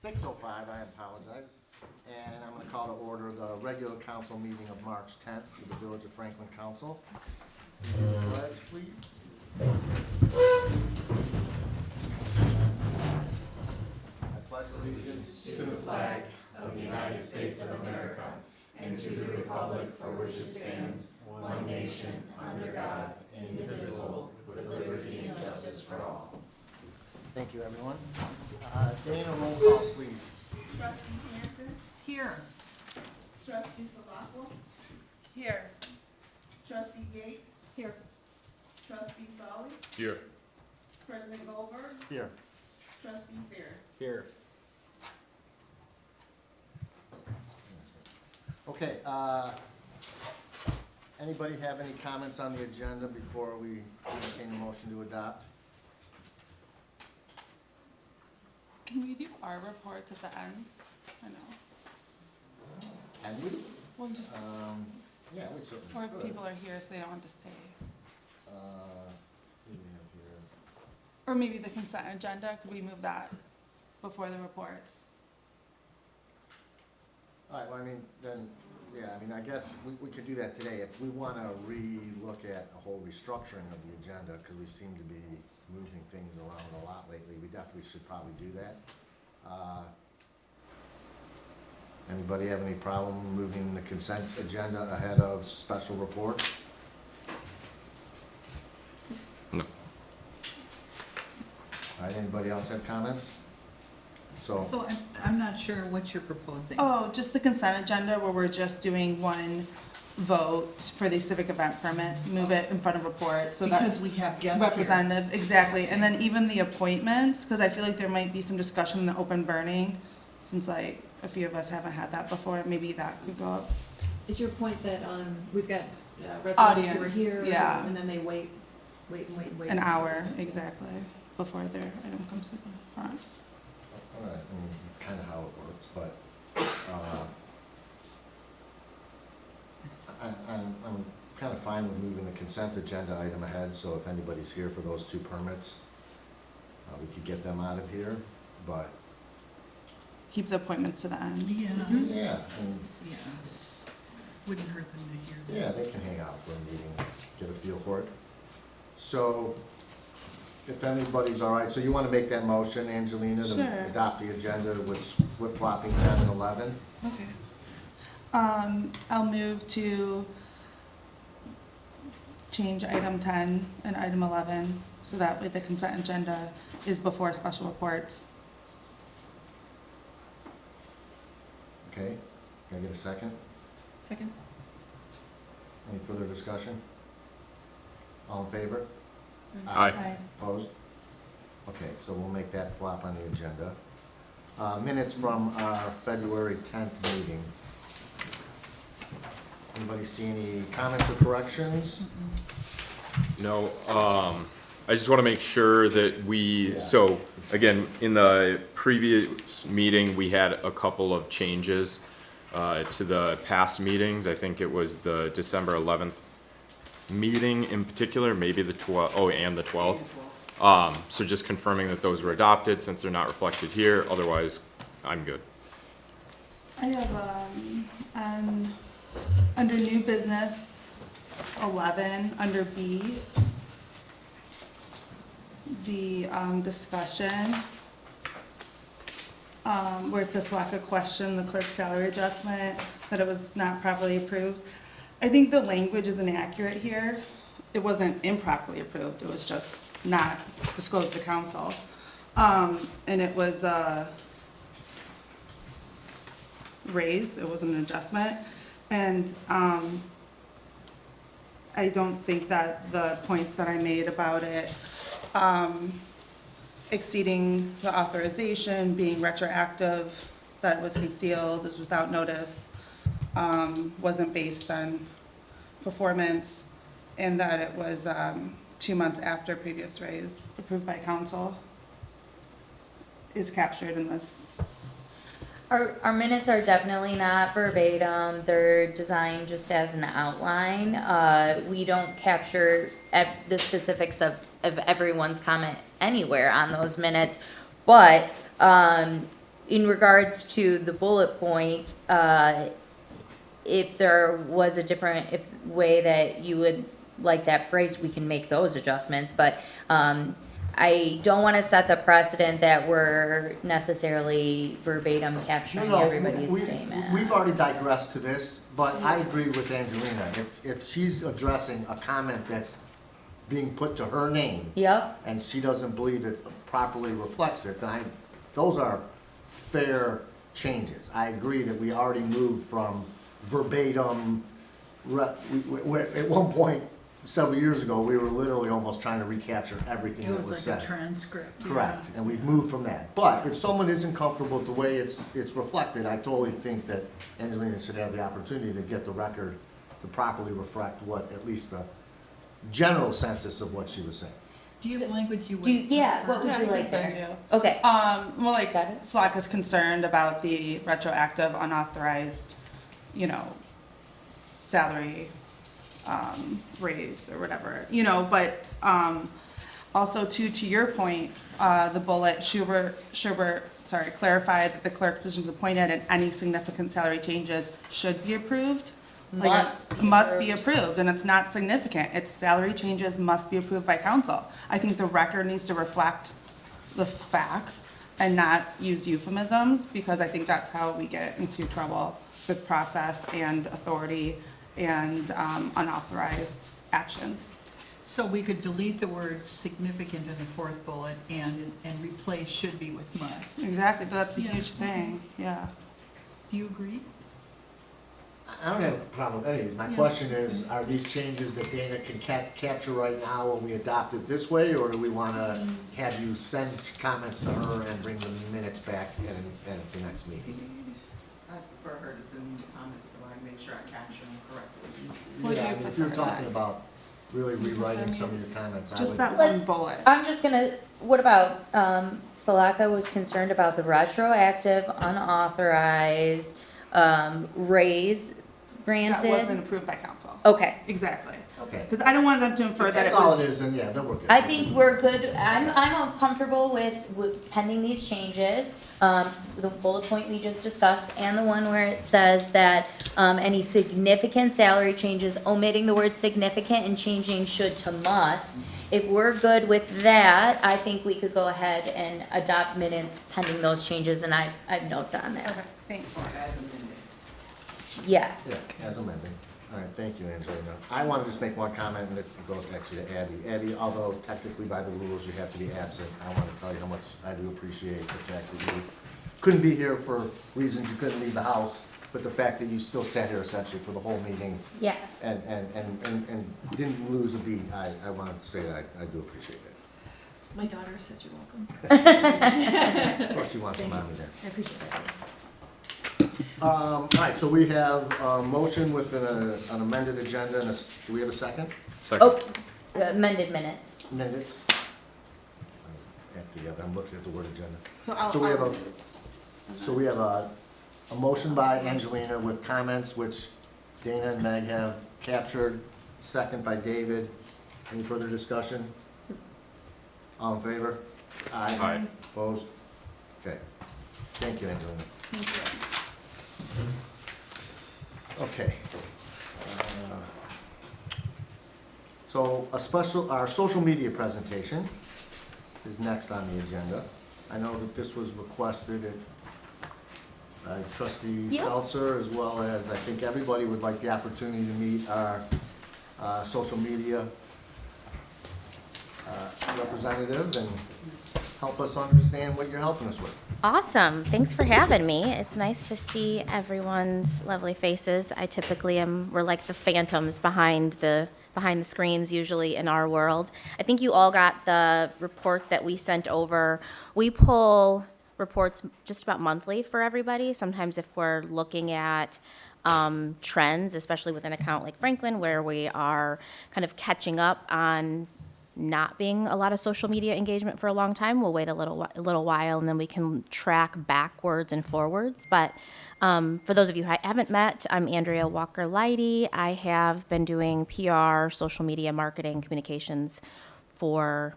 6:05, I apologize. And I'm going to call to order the regular council meeting of March 10th for the Village of Franklin Council. Pledge, please. I pledge allegiance to the flag of the United States of America and to the republic for which it stands, one nation, under God, indivisible, with liberty and justice for all. Thank you, everyone. Dana, roll call, please. Trustee Hansen, Here. trustee Salako, Here. trustee Gates, Here. trustee Solly, Here. president Goldberg, Here. trustee Ferris. Here. Okay, anybody have any comments on the agenda before we entertain a motion to adopt? Can we do our reports at the end? I know. And we, Well, just, yeah, we certainly or if could. people are here so they don't want to stay. Who do we have here? Or maybe the consent agenda, could we move that before the reports? All right, well, I mean, then, yeah, I mean, I guess we could do that today. If we want to re-look at a whole restructuring of the agenda, because we seem to be moving things around a lot lately, we definitely should probably do that. Anybody have any problem moving the consent agenda ahead of special reports? No. All right, anybody else have comments? So I'm not sure what you're proposing. Oh, just the consent agenda where we're just doing one vote for the civic event permits, move it in front of reports so that. Because we have guests here. Representatives, exactly, and then even the appointments, because I feel like there might be some discussion in the open burning, since like a few of us haven't had that before, maybe that could go up. Is your point that we've got residents who are Audience, here, yeah. and then they wait. An hour, exactly, before their item comes to the front. All right, I mean, it's kind of how it works, but, I'm kind of fine with moving the consent agenda item ahead, so if anybody's here for those two permits, we could get them out of here, but, Keep the appointments to the end. Yeah, yeah, and, yeah, wouldn't hurt them to hear. yeah, they can hang out for a meeting, get a feel for it. So, if anybody's all right, so you want to make that motion, Angelina, Sure. to adopt the agenda with flip-flopping 10 and 11? Okay. I'll move to change item 10 and item 11, so that way the consent agenda is before special reports. Okay, can I get a second? Second. Any further discussion? All in favor? Aye. Opposed? Okay, so we'll make that flop on the agenda. Minutes from our February 10th meeting. Anybody see any comments or corrections? No, I just want to make sure that Yeah. so, again, in the previous meeting, we had a couple of changes to the past meetings. I think it was the December 11th meeting in particular, maybe the 12th, and the 12th. So just confirming that those were adopted since they're not reflected here, otherwise, I'm good. I have, under new business, 11, under B, the, discussion, where it says lack of question, the clerk's salary adjustment, that it was not properly approved. I think the language is inaccurate here. It wasn't improperly approved, it was just not disclosed to council. And it was, raise, it wasn't an adjustment. And I don't think that the points that I made about it exceeding the authorization, being retroactive, that was concealed, is without notice, wasn't based on performance, and that it was 2 months after previous raise approved by council is captured in this. Our minutes are definitely not verbatim. They're designed just as an outline. We don't capture the specifics of everyone's comment anywhere on those minutes. But in regards to the bullet point, if there was a different, if way that you would like that phrase, we can make those adjustments, but, I don't wanna set the precedent that we're necessarily verbatim capturing everybody's statement. We've already digressed to this, but I agree with Angelina. If she's addressing a comment that's being put to her name, Yep, and she doesn't believe it properly reflects it, then those are fair changes. I agree that we already moved from verbatim, at one point, several years ago, we were literally almost trying to recapture everything It that was was said. like a transcript. Correct, and we've moved from that. But if someone isn't comfortable with the way it's reflected, I totally think that Angelina should have the opportunity to get the record to properly reflect what, at least the general census of what she was saying. Do you have language you would? yeah, what prefer? would you Yeah, I like can send there? you. Okay, Well, like, Got it. SLAC is concerned about the retroactive unauthorized, salary, raise or whatever, but, also to your point, the bullet, Schubert, clarified that the clerk position is appointed and any significant salary changes should be approved. Like, must be approved, and it's not significant. Its salary changes must be approved by council. I think the record needs to reflect the facts and not use euphemisms, because I think that's how we get into trouble with process and authority and unauthorized actions. So we could delete the word significant in the fourth bullet and replace should be with must. Exactly, but that's a Yeah. huge thing, yeah. Do you agree? I don't have a problem with any of these. My Yeah. question is, are these changes that Dana can capture right now when we adopt it this way, or do we wanna have you send comments to her and bring the minutes back at the next meeting? I prefer her to send me the comments so I make sure I capture them correctly. What do Yeah, you I mean, if you're prefer talking then? about really rewriting some of your comments, I Just would. that Let's- one bullet. I'm just gonna, what about, Salaka was concerned about the retroactive, unauthorized, raise That wasn't granted. approved by council. Okay, Exactly. Okay. Because I don't want them to infer If that it that's all it was. is, then yeah, then we're good. I think we're good, I'm comfortable with pending these changes. The bullet point we just discussed, and the one where it says that, any significant salary changes, omitting the word significant and changing should to must. If we're good with that, I think we could go ahead and adopt minutes pending those changes, and I have notes on Okay, there. thanks. As amended. Yes. Yeah, as amended. All right, thank you, Angelina. I want to just make one comment, and it goes actually to Abby. Abby, although technically by the rules you have to be absent, I want to tell you how much I do appreciate the fact that you couldn't be here for reasons you couldn't leave the house, but the fact that you still sat here essentially for the whole meeting Yes. and didn't lose a beat. I wanted to say that I do appreciate it. My daughter says you're welcome. Of course, you want some mommy there. I appreciate that. All right, so we have a motion with an amended agenda, and do we have a second? second. Oh, amended minutes. Minutes. Act together, I'm looking at the word agenda. So So we have a motion by Angelina with comments which Dana and Meg have captured, second by David. Any further discussion? All in favor? Aye. Opposed? Okay. Thank you, Angelina. Thank you. Okay. So our social media presentation is next on the agenda. I know that this was requested by trustee Yep. Seltzer, as well as I think everybody would like the opportunity to meet our social media representative and help us understand what you're helping us with. Awesome. Thanks for having me. It's nice to see everyone's lovely faces. I typically we're like the phantoms behind the screens usually in our world. I think you all got the report that we sent over. We pull reports just about monthly for everybody. Sometimes if we're looking at trends, especially with an account like Franklin, where we are kind of catching up on not being a lot of social media engagement for a long time, we'll wait a little while, and then we can track backwards and forwards. But for those of you who I haven't met, I'm Andrea Walker-Leidy. I have been doing PR, social media marketing, communications for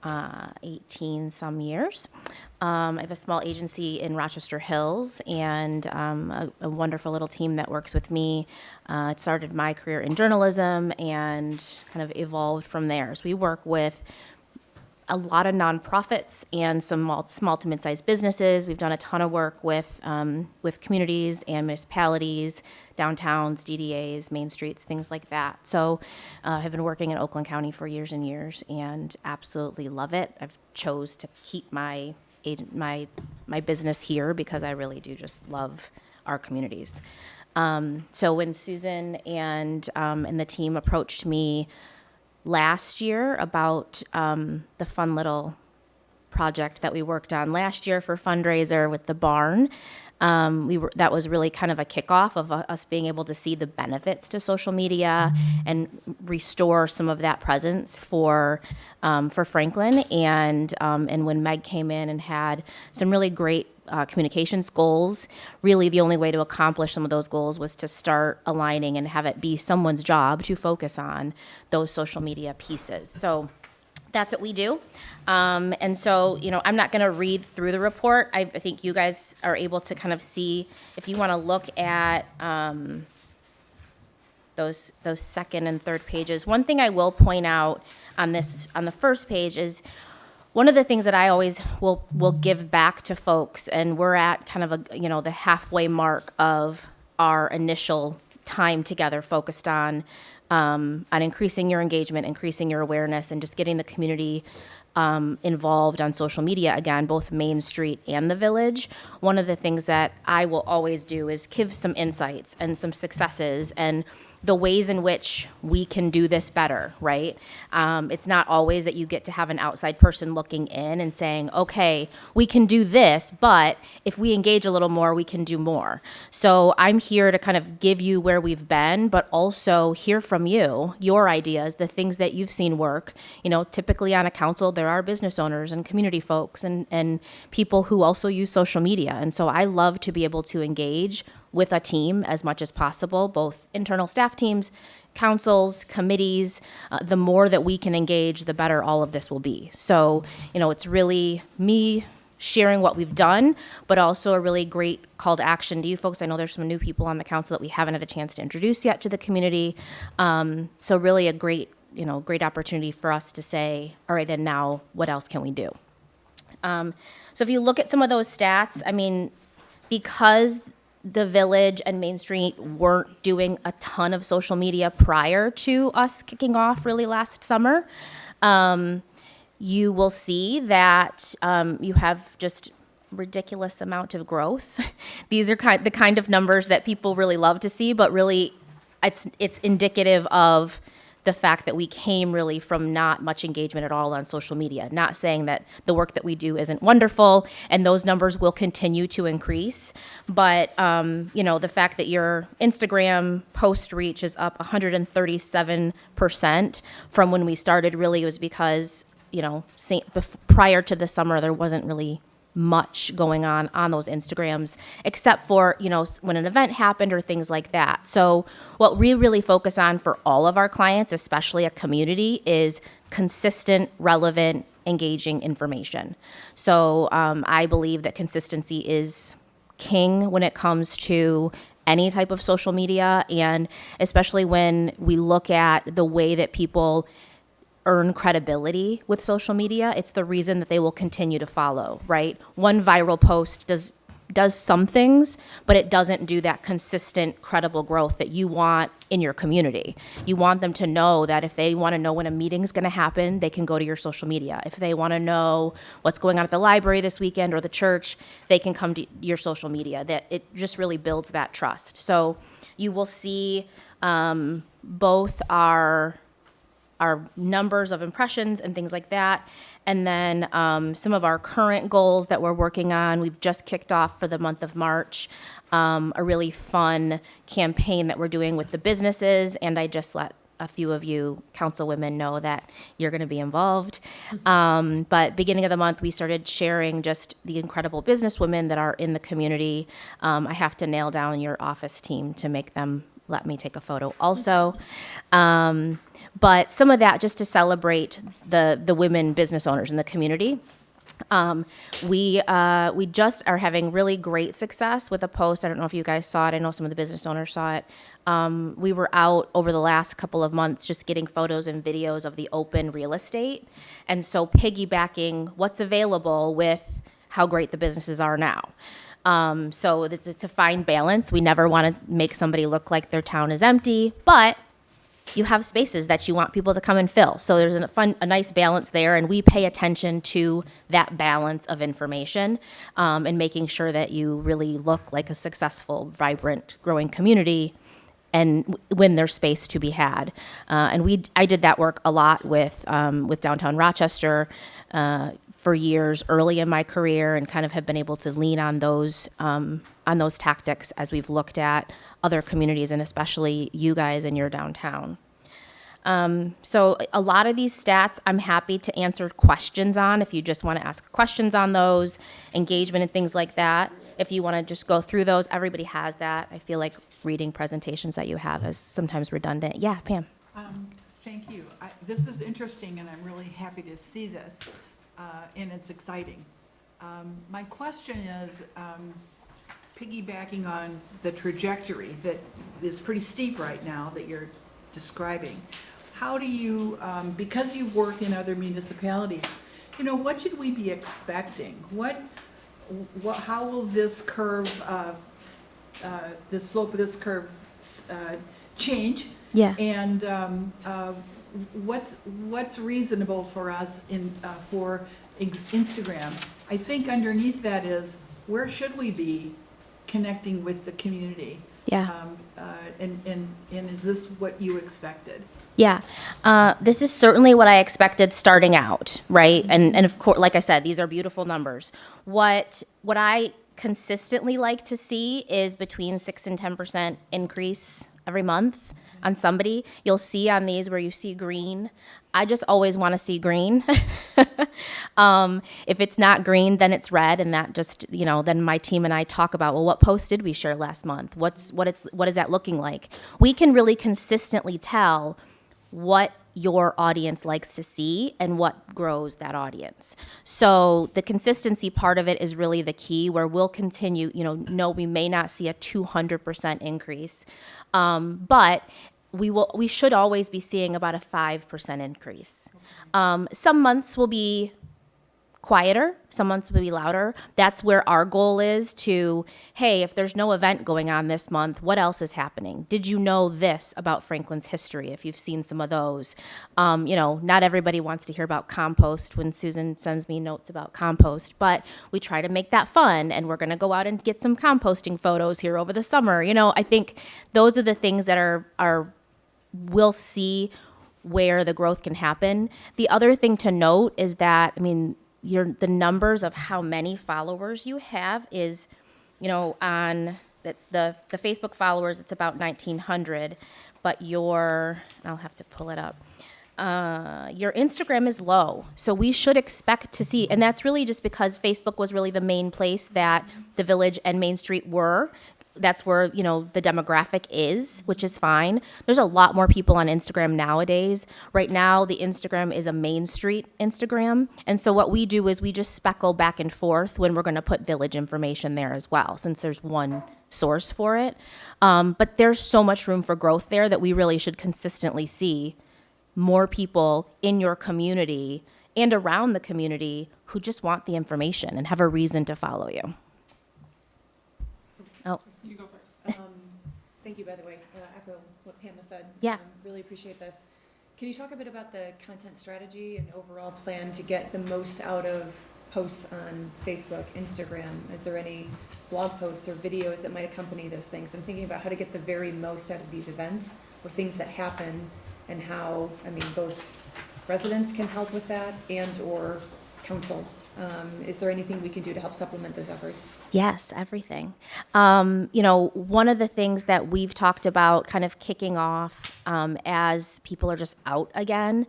18 some years. I have a small agency in Rochester Hills and a wonderful little team that works with me. It started my career in journalism and kind of evolved from there. So we work with a lot of nonprofits and some small to mid-sized businesses. We've done a ton of work with communities and municipalities, downtowns, DDAs, main streets, things like that. So I've been working in Oakland County for years and years and absolutely love it. I've chose to keep my business here because I really do just love our communities. So when Susan and the team approached me last year about the fun little project that we worked on last year for fundraiser with the barn. That was really kind of a kickoff of us being able to see the benefits to social media and restore some of that presence for Franklin. And when Meg came in and had some really great communications goals, really the only way to accomplish some of those goals was to start aligning and have it be someone's job to focus on those social media pieces. So that's what we do. And so, I'm not going to read through the report. I think you guys are able to kind of see, if you want to look at those second and third pages. One thing I will point out on the first page is one of the things that I always will give back to folks, and we're at kind of the halfway mark of our initial time together focused on increasing your engagement, increasing your awareness, and just getting the community involved on social media again, both Main Street and the Village. One of the things that I will always do is give some insights and some successes and the ways in which we can do this better, right? It's not always that you get to have an outside person looking in and saying, okay, we can do this, but if we engage a little more, we can do more. So I'm here to kind of give you where we've been, but also hear from you, your ideas, the things that you've seen work. Typically on a council, there are business owners and community folks and people who also use social media. And so I love to be able to engage with a team as much as possible, both internal staff teams, councils, committees. The more that we can engage, the better all of this will be. So, it's really me sharing what we've done, but also a really great call to action to you folks. I know there's some new people on the council that we haven't had a chance to introduce yet to the community. So really a great opportunity for us to say, all right, and now what else can we do? So if you look at some of those stats, because the Village and Main Street weren't doing a ton of social media prior to us kicking off really last summer, you will see that you have just ridiculous amount of growth. These are the kind of numbers that people really love to see, but really it's indicative of the fact that we came really from not much engagement at all on social media. Not saying that the work that we do isn't wonderful, and those numbers will continue to increase. But, the fact that your Instagram post reach is up 137% from when we started really was because, prior to the summer, there wasn't really much going on those Instagrams, except for, when an event happened or things like that. So what we really focus on for all of our clients, especially a community, is consistent, relevant, engaging information. So I believe that consistency is king when it comes to any type of social media, and especially when we look at the way that people earn credibility with social media. It's the reason that they will continue to follow, right? One viral post does some things, but it doesn't do that consistent, credible growth that you want in your community. You want them to know that if they want to know when a meeting's going to happen, they can go to your social media. If they want to know what's going on at the library this weekend or the church, they can come to your social media. That it just really builds that trust. So you will see both our numbers of impressions and things like that. And then some of our current goals that we're working on. We've just kicked off for the month of March a really fun campaign that we're doing with the businesses. And I just let a few of you councilwomen know that you're going to be involved. But beginning of the month, we started sharing just the incredible businesswomen that are in the community. I have to nail down your office team to make them let me take a photo also. But some of that just to celebrate the women business owners in the community. We just are having really great success with a post. I don't know if you guys saw it. I know some of the business owners saw it. We were out over the last couple of months just getting photos and videos of the open real estate. And so piggybacking what's available with how great the businesses are now. So it's a fine balance. We never want to make somebody look like their town is empty, but you have spaces that you want people to come and fill. So there's a nice balance there, and we pay attention to that balance of information and making sure that you really look like a successful, vibrant, growing community and when there's space to be had. I did that work a lot with downtown Rochester for years early in my career, and kind of have been able to lean on those tactics as we've looked at other communities, and especially you guys in your downtown. So a lot of these stats I'm happy to answer questions on if you just want to ask questions on those, engagement and things like that. If you want to just go through those, everybody has that. I feel like reading presentations that you have is sometimes redundant. Yeah, Pam. Thank you. This is interesting, and I'm really happy to see this, and it's exciting. My question is, piggybacking on the trajectory that is pretty steep right now that you're describing, how do you, because you work in other municipalities, what should we be expecting? How will this curve, the slope of this curve change? Yeah. And what's reasonable for us for Instagram? I think underneath that is, where should we be connecting with the community? Yeah. And is this what you expected? Yeah, this is certainly what I expected starting out, right? And of course, like I said, these are beautiful numbers. What I consistently like to see is between 6 and 10% increase every month on somebody. You'll see on these where you see green. I just always want to see green. If it's not green, then it's red, and that just, then my team and I talk about, well, what post did we share last month? What is that looking like? We can really consistently tell what your audience likes to see and what grows that audience. So the consistency part of it is really the key, where we'll continue, no, we may not see a 200% increase, but we should always be seeing about a 5% increase. Some months will be quieter, some months will be louder. That's where our goal is to, hey, if there's no event going on this month, what else is happening? Did you know this about Franklin's history, if you've seen some of those? Not everybody wants to hear about compost when Susan sends me notes about compost, but we try to make that fun, and we're going to go out and get some composting photos here over the summer. I think those are the things that we'll see where the growth can happen. The other thing to note is that, the numbers of how many followers you have is, on the Facebook followers, it's about 1,900, but I'll have to pull it up. Your Instagram is low, so we should expect to see, and that's really just because Facebook was really the main place that the Village and Main Street were. That's where, the demographic is, which is fine. There's a lot more people on Instagram nowadays. Right now, the Instagram is a Main Street Instagram. And so what we do is we just speckle back and forth when we're going to put Village information there as well, since there's one source for it. But there's so much room for growth there that we really should consistently see more people in your community and around the community who just want the information and have a reason to follow you. Oh. You go first. Thank you, by the way, echo what Pam has said. Yeah. Really appreciate this. Can you talk a bit about the content strategy and overall plan to get the most out of posts on Facebook, Instagram? Is there any blog posts or videos that might accompany those things? I'm thinking about how to get the very most out of these events or things that happen, and how, both residents can help with that and or council. Is there anything we can do to help supplement those efforts? Yes, everything. One of the things that we've talked about kind of kicking off as people are just out again,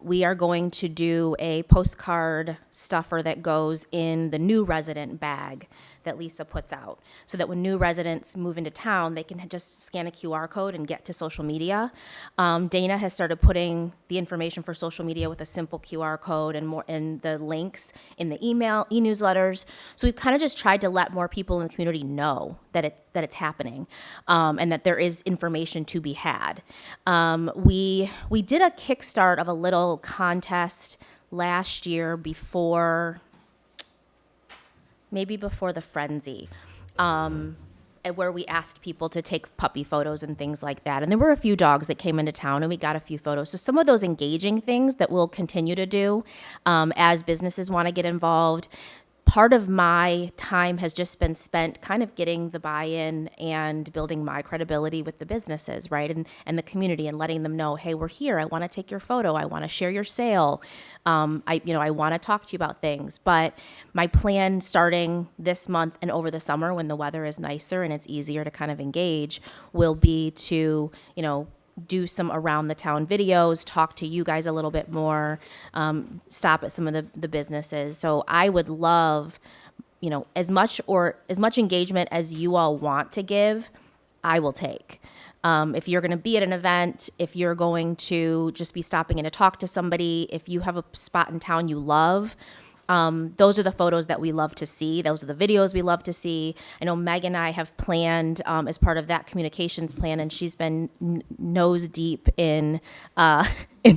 we are going to do a postcard stuffer that goes in the new resident bag that Lisa puts out, so that when new residents move into town, they can just scan a QR code and get to social media. Dana has started putting the information for social media with a simple QR code and more in the links in the email, e-newsletters. So we've kind of just tried to let more people in the community know that it's happening, and that there is information to be had. We did a kickstart of a little contest last year maybe before the frenzy, where we asked people to take puppy photos and things like that. And there were a few dogs that came into town, and we got a few photos. So some of those engaging things that we'll continue to do as businesses want to get involved. Part of my time has just been spent kind of getting the buy-in and building my credibility with the businesses, right? And the community, and letting them know, hey, we're here. I want to take your photo. I want to share your sale. I want to talk to you about things. But my plan starting this month and over the summer, when the weather is nicer and it's easier to kind of engage, will be to, do some around the town videos, talk to you guys a little bit more, stop at some of the businesses. So I would love, as much engagement as you all want to give, I will take. If you're going to be at an event, if you're going to just be stopping in to talk to somebody, if you have a spot in town you love, those are the photos that we love to see. Those are the videos we love to see. I know Meg and I have planned as part of that communications plan, and she's been nose deep in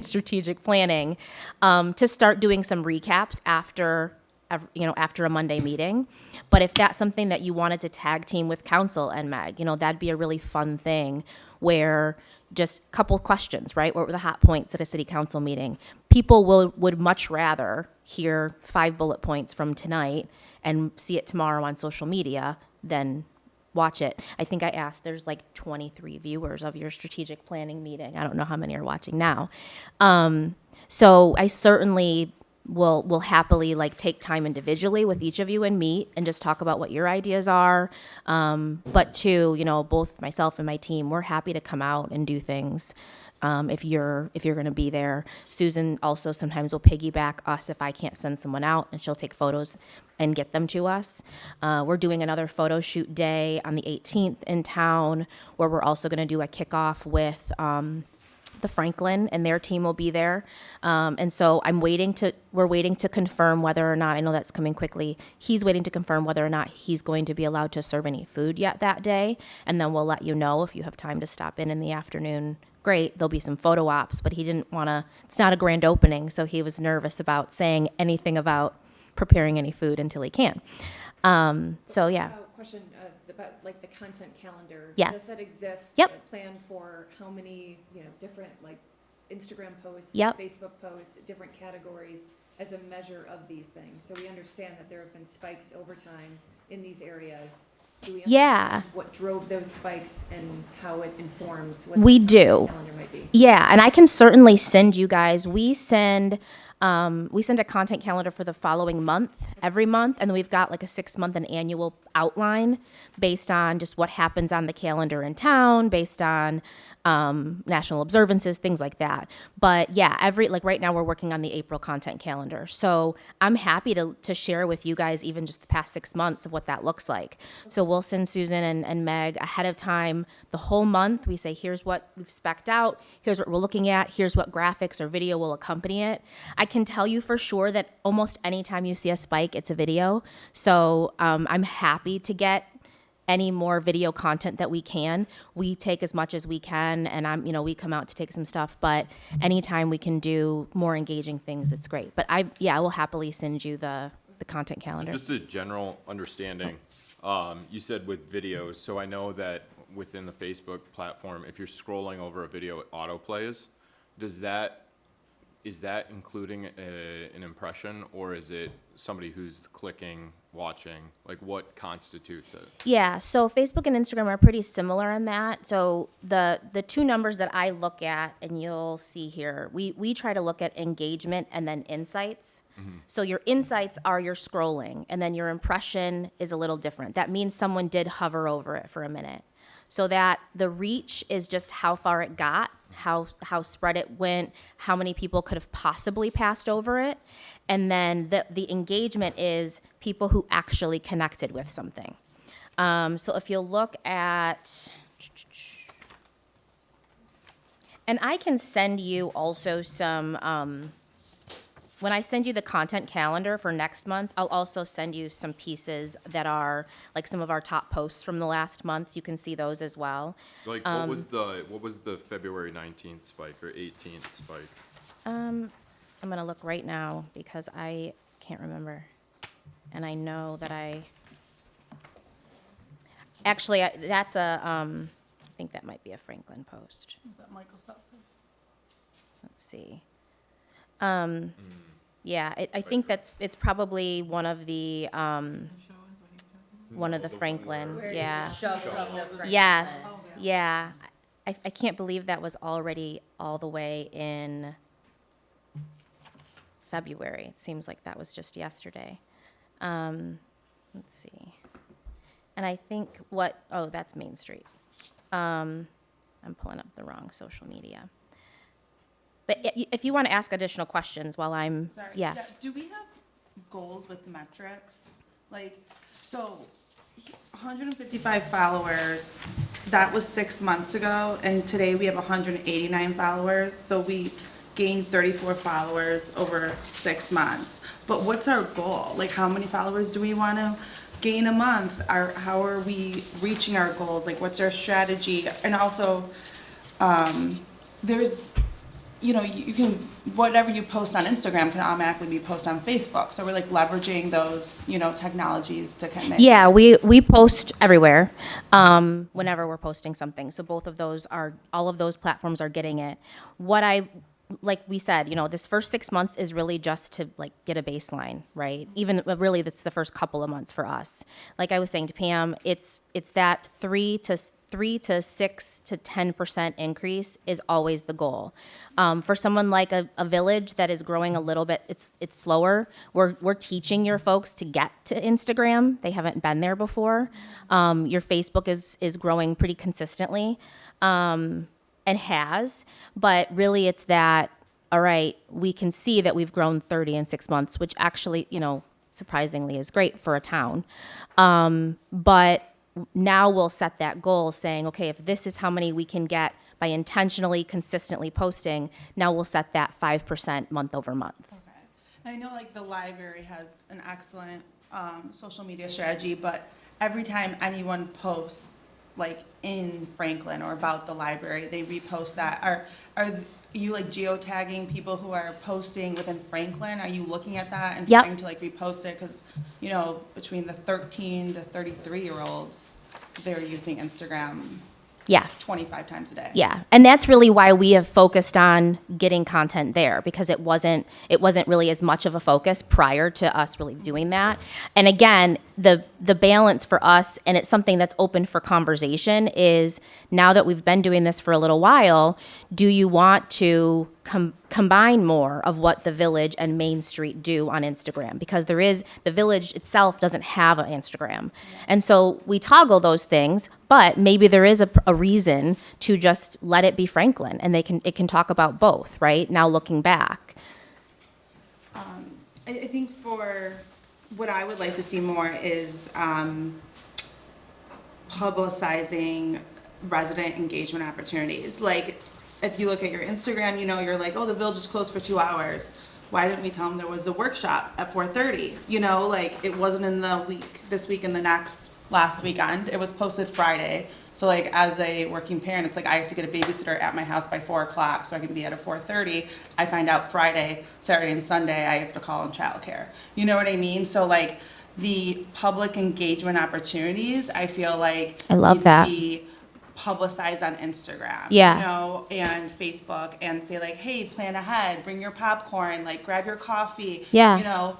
strategic planning, to start doing some recaps after a Monday meeting. But if that's something that you wanted to tag team with council and Meg, that'd be a really fun thing, where just a couple questions, right? What were the hot points at a city council meeting? People would much rather hear 5 bullet points from tonight and see it tomorrow on social media than watch it. I think I asked, there's like 23 viewers of your strategic planning meeting. I don't know how many are watching now. So I certainly will happily take time individually with each of you and meet and just talk about what your ideas are. But too, both myself and my team, we're happy to come out and do things. If you're going to be there. Susan also sometimes will piggyback us if I can't send someone out, and she'll take photos and get them to us. We're doing another photo shoot day on the 18th in town, where we're also going to do a kickoff with the Franklin, and their team will be there. And so we're waiting to confirm whether or not, I know that's coming quickly, he's waiting to confirm whether or not he's going to be allowed to serve any food yet that day. And then we'll let you know if you have time to stop in the afternoon. Great, there'll be some photo ops, but he didn't want to, it's not a grand opening, so he was nervous about saying anything about preparing any food until he can. So yeah. Question about the content calendar. Yes. Does that exist? Yep. A plan for how many, different Instagram posts, Yep. Facebook posts, different categories as a measure of these things? So we understand that there have been spikes over time in these areas. Do we understand what drove those spikes and how it informs what We the do. calendar might be? Yeah, and I can certainly send you guys. We send a content calendar for the following month, every month, and then we've got a 6-month and annual outline based on just what happens on the calendar in town, based on national observances, things like that. But yeah, right now we're working on the April content calendar. So I'm happy to share with you guys even just the past 6 months of what that looks like. So we'll send Susan and Meg ahead of time the whole month. We say, here's what we've spec'd out, here's what we're looking at, here's what graphics or video will accompany it. I can tell you for sure that almost any time you see a spike, it's a video. So I'm happy to get any more video content that we can. We take as much as we can, and we come out to take some stuff, but anytime we can do more engaging things, it's great. But I will happily send you the content calendar. Just a general understanding, you said with videos, so I know that within the Facebook platform, if you're scrolling over a video, it autoplays. Is that including an impression, or is it somebody who's clicking, watching? What constitutes it? Yeah, so Facebook and Instagram are pretty similar in that. So the two numbers that I look at, and you'll see here, we try to look at engagement and then insights. So your insights are your scrolling, and then your impression is a little different. That means someone did hover over it for a minute. So that the reach is just how far it got, how spread it went, how many people could have possibly passed over it. And then the engagement is people who actually connected with something. So if you look at, and I can send you also some, when I send you the content calendar for next month, I'll also send you some pieces that are like some of our top posts from the last month. So you can see those as well. Like, what was the February 19th spike or 18th spike? I'm gonna look right now because I can't remember. And I know that actually, that's I think that might be a Franklin post. Is that Michael Seltzer? Let's see. Yeah, I think it's probably one of the Franklin, yeah. Yes, yeah. I can't believe that was already all the way in February. It seems like that was just yesterday. Let's see. And I think that's Main Street. I'm pulling up the wrong social media. But if you want to ask additional questions while I'm, Sorry. yeah. Do we have goals with metrics? Like, so 155 followers, that was 6 months ago, and today we have 189 followers. So we gained 34 followers over 6 months. But what's our goal? Like, how many followers do we want to gain a month? How are we reaching our goals? Like, what's our strategy? And also, there's, you can, whatever you post on Instagram can automatically be posted on Facebook. So we're like leveraging those, technologies to connect. Yeah, we post everywhere whenever we're posting something. So all of those platforms are getting it. Like we said, this first 6 months is really just to like get a baseline, right? Even really, that's the first couple of months for us. Like I was saying to Pam, it's that 3 to 6 to 10% increase is always the goal. For someone like a village that is growing a little bit, it's slower. We're teaching your folks to get to Instagram. They haven't been there before. Your Facebook is growing pretty consistently. And has, but really it's that, all right, we can see that we've grown 30 in 6 months, which actually, surprisingly is great for a town. But now we'll set that goal saying, okay, if this is how many we can get by intentionally, consistently posting, now we'll set that 5% month over month. Okay. I know like the library has an excellent social media strategy, but every time anyone posts like in Franklin or about the library, they repost that. Are you like geotagging people who are posting within Franklin? Are you looking at that and Yep. trying to like repost it? Because, between the 13 to 33-year-olds, they're using Instagram Yeah. 25 times a day. Yeah, and that's really why we have focused on getting content there, because it wasn't really as much of a focus prior to us really doing that. And again, the balance for us, and it's something that's open for conversation, is now that we've been doing this for a little while, do you want to combine more of what the Village and Main Street do on Instagram? Because the Village itself doesn't have an Instagram. And so we toggle those things, but maybe there is a reason to just let it be Franklin, and it can talk about both, right? Now looking back. I think for what I would like to see more is publicizing resident engagement opportunities. Like, if you look at your Instagram, you're like, oh, the Village is closed for 2 hours. Why didn't we tell them there was a workshop at 4:30? Like, it wasn't in the week, this week and the next, last weekend. It was posted Friday. So like, as a working parent, it's like I have to get a babysitter at my house by 4 o'clock so I can be at a 4:30. I find out Friday, Saturday, and Sunday I have to call in childcare. You know what I mean? So like, the public engagement opportunities, I feel like I love need that. to be publicized on Instagram, Yeah. and Facebook, and say like, hey, plan ahead, bring your popcorn, like grab your coffee, Yeah.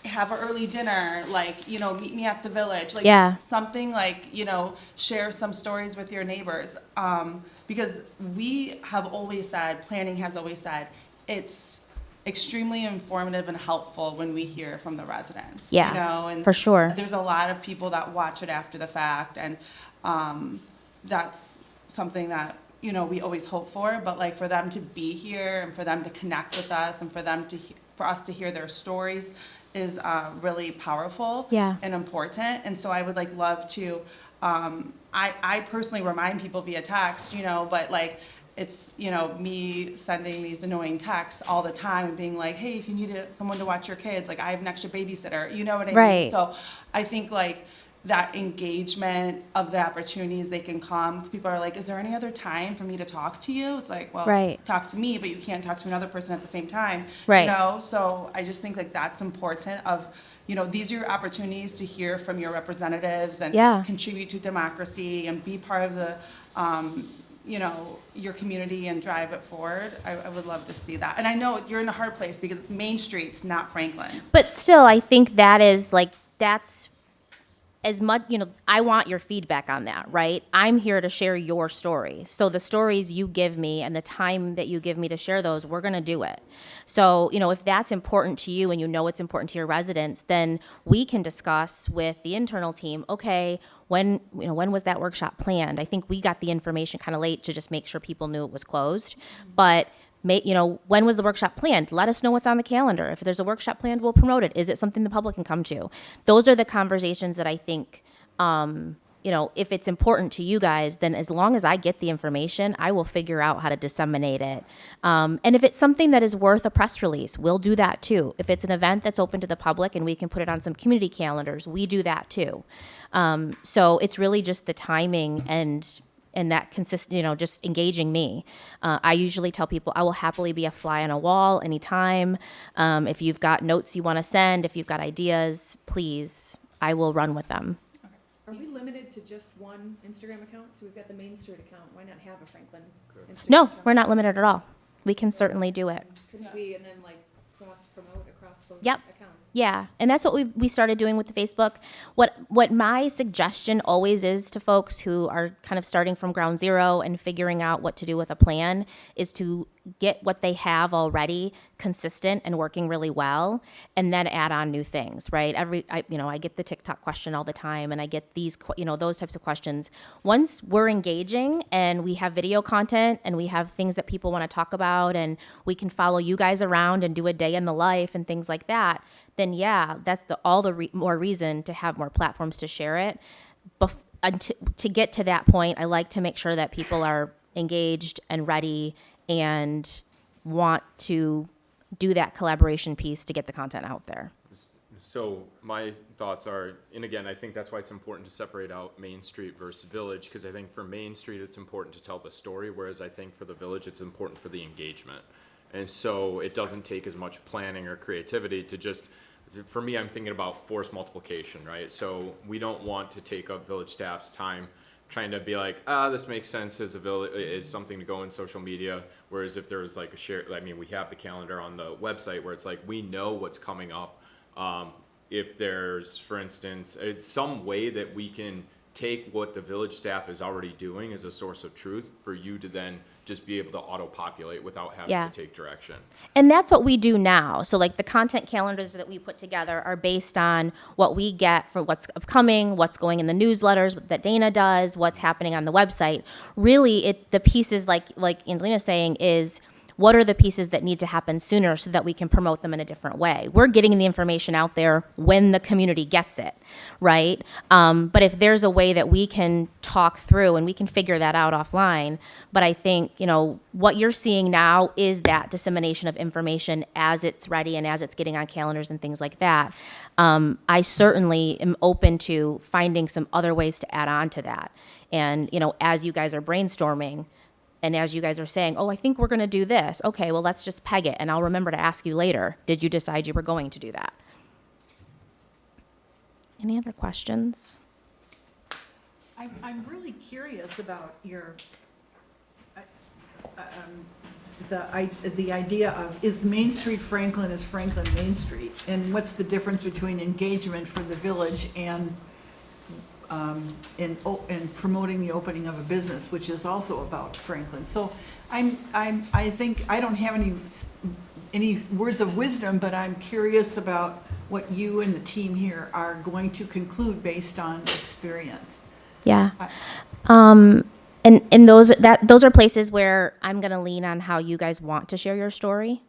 have an early dinner, like, meet me at the Village, like Yeah. something like, share some stories with your neighbors. Because we have always said, planning has always said, it's extremely informative and helpful when we hear from the residents. Yeah, You know, and for sure. there's a lot of people that watch it after the fact, and that's something that, you know, we always hope for, but like for them to be here and for them to connect with us and for them to, for us to hear their stories is really powerful. Yeah. And important. And so I would like love to, I personally remind people via text, you know, but like, it's, you know, me sending these annoying texts all the time and being like, hey, if you need someone to watch your kids, like I have an extra babysitter, you know what I mean? Right. So I think like that engagement of the opportunities they can come, people are like, is there any other time for me to talk to you? It's like, well, Right. talk to me, but you can't talk to another person at the same time. Right. You know, so I just think like that's important of, you know, these are your opportunities to hear from your representatives and Yeah. contribute to democracy and be part of the, you know, your community and drive it forward. I would love to see that. And I know you're in a hard place because it's Main Street, it's not Franklin's. But still, I think that is like, that's as much, you know, I want your feedback on that, right? I'm here to share your story. So the stories you give me and the time that you give me to share those, we're going to do it. So, you know, if that's important to you and you know it's important to your residents, then we can discuss with the internal team, okay, when was that workshop planned? I think we got the information kind of late to just make sure people knew it was closed. But when was the workshop planned? Let us know what's on the calendar. If there's a workshop planned, we'll promote it. Is it something the public can come to? Those are the conversations that I think, if it's important to you guys, then as long as I get the information, I will figure out how to disseminate it. And if it's something that is worth a press release, we'll do that too. If it's an event that's open to the public and we can put it on some community calendars, we do that too. So it's really just the timing and that consistent, just engaging me. I usually tell people I will happily be a fly on a wall anytime. If you've got notes you want to send, if you've got ideas, please, I will run with them. Are we limited to just one Instagram account? So we've got the Main Street account. Why not have a Franklin Instagram No, account? we're not limited at all. We can certainly do it. Couldn't we, and then like cross-promote across both Yep. accounts? Yeah, and that's what we started doing with the Facebook. What my suggestion always is to folks who are kind of starting from ground zero and figuring out what to do with a plan is to get what they have already consistent and working really well, and then add on new things, right? I get the TikTok question all the time, and I get these, those types of questions. Once we're engaging and we have video content and we have things that people want to talk about, and we can follow you guys around and do a day in the life and things like that, then yeah, that's more reason to have more platforms to share it. To get to that point, I like to make sure that people are engaged and ready and want to do that collaboration piece to get the content out there. So my thoughts are, and again, I think that's why it's important to separate out Main Street versus Village, because I think for Main Street, it's important to tell the story, whereas I think for the Village, it's important for the engagement. And so it doesn't take as much planning or creativity to just, for me, I'm thinking about force multiplication, right? So we don't want to take up Village staff's time trying to be like, this makes sense as a village, is something to go in social media. Whereas if there's like a share, we have the calendar on the website where it's like, we know what's coming up. If there's, for instance, it's some way that we can take what the village staff is already doing as a source of truth for you to then just be able to auto-populate without having Yeah. to take direction. And that's what we do now. So like the content calendars that we put together are based on what we get for what's upcoming, what's going in the newsletters that Dana does, what's happening on the website. Really, the pieces like Angelina's saying is, what are the pieces that need to happen sooner so that we can promote them in a different way? We're getting the information out there when the community gets it, right? But if there's a way that we can talk through and we can figure that out offline, but I think, what you're seeing now is that dissemination of information as it's ready and as it's getting on calendars and things like that. I certainly am open to finding some other ways to add on to that. And, as you guys are brainstorming, and as you guys are saying, I think we're going to do this. Okay, well, let's just peg it, and I'll remember to ask you later. Did you decide you were going to do that? Any other questions? I'm really curious about your, the idea of, is Main Street Franklin is Franklin Main Street? And what's the difference between engagement for the village and in promoting the opening of a business, which is also about Franklin. So I think I don't have any any words of wisdom, but I'm curious about what you and the team here are going to conclude based on experience. Yeah. I- And those are places where I'm gonna lean on how you guys want to share your story.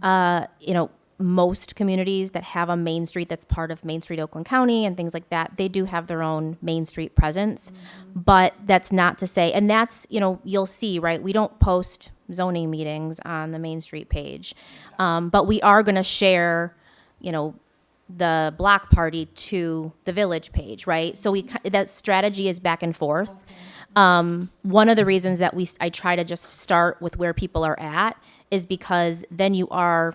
You know, most communities that have a Main Street that's part of Main Street Oakland County and things like that, they do have their own Main Street presence. But that's not to say, and that's, you know, you'll see, right? We don't post zoning meetings on the Main Street page. But we are gonna share, you know, the block party to the village page, right? So that strategy is back and forth. One of the reasons that I try to just start with where people are at is because then you are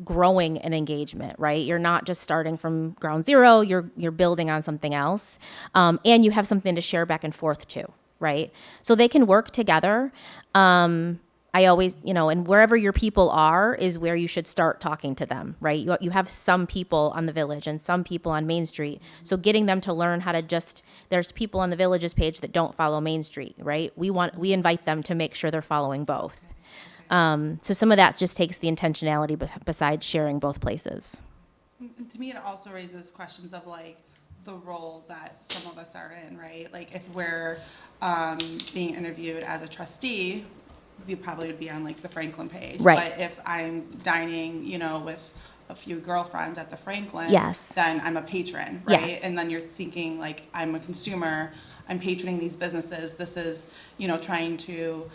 growing an engagement, right? You're not just starting from ground zero, you're building on something else. And you have something to share back and forth too, right? So they can work together. I always, you know, and wherever your people are is where you should start talking to them, right? You have some people on the village and some people on Main Street. So getting them to learn how to there's people on the village's page that don't follow Main Street, right? We invite them to make sure they're following both. So some of that just takes the intentionality besides sharing both places. And to me, it also raises questions of like the role that some of us are in, right? Like if we're being interviewed as a trustee, we probably would be on like the Franklin page. Right. But if I'm dining, you know, with a few girlfriends at the Franklin, Yes. then I'm a patron, right? Yes. And then you're thinking like, I'm a consumer, I'm patroning these businesses, this is, you know, trying to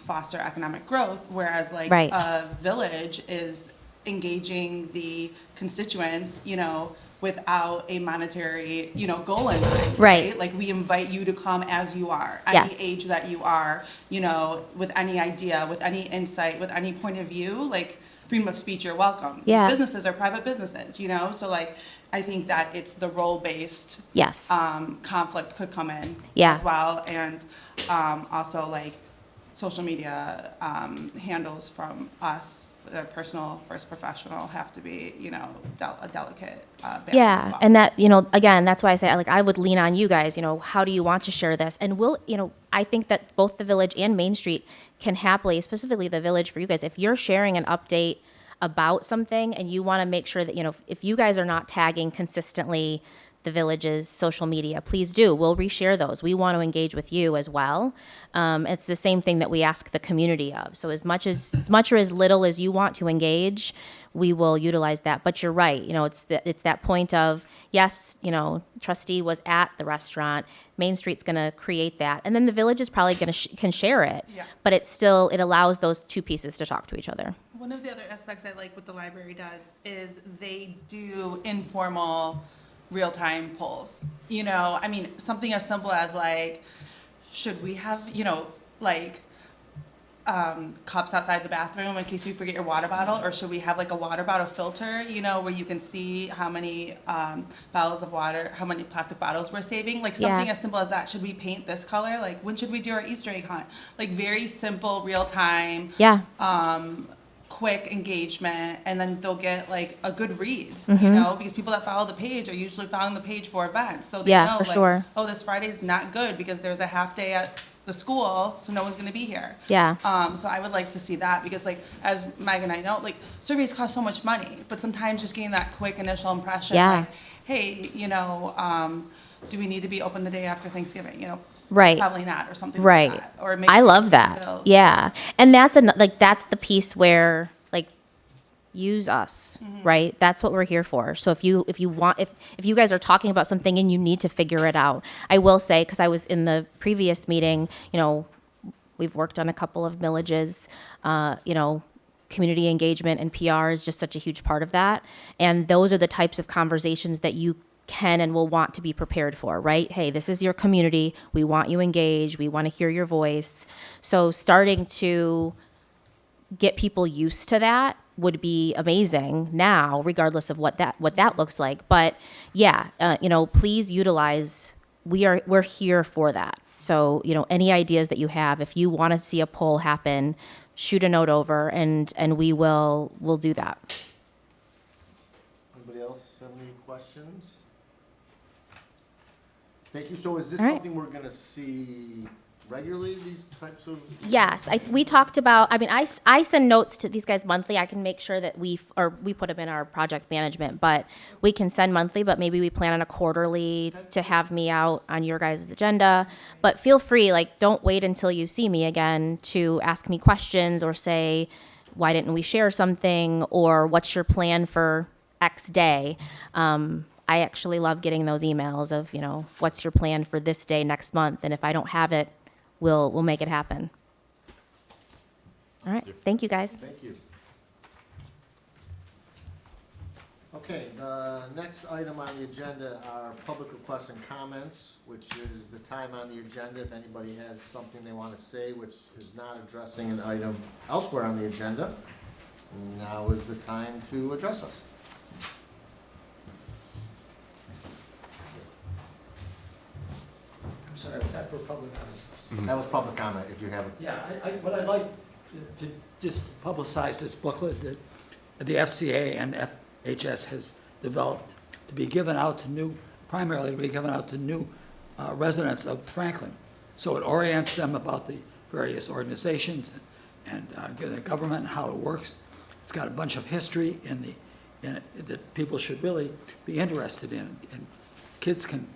foster economic growth, whereas like Right. a village is engaging the constituents, you know, without a monetary, you know, goal in mind. Right. Like we invite you to come as you are, Yes. any age that you are, you know, with any idea, with any insight, with any point of view, like freedom of speech, you're welcome. These Yeah. businesses are private businesses, you know, so like I think that it's the role-based Yes. conflict could come in Yeah. as well, and also like social media handles from us, personal versus professional, have to be, you know, a delicate balance as Yeah, well. and that, you know, again, that's why I say, like, I would lean on you guys, you know, how do you want to share this? And you know, I think that both the village and Main Street can happily, specifically the village for you guys, if you're sharing an update about something and you want to make sure that, you know, if you guys are not tagging consistently the village's social media, please do. We'll reshare those. We want to engage with you as well. It's the same thing that we ask the community of. So as much or as little as you want to engage, we will utilize that. But you're right. You know, it's that point of, yes, you know, trustee was at the restaurant. Main Street's going to create that, and then the village is probably going to can share it. Yeah. But it allows those two pieces to talk to each other. One of the other aspects I like what the library does is they do informal real-time polls. You know, I mean, something as simple as like, should we have, you know, like cups outside the bathroom in case you forget your water bottle, or should we have like a water bottle filter, you know, where you can see how many bottles of water, how many plastic bottles we're saving, like something Yeah. as simple as that. Should we paint this color? Like when should we do our Easter egg hunt? Like very simple, real-time, Yeah. quick engagement, and then they'll get like a good read, Mm-hmm. you know, because people that follow the page are usually following the page for events, so they Yeah, know for like, sure. oh, this Friday's not good because there's a half day at the school, so no one's gonna be here. Yeah. So I would like to see that, because like, as Meg and I know, like, surveys cost so much money, but sometimes just getting that quick initial impression, Yeah. like, hey, you know, do we need to be open the day after Thanksgiving, you know? Right. Probably not, or something Right. like that. Or make I sure love we that. fill- Yeah. And that's that's the piece where like use us, right? That's what we're here for. So if you guys are talking about something and you need to figure it out, I will say, because I was in the previous meeting, you know, we've worked on a couple of millages, you know, community engagement and PR is just such a huge part of that. And those are the types of conversations that you can and will want to be prepared for, right? Hey, this is your community. We want you engaged. We want to hear your voice. So starting to get people used to that would be amazing now, regardless of what that looks like. But yeah, you know, please utilize. We're here for that. So, you know, any ideas that you have, if you want to see a poll happen, shoot a note over, and we'll do that. Anybody else have any questions? Thank you. So is this All right. something we're gonna see regularly, these types of? Yes, we talked about, I mean, I send notes to these guys monthly. I can make sure that we put them in our project management, but we can send monthly, but maybe we plan on a quarterly to have me out on your guys' agenda. But feel free, like, don't wait until you see me again to ask me questions or say, why didn't we share something? Or what's your plan for X day? I actually love getting those emails of, you know, what's your plan for this day next month? And if I don't have it, we'll make it happen. All right, thank you, guys. Thank you. Okay, the next item on the agenda are public requests and comments, which is the time on the agenda if anybody has something they want to say which is not addressing an item elsewhere on the agenda. Now is the time to address us. I'm sorry, was that for public comment? That was public comment, if you have it. Yeah, what I'd like to just publicize this booklet that the FCA and FHS has developed to be given out to primarily to be given out to new residents of Franklin. So it orients them about the various organizations and the government and how it works. It's got a bunch of history in it that people should really be interested in, and kids can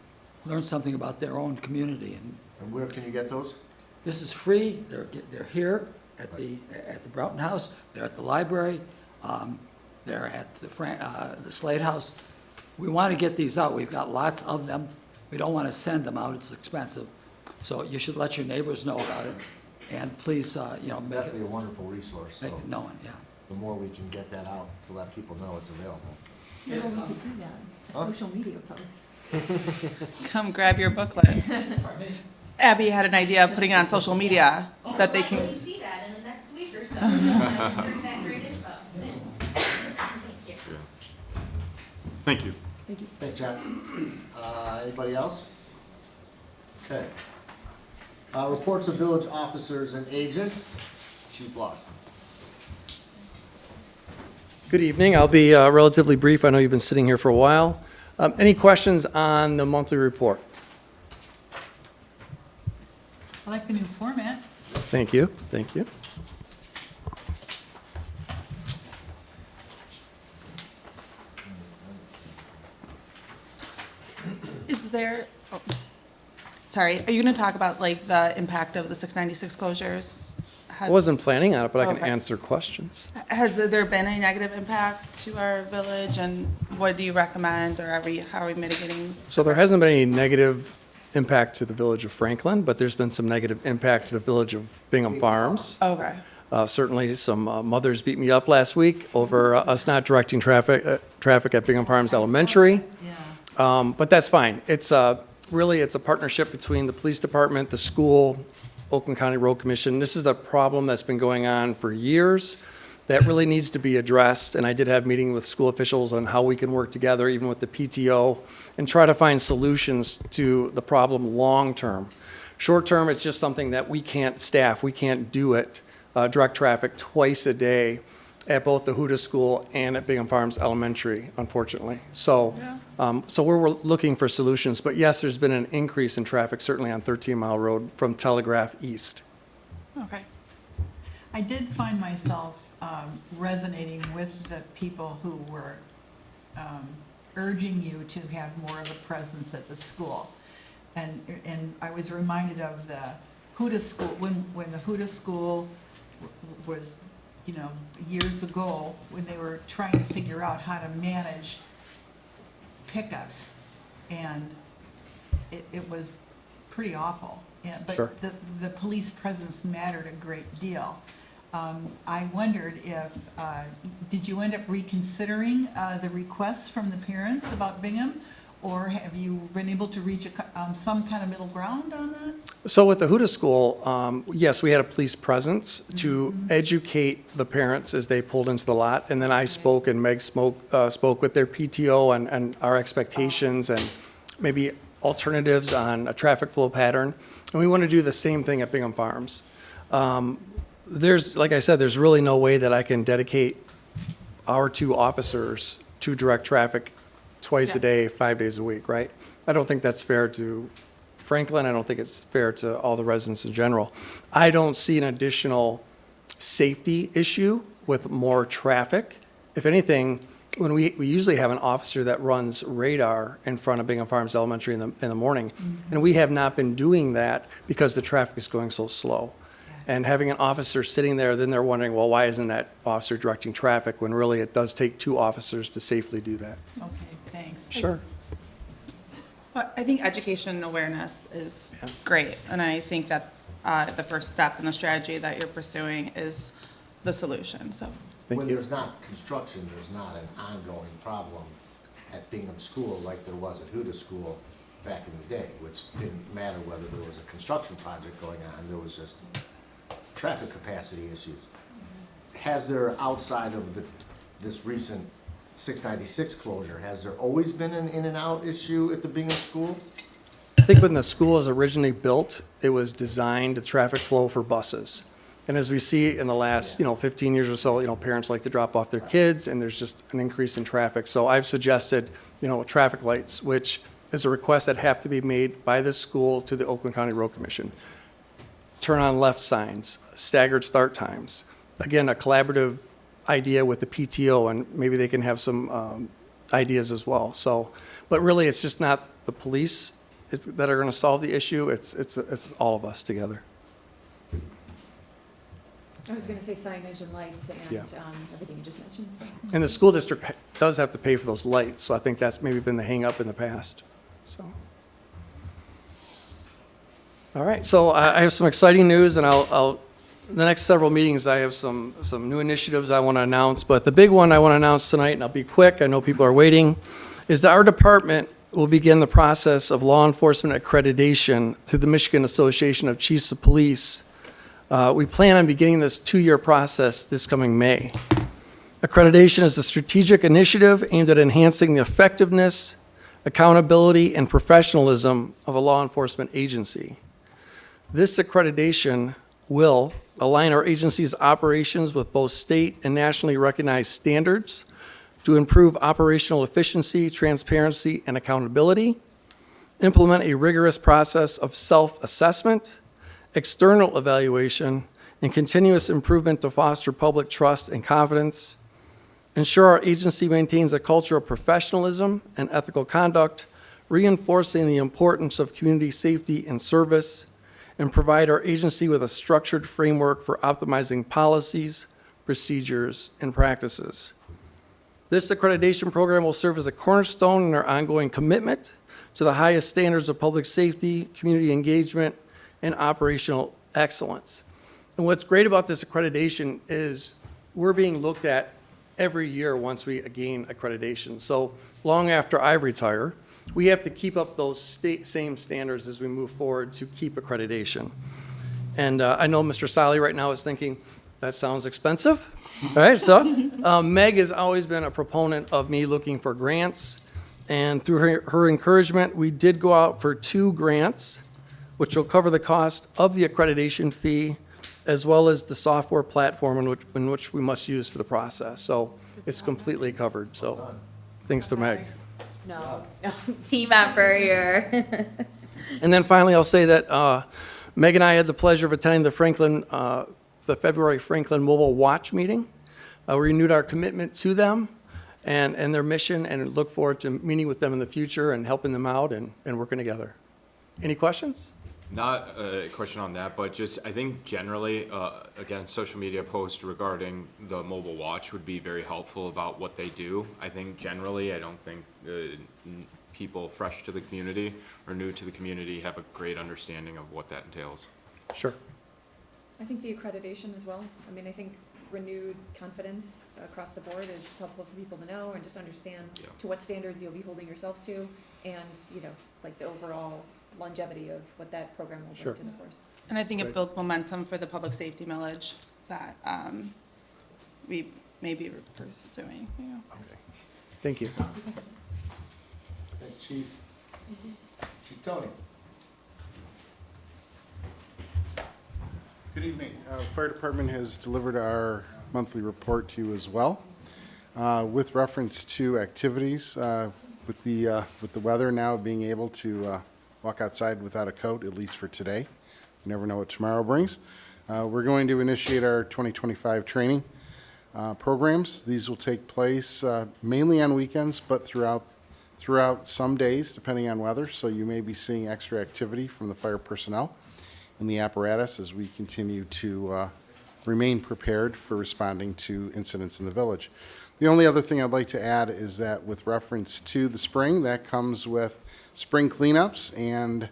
learn something about their own community. And where can you get those? This is free. They're here at the Broughton House. They're at the library. They're at the Slade House. We want to get these out. We've got lots of them. We don't want to send them out. It's expensive. So you should let your neighbors know about it. And please, make Definitely a wonderful resource, so it known, yeah. the more we can get that out to let people know it's available. Yeah, we could do that, a Huh? social media post. Come grab your booklet. Pardon me? Abby had an idea of putting it on social media that they can. see that in the next week or so. that great info. Thank you. Thanks, Jack. Anybody else? Okay. Reports of village officers and agents. Chief Lawson. Good evening. I'll be relatively brief. I know you've been sitting here for a while. Any questions on the monthly report? I like the new format. Thank you. Thank you. Is there, sorry, are you gonna talk about like the impact of the 696 closures? I wasn't planning on it, but I can Okay. answer questions. Has there been any negative impact to our village, and what do you recommend, or how are we mitigating? So there hasn't been any negative impact to the village of Franklin, but there's been some negative impact to the village of Bingham Farms. Okay, Certainly, some mothers beat me up last week over us not directing traffic at Bingham Farms Elementary. Yeah. But that's fine. It's really, it's a partnership between the police department, the school, Oakland County Road Commission. This is a problem that's been going on for years that really needs to be addressed. And I did have a meeting with school officials on how we can work together, even with the PTO, and try to find solutions to the problem long-term. Short-term, it's just something that we can't staff. We can't do it, direct traffic twice a day at both the Huda School and at Bingham Farms Elementary, unfortunately. So, so we're looking for solutions. But yes, there's been an increase in traffic, certainly on 13 Mile Road from Telegraph East. okay. I did find myself resonating with the people who were urging you to have more of a presence at the school. And I was reminded of the Huda School, when the Huda School was, years ago, when they were trying to figure out how to manage pickups. And it was pretty awful. Yeah, Sure. but the police presence mattered a great deal. I wondered if, did you end up reconsidering the requests from the parents about Bingham? Or have you been able to reach some kind of middle ground on that? So with the Huda School, yes, we had a police presence to educate the parents as they pulled into the lot. And then I spoke and Meg spoke with their PTO and our expectations and maybe alternatives on a traffic flow pattern. And we want to do the same thing at Bingham Farms. There's, like I said, there's really no way that I can dedicate our 2 officers to direct traffic twice a day, 5 days a week, right? I don't think that's fair Franklin. I don't think it's fair to all the residents in general. I don't see an additional safety issue with more traffic. If anything, when we usually have an officer that runs radar in front of Bingham Farms Elementary in the morning, and we have not been doing that because the traffic is going so slow. And having an officer sitting there, then they're wondering, well, why isn't that officer directing traffic, when really it does take 2 officers to safely do that. Okay, thanks. Sure. But I think education and awareness is Yeah. great, and I think that the first step in the strategy that you're pursuing is the solution, so. Thank When you. there's not construction, there's not an ongoing problem at Bingham School like there was at Huda School back in the day, which didn't matter whether there was a construction project going on, there was just traffic capacity issues. Has there, outside of this recent 696 closure, has there always been an in and out issue at the Bingham School? I think when the school was originally built, it was designed to traffic flow for buses. And as we see in the last, 15 years or so, parents like to drop off their kids, and there's just an increase in traffic. So I've suggested, traffic lights, which is a request that have to be made by the school to the Oakland County Road Commission. Turn on left signs, staggered start times. Again, a collaborative idea with the PTO, and maybe they can have some ideas as well. So, but really, it's just not the police that are going to solve the issue. It's all of us together. I was gonna say signage and lights and, Yeah. everything you just mentioned, so. And the school district does have to pay for those lights, so I think that's maybe been the hang-up in the past, so. All right, so I have some exciting news, and the next several meetings, I have some new initiatives I want to announce, but the big one I want to announce tonight, and I'll be quick, I know people are waiting, is that our department will begin the process of law enforcement accreditation through the Michigan Association of Chiefs of Police. We plan on beginning this 2-year process this coming May. Accreditation is a strategic initiative aimed at enhancing the effectiveness, accountability, and professionalism of a law enforcement agency. This accreditation will align our agency's operations with both state and nationally recognized standards to improve operational efficiency, transparency, and accountability, implement a rigorous process of self-assessment, external evaluation, and continuous improvement to foster public trust and confidence, ensure our agency maintains a culture of professionalism and ethical conduct, reinforcing the importance of community safety and service, and provide our agency with a structured framework for optimizing policies, procedures, and practices. This accreditation program will serve as a cornerstone in our ongoing commitment to the highest standards of public safety, community engagement, and operational excellence. And what's great about this accreditation is we're being looked at every year once we gain accreditation. So long after I retire, we have to keep up those same standards as we move forward to keep accreditation. And I know Mr. Solly right now is thinking, that sounds expensive. All right, so Meg has always been a proponent of me looking for grants. And through her encouragement, we did go out for 2 grants, which will cover the cost of the accreditation fee, as well as the software platform in which we must use for the process. So it's completely covered, so thanks to Meg. No, team effort here. And then finally, I'll say that Meg and I had the pleasure of attending the February Franklin Mobile Watch meeting. We renewed our commitment to them and their mission, and look forward to meeting with them in the future and helping them out and working together. Any questions? Not a question on that, but just, I think generally, again, social media posts regarding the mobile watch would be very helpful about what they do. I think generally, I don't think people fresh to the community or new to the community have a great understanding of what that entails. Sure. I think the accreditation as well. I mean, I think renewed confidence across the board is helpful for people to know and just understand Yeah. to what standards you'll be holding yourselves to, and, like the overall longevity of what that program will Sure. bring to the force. And I think That's it builds momentum for the public safety millage that we may be pursuing, Thank you. Thanks, Chief. Chief Tony. Good evening. Fire Department has delivered our monthly report to you as well. With reference to activities, with the weather now being able to walk outside without a coat, at least for today. You never know what tomorrow brings. We're going to initiate our 2025 training programs. These will take place mainly on weekends, but throughout some days, depending on weather. So you may be seeing extra activity from the fire personnel and the apparatus as we continue to remain prepared for responding to incidents in the village. The only other thing I'd like to add is that with reference to the spring, that comes with spring cleanups and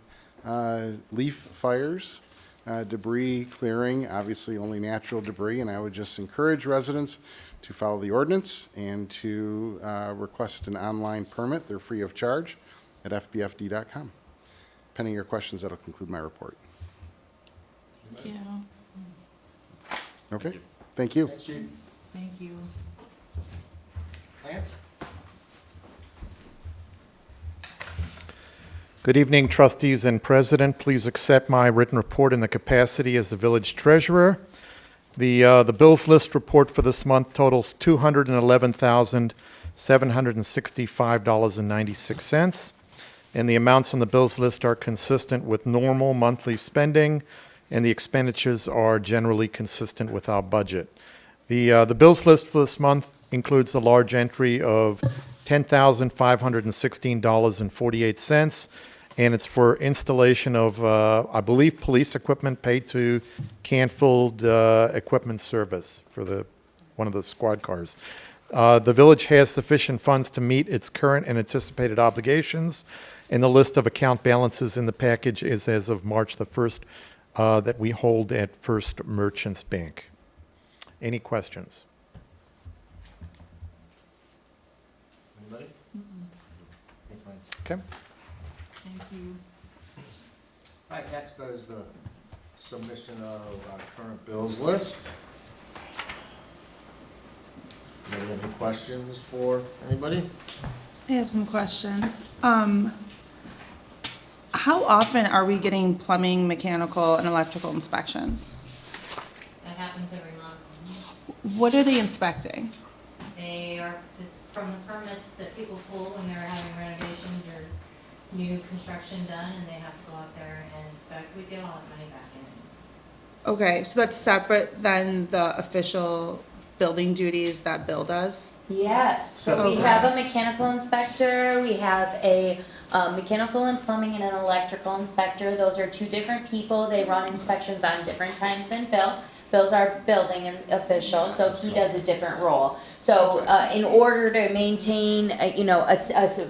leaf fires, debris clearing, obviously only natural debris, and I would just encourage residents to follow the ordinance and to request an online permit. They're free of charge at fbfd.com. Pending your questions, that'll conclude my report. Yeah. Okay, thank you. Thanks, Chief. Thank you. Lance? Good evening, trustees and president. Please accept my written report in the capacity as the village treasurer. The bills list report for this month totals $211,765.96, and the amounts on the bills list are consistent with normal monthly spending, and the expenditures are generally consistent with our budget. The bills list for this month includes a large entry of $10,516.48, and it's for installation of, I believe, police equipment paid to Canfield Equipment Service for one of the squad cars. The village has sufficient funds to meet its current and anticipated obligations, and the list of account balances in the package is as of March the 1st that we hold at First Merchants Bank. Any questions? Anybody? Thanks, Lance. Okay. Thank you. All right, next is the submission of our current bills list. Any questions for anybody? I have some questions. How often are we getting plumbing, mechanical, and electrical inspections? That happens every month. What are they inspecting? It's from the permits that people pull when they're having renovations or new construction done, and they have to go out there and inspect. We get all that money back in. Okay, so that's separate than the official building duties that Bill does? Yes, so we have a mechanical inspector, we have a mechanical and plumbing and an electrical inspector. Those are two different people. They run inspections on different times than Bill. Bill's our building official, so he does a different role. So in order to maintain, a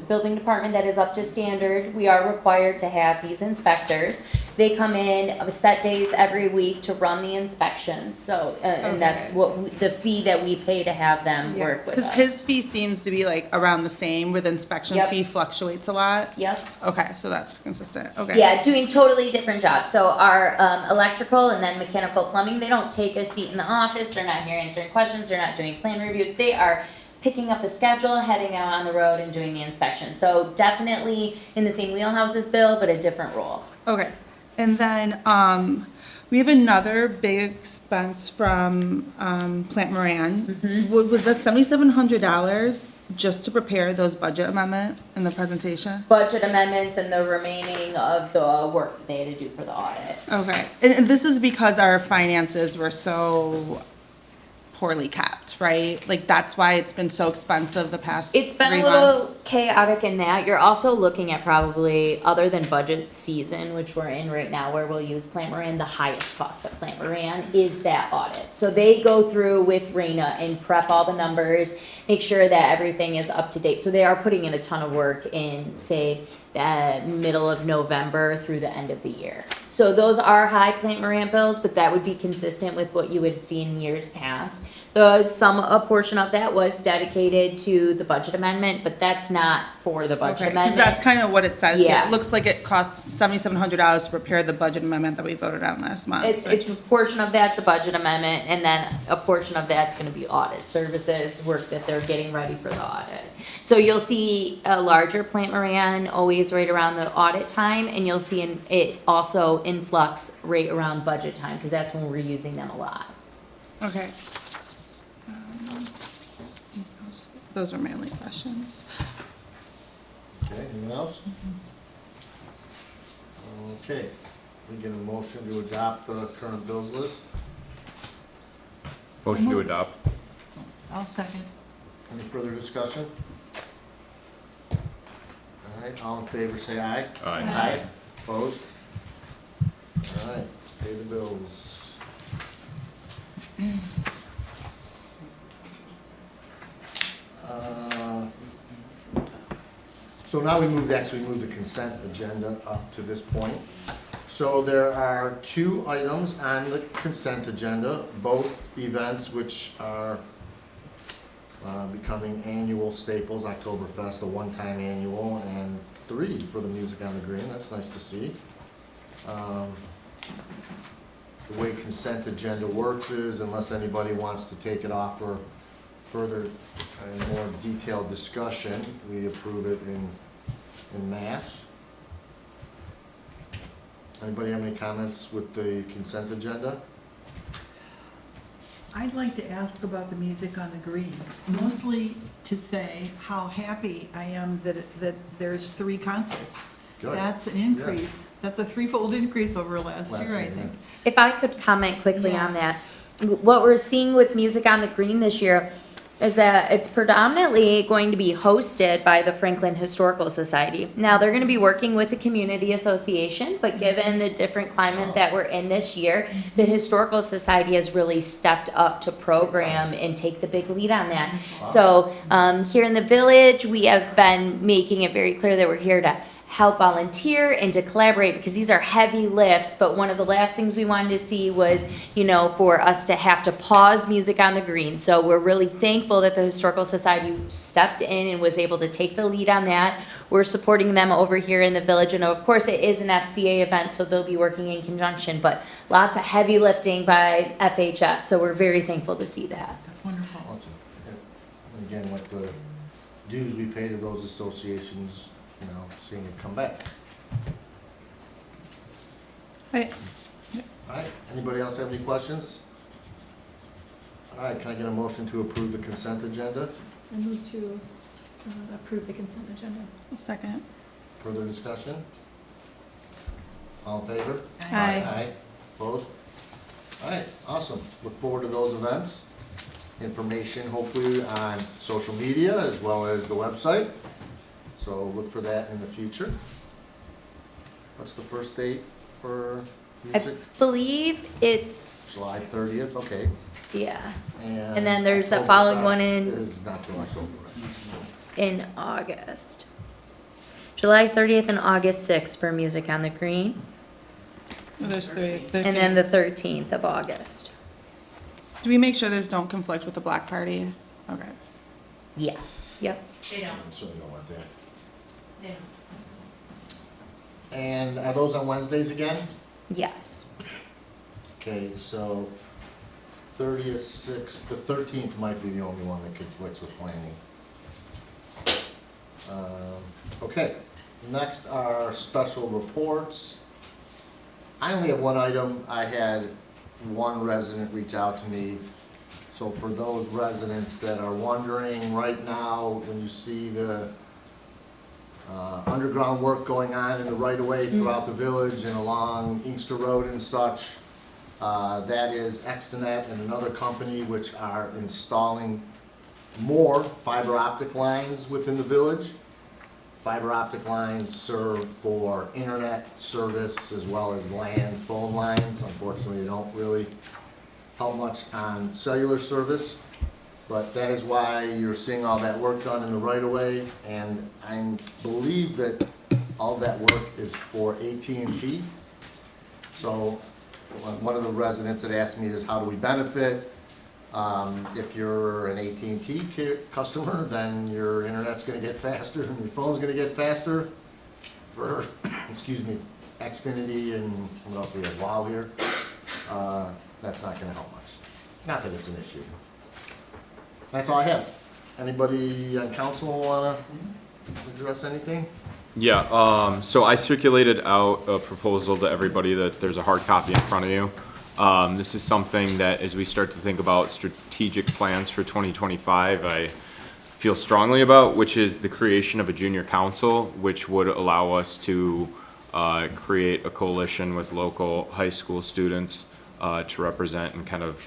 building department that is up to standard, we are required to have these inspectors. They come in set days every week to run the inspections, so, and that's the fee that we pay to have them work with us. Because his fee seems to be like around the same, with inspection Yep. fee fluctuates a lot. Yep. Okay, so that's consistent, okay. Yeah, doing totally different jobs. So our electrical and then mechanical plumbing, they don't take a seat in the office, they're not here answering questions, they're not doing plan reviews, they are picking up the schedule, heading out on the road and doing the inspection. So definitely in the same wheelhouse as Bill, but a different role. Okay, and then, we have another big expense from, Plant Moran. Was that $7,700 just to prepare those budget amendment in the presentation? Budget amendments and the remaining of the work that they had to do for the audit. Okay, and this is because our finances were so poorly kept, right? Like, that's why it's been so expensive the past 3 months. It's been a little chaotic in that. You're also looking at probably, other than budget season, which we're in right now, where we'll use Plant Moran, the highest cost of Plant Moran is that audit. So they go through with Raina and prep all the numbers, make sure that everything is up to date. So they are putting in a ton of work in, say, middle of November through the end of the year. So those are high Plant Moran bills, but that would be consistent with what you would see in years past. A portion of that was dedicated to the budget amendment, but that's not for the budget Okay, 'cause amendment. that's kind of what it says here. Yeah. It looks like it costs $7,700 to prepare the budget amendment that we voted on last month. It's a portion of that's a budget amendment, and then a portion of that's gonna be audit services, work that they're getting ready for the audit. So you'll see a larger Plant Moran always right around the audit time, and you'll see it also influx right around budget time, because that's when we're using them a lot. Okay. Those are my only questions. Okay, anyone else? Okay, we get a motion to adopt the current bills list. Motion to adopt. I'll second. Any further discussion? All right, all in favor, say aye. Aye. Aye. Opposed? All right, pay the bills. So now we move the consent agenda up to this point. So there are two items on the consent agenda, both events which are becoming annual staples, Oktoberfest, a one-time annual, and 3 for the Music on the Green. That's nice to see. The way consent agenda works is, unless anybody wants to take it off for further and more detailed discussion, we approve it in mass. Anybody have any comments with the consent agenda? I'd like to ask about the Music on the Green, mostly to say how happy I am that there's 3 concerts. Good. That's an increase. That's a 3-fold increase over last year, I think. If I could comment quickly Yeah. on that, what we're seeing with Music on the Green this year is that it's predominantly going to be hosted by the Franklin Historical Society. Now, they're gonna be working with the community association, but given the different climate that we're in this year, the Historical Society has really stepped up to program and take the big lead on that. So, here in the village, we have been making it very clear that we're here to help volunteer and to collaborate, because these are heavy lifts. But one of the last things we wanted to see was, for us to have to pause Music on the Green. So we're really thankful that the Historical Society stepped in and was able to take the lead on that. We're supporting them over here in the village, and of course it is an FCA event, so they'll be working in conjunction, but lots of heavy lifting by FHS, so we're very thankful to see that. That's wonderful. Awesome. And again, like the dues we pay to those associations, seeing it come back. Right. All right, anybody else have any questions? All right, can I get a motion to approve the consent agenda? I move to approve the consent agenda. I'll second. Further discussion? All in favor? Aye. Aye. Opposed? All right, awesome. Look forward to those events. Information hopefully on social media as well as the website. So look for that in the future. What's the first date for I music? believe it's, July 30th, okay. yeah, and then there's the Oktoberfest following one Is not till October. in August. July 30th and August 6th for Music on the Green, There's 3. and then the 13th of August. Do we make sure those don't conflict with the Black Party? Okay. Yes. Yep. They don't, So you don't want that. they don't. And are those on Wednesdays again? Yes. Okay, so 30th, 6th, the 13th might be the only one that conflicts with planning. Okay, next are special reports. I only have one item. I had one resident reach out to me. So for those residents that are wondering right now, when you see the underground work going on in the right-of-way throughout the village and along Inkster Road and such, that is Extenet and another company which are installing more fiber optic lines within the village. Fiber optic lines serve for internet service as well as land phone lines. Unfortunately, they don't really help much on cellular service, but that is why you're seeing all that work done in the right-of-way, and I believe that all that work is for AT&T. So one of the residents had asked me is, how do we benefit? If you're an AT&T customer, then your internet's gonna get faster and your phone's gonna get faster. For, excuse me, Xfinity and what else we have, WOW here, that's not gonna help much. Not that it's an issue. That's all I have. Anybody on council wanna address anything? Yeah, so I circulated out a proposal to everybody that there's a hard copy in front of you. This is something that as we start to think about strategic plans for 2025, I feel strongly about, which is the creation of a junior council, which would allow us to create a coalition with local high school students to represent and kind of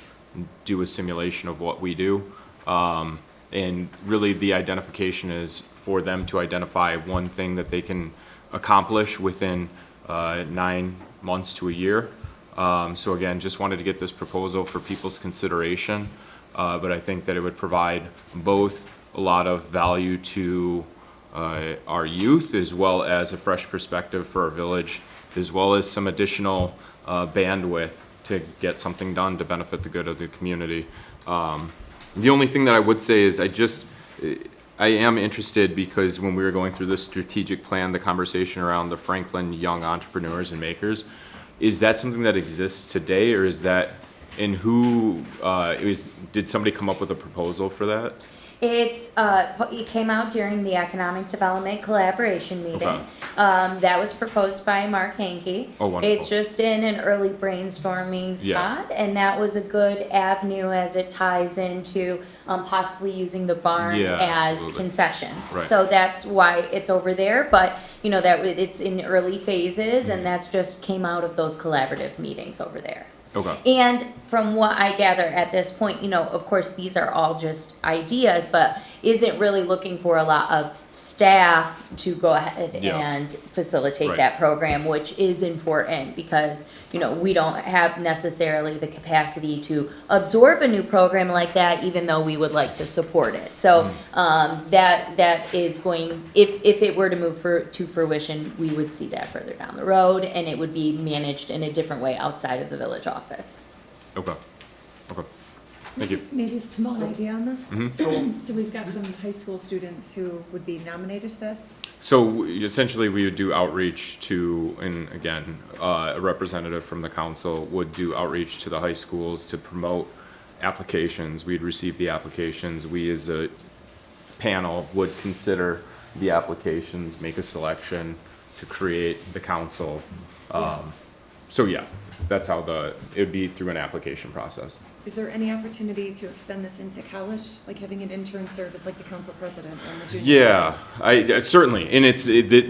do a simulation of what we do. And really the identification is for them to identify one thing that they can accomplish within 9 months to a year. So again, just wanted to get this proposal for people's consideration, but I think that it would provide both a lot of value to our youth as well as a fresh perspective for our village, as well as some additional bandwidth to get something done to benefit the good of the community. The only thing that I would say is I am interested because when we were going through this strategic plan, the conversation around the Franklin Young Entrepreneurs and Makers, is that something that exists today, or is that, and who, did somebody come up with a proposal for that? It came out during the Economic Development Collaboration meeting. Okay. That was proposed by Mark Hankey. Oh, wonderful. It's just in an early brainstorming Yeah. spot, and that was a good avenue as it ties into possibly using the barn Yeah, as absolutely. concessions. Right. So that's why it's over there, but it's in early phases, and that's just came out of those collaborative meetings over there. Okay. And from what I gather at this point, of course, these are all just ideas, but isn't really looking for a lot of staff to go ahead Yeah. and facilitate Right. that program, which is important because, we don't have necessarily the capacity to absorb a new program like that, even though we would like to support it. So, that is going, if it were to move to fruition, we would see that further down the road, and it would be managed in a different way outside of the village office. Okay. Okay. Thank you. Maybe a small idea on this? Mhm. So we've got some high school students who would be nominated to this? So essentially, we would do outreach to, and again, a representative from the council would do outreach to the high schools to promote applications. We'd receive the applications. We as a panel would consider the applications, make a selection to create the council. So yeah, that's how it would be through an application process. Is there any opportunity to extend this into college, like having an intern serve as like the council president or the junior Yeah, president? certainly, and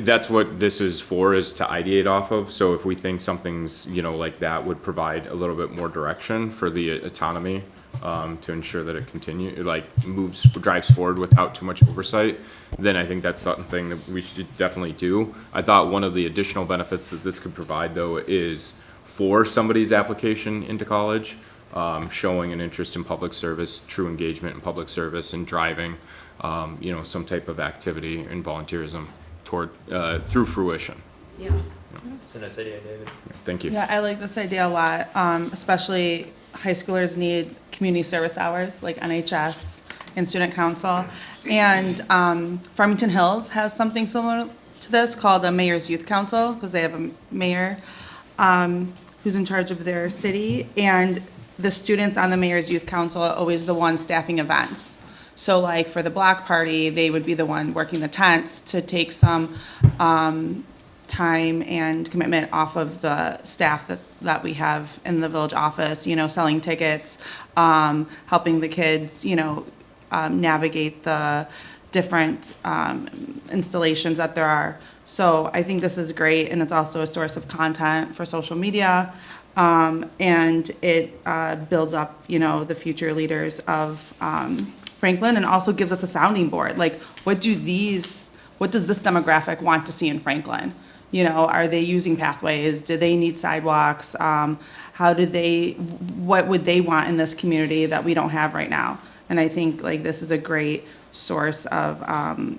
that's what this is for, is to ideate off of. So if we think something's, like that would provide a little bit more direction for the autonomy, to ensure that it drives forward without too much oversight, then I think that's something that we should definitely do. I thought one of the additional benefits that this could provide, though, is for somebody's application into college, showing an interest in public service, true engagement in public service, and driving, some type of activity and volunteerism through fruition. Yeah. It's a nice idea, David. Thank you. Yeah, I like this idea a lot, especially high schoolers need community service hours, like NHS and student council. And Farmington Hills has something similar to this called a Mayor's Youth Council, because they have a mayor who's in charge of their city. And the students on the Mayor's Youth Council are always the ones staffing events. So like for the block party, they would be the one working the tents to take some time and commitment off of the staff that we have in the village office, selling tickets, helping the kids, navigate the different installations that there are. So I think this is great, and it's also a source of content for social media. And it builds up, the future leaders of Franklin, and also gives us a sounding board. Like, what does this demographic want to see in Franklin? Are they using pathways? Do they need sidewalks? What would they want in this community that we don't have right now? And I think this is a great source of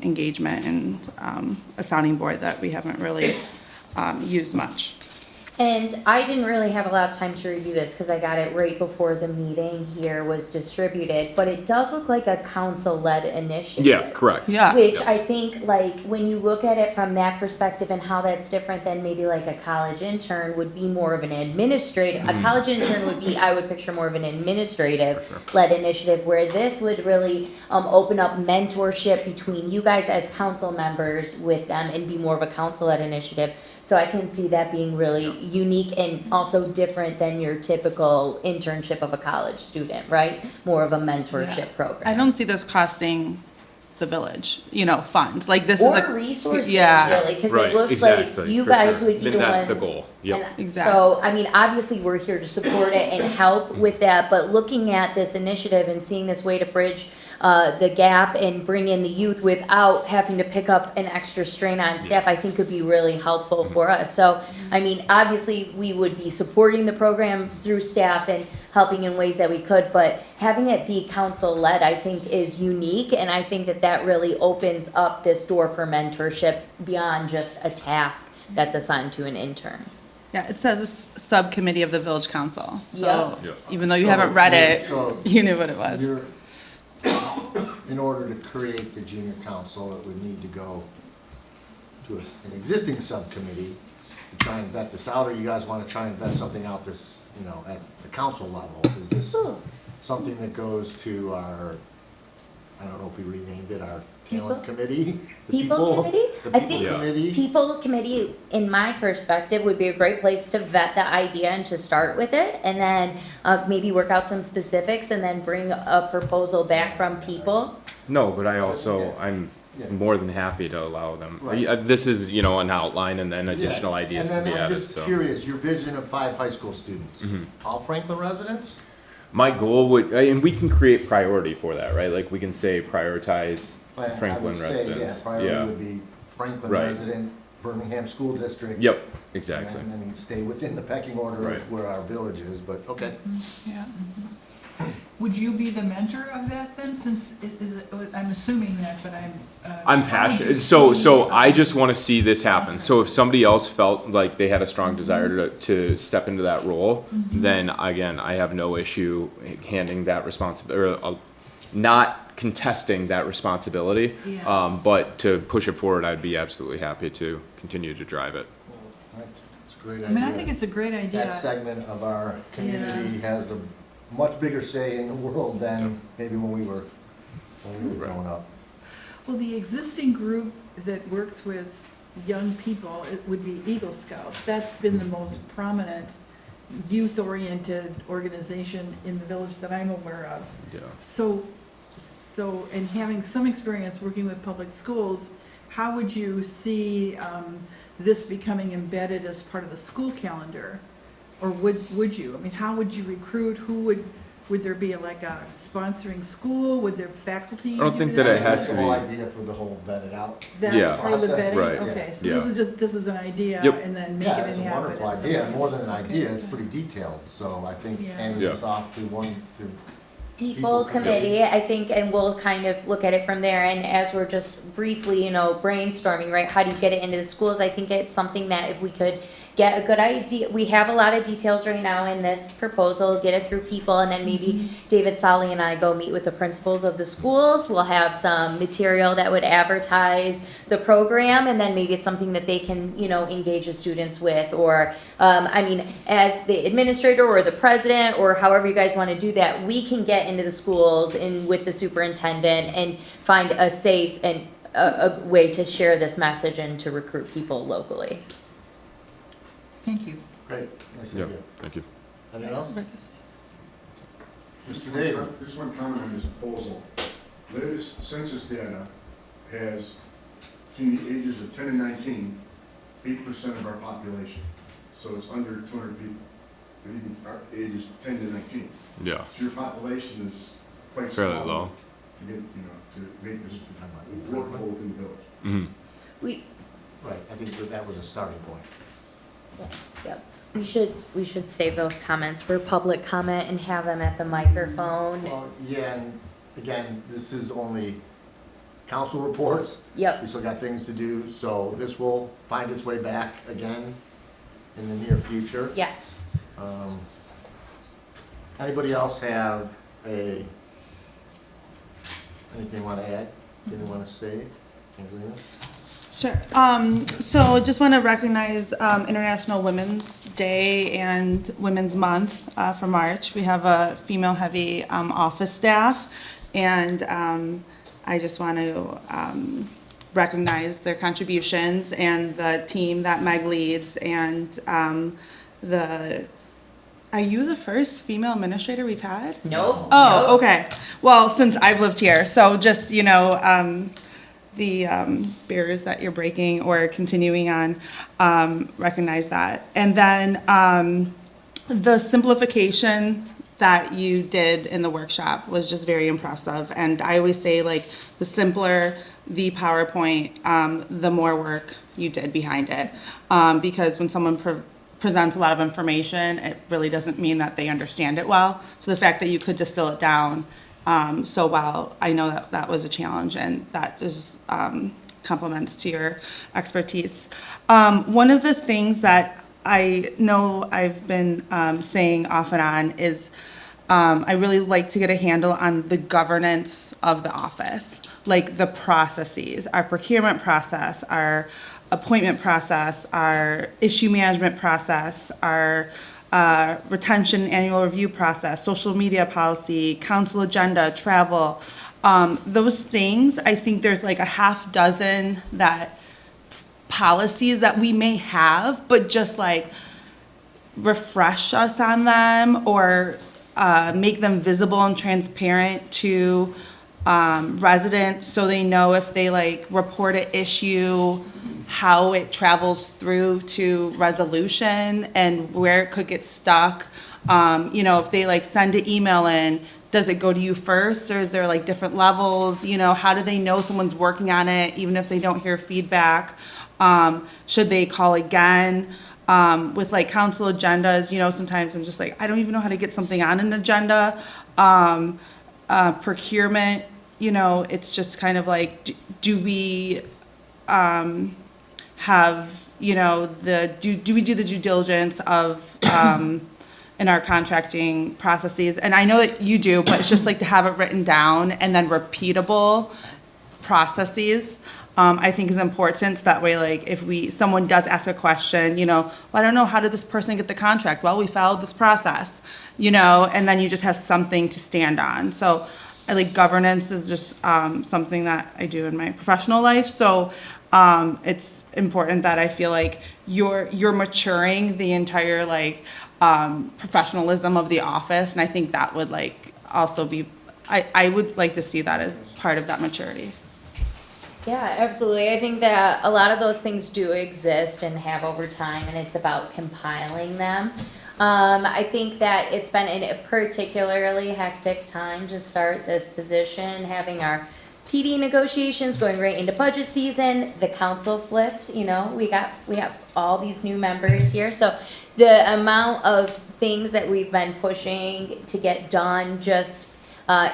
engagement and a sounding board that we haven't really used much. And I didn't really have a lot of time to review this because I got it right before the meeting here was distributed, but it does look like a council-led initiative. Yeah, correct. Yeah. Which I think, when you look at it from that perspective and how that's different than maybe like a college intern would be more of an administrative, a college intern would be, I would picture more of an administrative-led initiative, where this would really open up mentorship between you guys as council members with them and be more of a council-led initiative. So I can see that being really unique and also different than your typical internship of a college student, right? More of a mentorship program. I don't see this costing the village, funds, like this is Or a. resources, Yeah. really, because Right, it looks exactly, like you for guys sure. would be Then the ones. that's the goal. Yep. and Exactly. So, I mean, obviously, we're here to support it and help with that, but looking at this initiative and seeing this way to bridge the gap and bring in the youth without having to pick up an extra strain on staff, I think could be really helpful for us. So, I mean, obviously, we would be supporting the program through staff and helping in ways that we could, but having it be council-led, I think, is unique, and I think that really opens up this door for mentorship beyond just a task that's assigned to an intern. Yeah, it says a subcommittee of the village council, so Yeah. even though you haven't read it, So you knew what it was. in order to create the junior council, it would need to go to an existing subcommittee to try and vet this out, or you guys want to try and vet something out this, at the council level? Is this something that goes to our, I don't know if we renamed it, our talent committee? The People committee? The I people think committee? People committee, in my perspective, would be a great place to vet the idea and to start with it, and then maybe work out some specifics, and then bring a proposal back from people. No, but I'm Yeah. more than happy to allow them. Right. This is, an outline and then additional Yeah. ideas to And be then I'm added, just so. curious, your vision of 5 high school students, Mhm. all Franklin residents? My goal would, and we can create priority for that, right? Like, we can say prioritize I Franklin would say, residents. priority would be Franklin Right. resident, Birmingham School District. Yep, exactly. And then stay within the pecking order Right. of where our village is, but, okay. Yeah. Would you be the mentor of that then, since I'm assuming that, but I'm. I'm how would you passionate, so see- I just wanna see this happen. So if somebody else felt like they had a strong desire to step into that role, then again, I have no issue handing that responsibility, or not contesting that responsibility. Yeah. But to push it forward, I'd be absolutely happy to continue to drive it. Right. It's a great I mean, I idea. think it's a great idea. That segment of our community has a much bigger say in the world than maybe when we were growing up. Well, the existing group that works with young people, it would be Eagle Scouts. That's been the most prominent youth-oriented organization in the village that I'm aware of. Yeah. So, and having some experience working with public schools, how would you see this becoming embedded as part of the school calendar? Or would you? I mean, how would you recruit? Would there be like a sponsoring school? Would there faculty? I don't do think that it has to The whole be. idea for the whole vetted out. That's Yeah. part of the Process. vetting? Right. Okay, so Yeah. this is an idea, Yep. and then make Yeah, it it's a happen. wonderful It's idea, something- more than an okay. idea, it's pretty detailed, so I think Yeah. handing this off to to People committee, I think, and we'll kind of look at it from there, and as we're just briefly, brainstorming, right, how do you get it into the schools? I think it's something that if we could get a good idea, we have a lot of details right now in this proposal, get it through people, and then maybe David Solly and I go meet with the principals of the schools. We'll have some material that would advertise the program, and then maybe it's something that they can, engage the students with, or, as the administrator or the president, or however you guys want to do that, we can get into the schools and with the superintendent and find a safe and a way to share this message and to recruit people locally. Thank you. Great, nice Yeah, idea. thank you. Anything else? Mr. David? Just one comment on this proposal. Latest census data has, between the ages of 10 and 19, 8% of our population. So it's under 200 people, and even our ages 10 to 19. Yeah, So your population is quite fairly small low. to get, to make this workable within the village. Mm-hmm. Right, I think that was a starting point. Yep. We should save those comments for public comment and have them at the microphone. Well, yeah, and again, this is only council reports. Yep. We still got things to do, so this will find its way back again in the near future. Yes. Anybody else have anything you want to add? Anything you want to say? Angelina? Sure. So just want to recognize International Women's Day and Women's Month for March. We have a female-heavy office staff, and I just want to recognize their contributions and the team that Meg leads, and the Are you the first female administrator we've had? Nope. Oh, nope. okay. Well, since I've lived here, so just, the barriers that you're breaking or continuing on, recognize that. And then the simplification that you did in the workshop was just very impressive. And I always say, like, the simpler the PowerPoint, the more work you did behind it. Because when someone presents a lot of information, it really doesn't mean that they understand it well. So the fact that you could distill it down so well, I know that that was a challenge, and that is compliments to your expertise. One of the things that I know I've been saying off and on is I really like to get a handle on the governance of the office, like the processes, our procurement process, our appointment process, our issue management process, our retention annual review process, social media policy, council agenda, travel. Those things, I think there's like a half dozen policies that we may have, but just like refresh us on them or make them visible and transparent to residents so they know if they like report an issue, how it travels through to resolution and where it could get stuck. If they like send an email in, does it go to you first, or is there like different levels? How do they know someone's working on it even if they don't hear feedback? Should they call again? With like council agendas, sometimes I'm just like, I don't even know how to get something on an agenda. Procurement, it's just kind of like, do we have, do we do the due diligence of, in our contracting processes? And I know that you do, but it's just like to have it written down and then repeatable processes. I think is important. So that way, like, if someone does ask a question, well, I don't know, how did this person get the contract? Well, we followed this process, and then you just have something to stand on. So I like governance is just something that I do in my professional life. So it's important that I feel like you're maturing the entire like professionalism of the office. And I think that would like also be, I would like to see that as part of that maturity. Yeah, absolutely. I think that a lot of those things do exist and have over time, and it's about compiling them. I think that it's been a particularly hectic time to start this position, having our PD negotiations going right into budget season. The council flipped, we have all these new members here. So the amount of things that we've been pushing to get done, just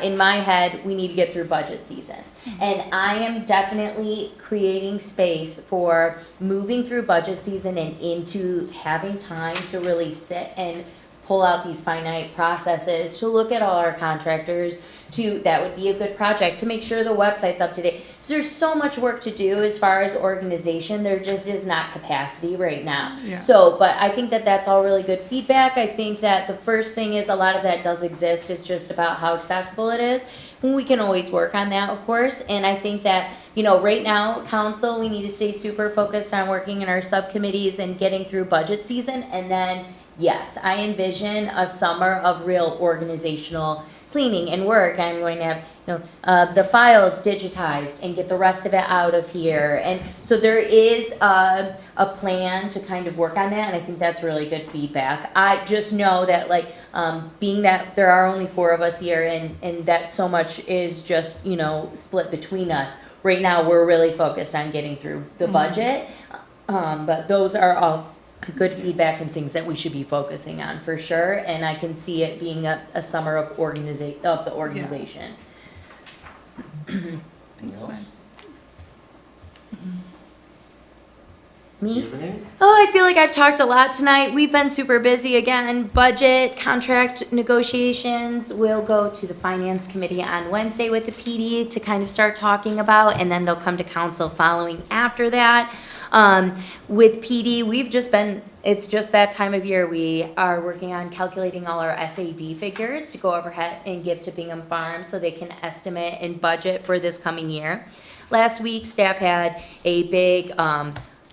in my head, we need to get through budget season. And I am definitely creating space for moving through budget season and into having time to really sit and pull out these finite processes, to look at all our contractors, that would be a good project, to make sure the website's up to date. So there's so much work to do as far as organization, there just is not capacity right now. Yeah. So, but I think that that's all really good feedback. I think that the first thing is a lot of that does exist, it's just about how accessible it is. We can always work on that, of course, and I think that, right now, council, we need to stay super focused on working in our subcommittees and getting through budget season, and then, yes, I envision a summer of real organizational cleaning and work. I'm going to have, the files digitized and get the rest of it out of here, and so there is a plan to kind of work on that, and I think that's really good feedback. I just know that, like, being that there are only 4 of us here, and that so much is just, split between us, right now we're really focused on getting through the budget, but those are all good feedback and things that we should be focusing on for sure, and I can see it being a summer of the organization. Thanks, Gwen. Me? Evening? Oh, I feel like I've talked a lot tonight. We've been super busy again. Budget, contract negotiations. We'll go to the finance committee on Wednesday with the PD to kind of start talking about, and then they'll come to council following after that. With PD, it's just that time of year. We are working on calculating all our SAD figures to go overhead and give to Bingham Farms so they can estimate and budget for this coming year. Last week, staff had a big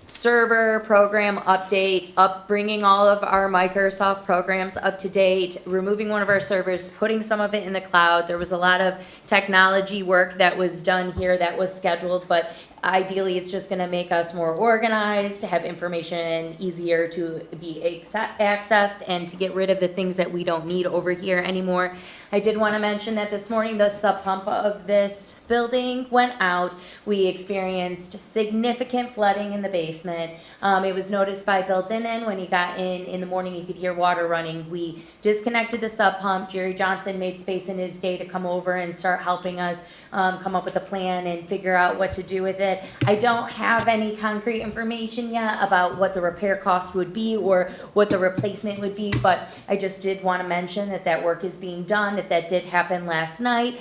server program update, bringing all of our Microsoft programs up to date, removing one of our servers, putting some of it in the cloud. There was a lot of technology work that was done here that was scheduled, but ideally it's just gonna make us more organized, to have information easier to be accessed, and to get rid of the things that we don't need over here anymore. I did wanna mention that this morning the sub pump of this building went out. We experienced significant flooding in the basement. It was noticed by Bill Dinnan when he got in the morning, he could hear water running. We disconnected the sub pump. Jerry Johnson made space in his day to come over and start helping us come up with a plan and figure out what to do with it. I don't have any concrete information yet about what the repair cost would be or what the replacement would be, but I just did want to mention that that work is being done, that did happen last night.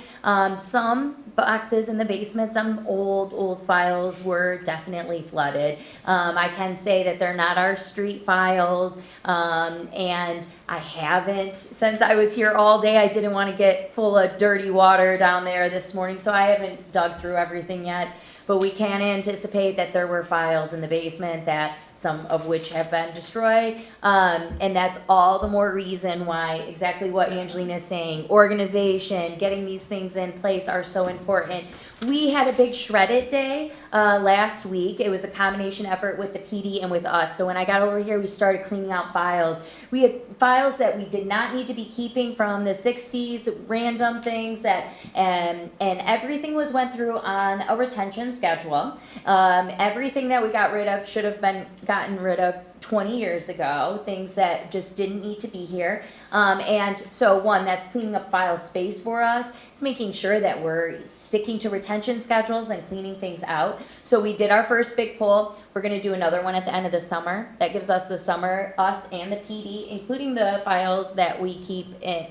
Some boxes in the basement, some old files were definitely flooded. I can say that they're not our street files, and I haven't, since I was here all day, I didn't want to get full of dirty water down there this morning, so I haven't dug through everything yet. But we can anticipate that there were files in the basement, that some of which have been destroyed. And that's all the more reason why exactly what Angelina is saying, organization, getting these things in place are so important. We had a big shred it day last week. It was a combination effort with the PD and with us. So when I got over here, we started cleaning out files. We had files that we did not need to be keeping from the 60s, random things that, and everything went through on a retention schedule. Everything that we got rid of should have been gotten rid of 20 years ago, things that just didn't need to be here. And so one, that's cleaning up file space for us. It's making sure that we're sticking to retention schedules and cleaning things out. So we did our first big pull. We're gonna do another one at the end of the summer. That gives us the summer, us and the PD, including the files that we keep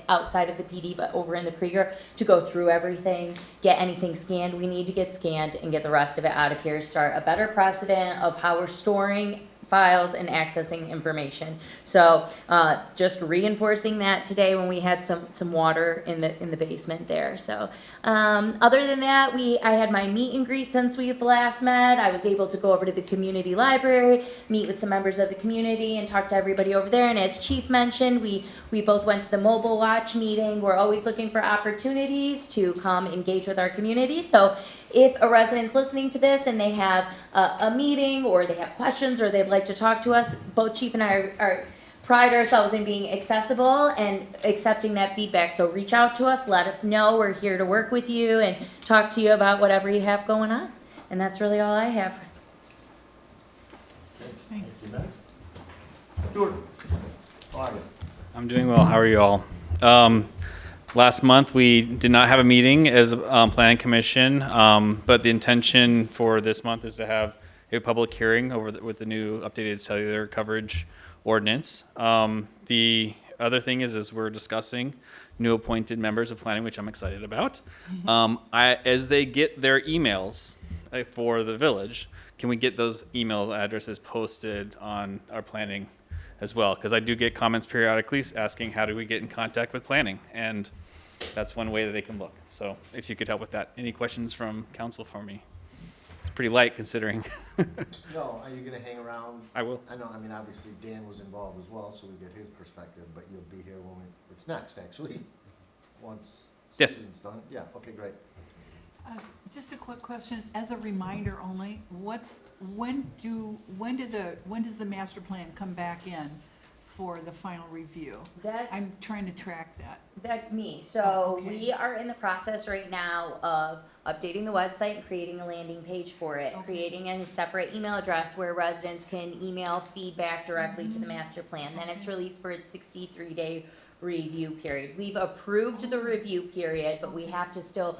outside of the PD, but over in the Krieger, to go through everything, get anything scanned we need to get scanned, and get the rest of it out of here. Start a better precedent of how we're storing files and accessing information. So just reinforcing that today when we had some water in the basement there. So other than that, I had my meet and greet since we've last met. I was able to go over to the community library, meet with some members of the community, and talk to everybody over there. And as Chief mentioned, we both went to the Mobile Watch meeting. We're always looking for opportunities to come engage with our community. So if a resident's listening to this and they have a meeting, or they have questions, or they'd like to talk to us, both Chief and I are pride ourselves in being accessible and accepting that feedback. So reach out to us, let us know. We're here to work with you and talk to you about whatever you have going on. And that's really all I have. Thank you, Meg. Stuart, how are you? I'm doing well. How are you all? Last month, we did not have a meeting as a planning commission, but the intention for this month is to have a public hearing with the new updated cellular coverage ordinance. The other thing is we're discussing new appointed members of planning, which I'm excited about. As they get their emails for the village, can we get those email addresses posted on our planning as well? Because I do get comments periodically asking how do we get in contact with planning, and that's one way that they can look. So if you could help with that. Any questions from council for me? It's pretty light considering. No, are you gonna hang around? I will. I know, I mean, obviously Dan was involved as well, so we get his perspective, but you'll be here when it's next, actually, once Yes. Steven's done. Yeah, okay, great. Just a quick question, as a reminder only, when does the master plan come back in for the final review? I'm trying to track that. That's me. So Okay. we are in the process right now of updating the website and creating a landing page for it, creating a separate email address where residents can email feedback directly to the master plan. Then it's released for its 63-day review period. We've approved the review period, but we have to still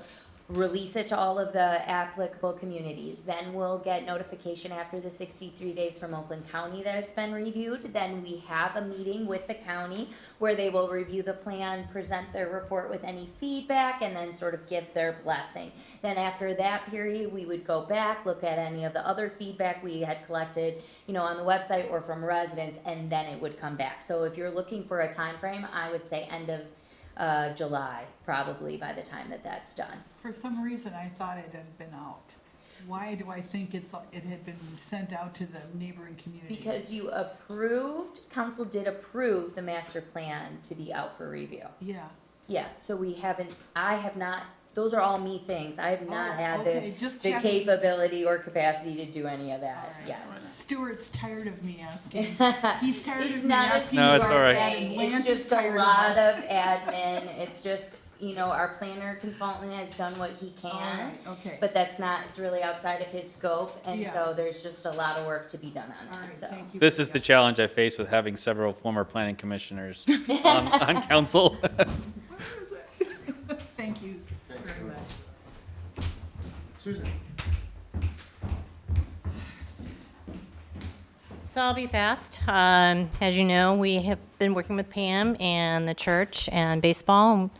release it to all of the applicable communities. Then we'll get notification after the 63 days from Oakland County that it's been reviewed. Then we have a meeting with the county where they will review the plan, present their report with any feedback, and then sort of give their blessing. Then after that period, we would go back, look at any of the other feedback we had collected, on the website or from residents, and then it would come back. So if you're looking for a time frame, I would say end of July, probably, by the time that that's done. For some reason, I thought it had been out. Why do I think it had been sent out to the neighboring communities? Because you approved, council did approve the master plan to be out for review. Yeah. Yeah, so I have not, those are all me things. I have not Oh, had okay, just the checking. capability or capacity to do any of All that right. yet. Stuart's tired of me asking. He's tired It's of me not a asking. No, it's Stuart all right. thing. Lance It's is just a tired lot of of admin. It's just, our planner consultant has done what he All can. right, okay. But that's not, it's really outside of his scope, and Yeah. so there's just a lot of work to be done on All that, right, so. thank you. This for is the that. challenge I face with having several former planning commissioners on council. Where is it? Thank you Thanks, very Stuart. much. Susan? So I'll be fast. As you know, we have been working with Pam and the church and baseball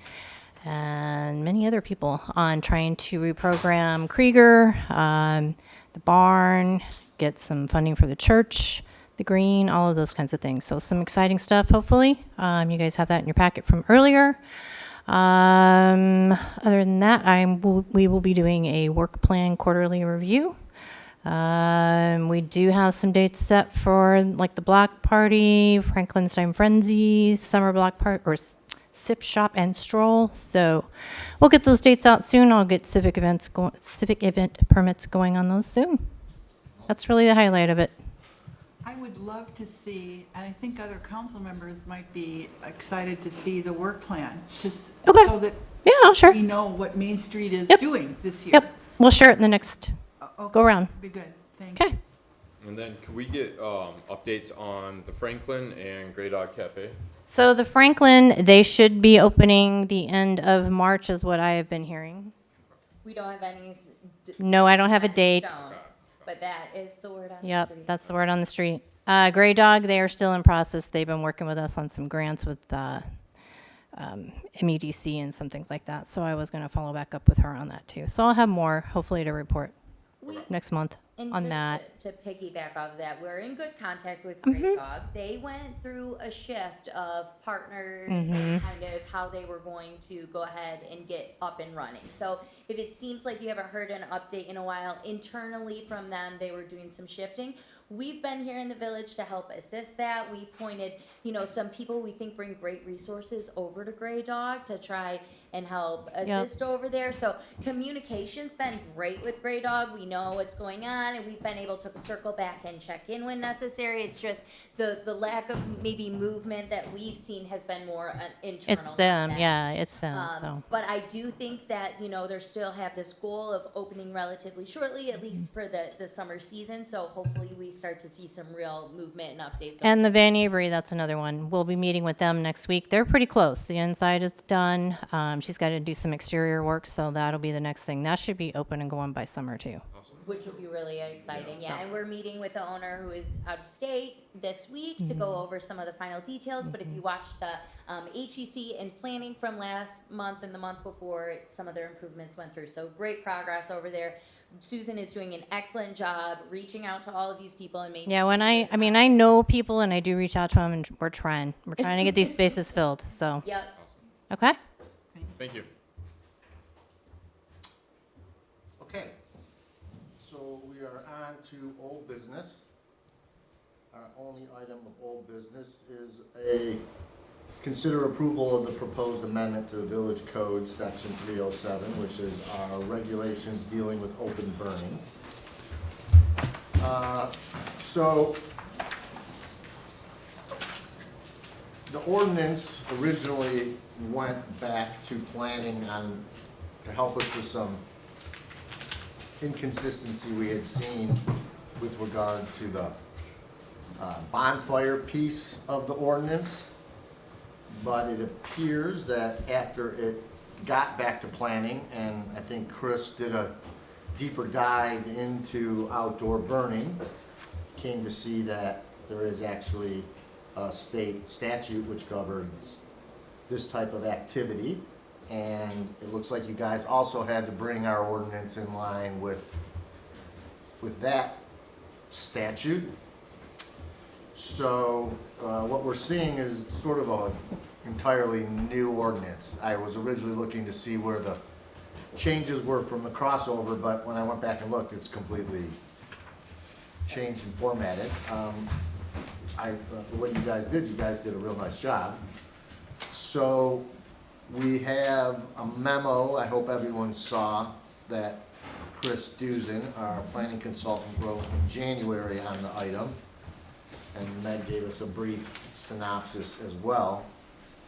and many other people on trying to reprogram Krieger, the barn, get some funding for the church, the green, all of those kinds of things. So some exciting stuff, hopefully. You guys have that in your packet from earlier. Other than that, we will be doing a work plan quarterly review. We do have some dates set for like the block party, Franklinstein Frenzy, summer block party, or sip shop and stroll. So we'll get those dates out soon. I'll get civic event permits going on those soon. That's really the highlight of it. I would love to see, and I think other council members might be excited to see the work plan, Okay. so that Yeah, sure. we know what Main Street is Yep. doing this year. Yep. We'll share it in the next Okay, go around. Be good, thank you. Okay. And then could we get updates on the Franklin and Grey Dog Cafe? So the Franklin, they should be opening the end of March is what I have been hearing. We don't have any. No, I don't have a set in date. stone, But that is the word on the street. Yep, that's the word on the street. Gray Dog, they are still in process. They've been working with us on some grants with MEDC and some things like that. So I was going to follow back up with her on that too. So I'll have more, hopefully, to report next month And on just that. to piggyback off of that, we're in good contact with Great Dog. They went through a shift of partners and kind of how they were going to go ahead and get up and running. So if it seems like you haven't heard an update in a while, internally from them, they were doing some shifting. We've been here in the village to help assist that. We've pointed, some people we think bring great resources over to Grey Dog to try and help assist over there. So communication's been great with Grey Dog. We know what's going on, and we've been able to circle back and check in when necessary. It's just the lack of maybe movement that we've seen has been more internal. It's them, than- yeah, it's them, so. But I do think that, they still have this goal of opening relatively shortly, at least for the summer season. So hopefully we start to see some real movement and updates. And the Van Avery, that's another one. We'll be meeting with them next week. They're pretty close. The inside is done. She's got to do some exterior work, so that'll be the next thing. That should be open and going by summer too. Which will be really exciting, yeah. And we're meeting with the owner who is out of state this week to go over some of the final details. But if you watch the HEC and planning from last month and the month before, some of their improvements went through. So great progress over there. Susan is doing an excellent job reaching out to all of these people and making. Yeah, I know people and I do reach out to them and we're trying to get these spaces filled, so. Yep. Okay? Thank you. Okay, so we are on to old business. Our only item of old business is a consider approval of the proposed amendment to the Village Code, Section 307, which is our regulations dealing with open burning. So the ordinance originally went back to planning to help us with some inconsistency we had seen with regard to the bonfire piece of the ordinance. But it appears that after it got back to planning, and I think Chris did a deeper dive into outdoor burning, came to see that there is actually a state statute which governs this type of activity. And it looks like you guys also had to bring our ordinance in line with that statute. So what we're seeing is sort of an entirely new ordinance. I was originally looking to see where the changes were from the crossover, but when I went back and looked, it's completely changed and formatted. What you guys did a real nice job. So we have a memo, I hope everyone saw, that Chris Dusen, our planning consultant, wrote in January on the item. And Meg gave us a brief synopsis as well.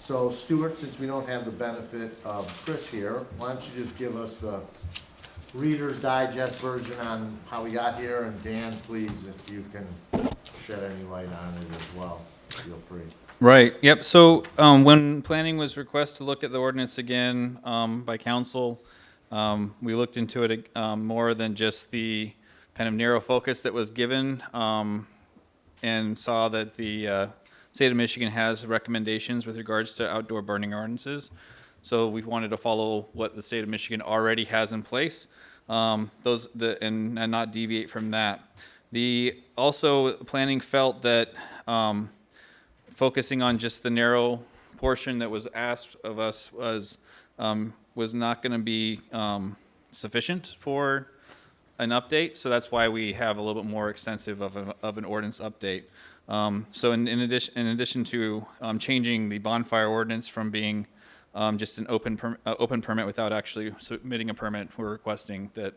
So Stuart, since we don't have the benefit of Chris here, why don't you just give us the Reader's Digest version on how we got here, and Dan, please, if you can shed any light on it as well, feel free. Right, yep, so when planning was requested to look at the ordinance again by council, we looked into it more than just the kind of narrow focus that was given, and saw that the state of Michigan has recommendations with regards to outdoor burning ordinances. So we wanted to follow what the state of Michigan already has in place, and not deviate from that. Also, planning felt that focusing on just the narrow portion that was asked of us was not going to be sufficient for an update. So that's why we have a little bit more extensive of an ordinance update. So in addition to changing the bonfire ordinance from being just an open permit without actually submitting a permit, we're requesting that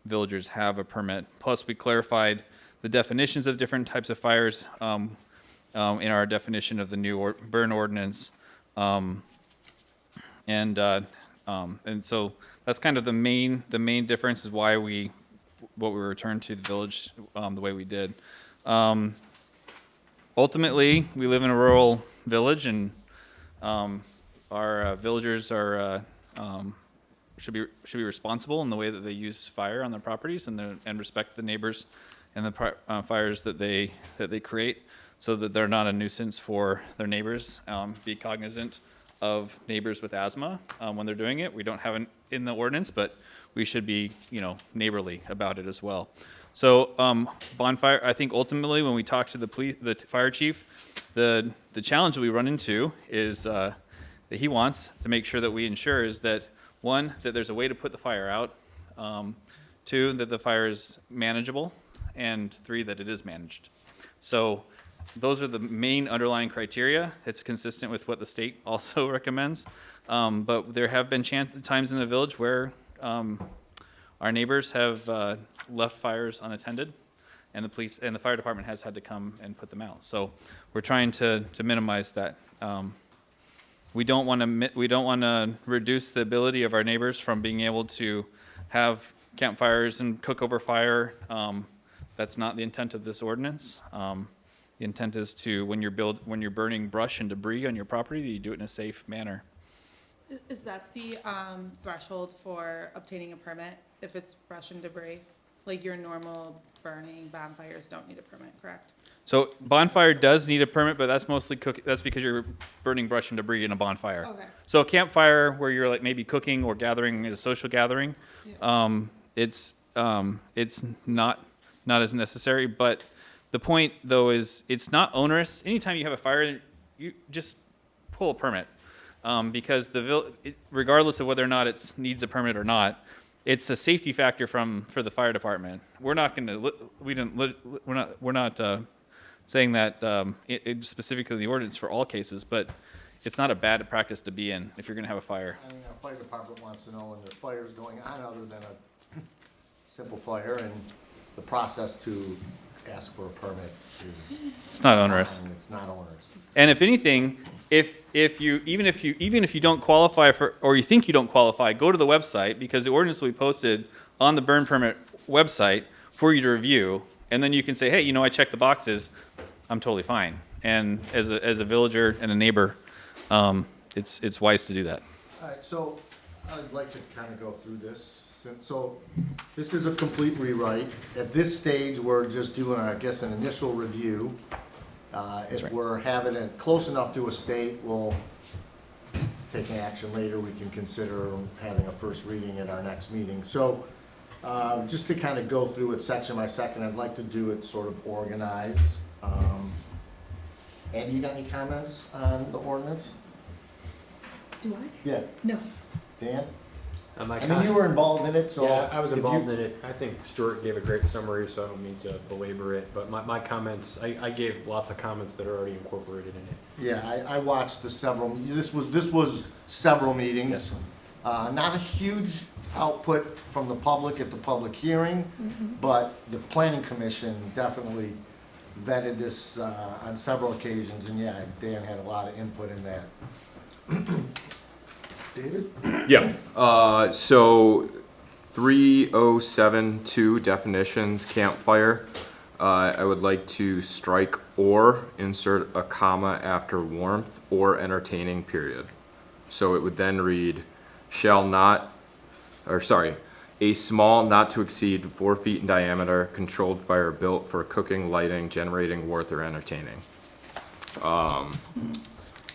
villagers have a permit. Plus, we clarified the definitions of different types of fires in our definition of the new burn ordinance, and so that's kind of the main difference is why we returned to the village the way we did. Ultimately, we live in a rural village, and our villagers should be responsible in the way that they use fire on their properties, and respect the neighbors and the fires that they create, so that they're not a nuisance for their neighbors. Be cognizant of neighbors with asthma when they're doing it. We don't have it in the ordinance, but we should be, neighborly about it as well. So bonfire, I think ultimately when we talk to the fire chief, the challenge that we run into is that he wants to make sure that we ensure is that, one, that there's a way to put the fire out, two, that the fire is manageable, and three, that it is managed. So those are the main underlying criteria. It's consistent with what the state also recommends. But there have been times in the village where our neighbors have left fires unattended, and the police and the fire department has had to come and put them out. So we're trying to minimize that. We don't want to reduce the ability of our neighbors from being able to have campfires and cook over fire. That's not the intent of this ordinance. The intent is to, when you're burning brush and debris on your property, that you do it in a safe manner. Is that the threshold for obtaining a permit if it's brush and debris? Like your normal burning bonfires don't need a permit, correct? So bonfire does need a permit, but that's mostly that's because you're burning brush and debris in a bonfire. Okay. So a campfire where you're like maybe cooking or gathering a social gathering, it's not as necessary. But the point though is it's not onerous. Anytime you have a fire, you just pull a permit. Because regardless of whether or not it needs a permit or not, it's a safety factor for the fire department. We're not saying that it specifically the ordinance for all cases, but it's not a bad practice to be in if you're going to have a fire. I mean, our fire department wants to know when there's fires going on other than a simple fire, and the process to ask for a permit is. It's not onerous. It's not onerous. And if anything, if you don't qualify for, or you think you don't qualify, go to the website, because the ordinance will be posted on the burn permit website for you to review, and then you can say, hey, I checked the boxes, I'm totally fine. And as a villager and a neighbor, it's wise to do that. All right, so I'd like to kind of go through this. So this is a complete rewrite. At this stage, we're just doing, I guess, an initial review. If we're having it close enough to a state, we'll take action later. We can consider having a first reading at our next meeting. So just to kind of go through it section by section, I'd like to do it sort of organized. Andy, you got any comments on the ordinance? Do I? Yeah. No. Dan? I mean, you were involved in it, so. Yeah, I was if you- involved in it. I think Stuart gave a great summary, so I don't mean to belabor it, but my comments, I gave lots of comments that are already incorporated in it. Yeah, I watched the several, this was several meetings. Not a huge output from the public at the public hearing, but the planning commission definitely vetted this on several occasions, and yeah, Dan had a lot of input in that. David? Yeah, so 3072 definitions, campfire. I would like to strike or, insert a comma after warmth or entertaining period. So it would then read, a small not to exceed 4 feet in diameter controlled fire built for cooking, lighting, generating warmth or entertaining.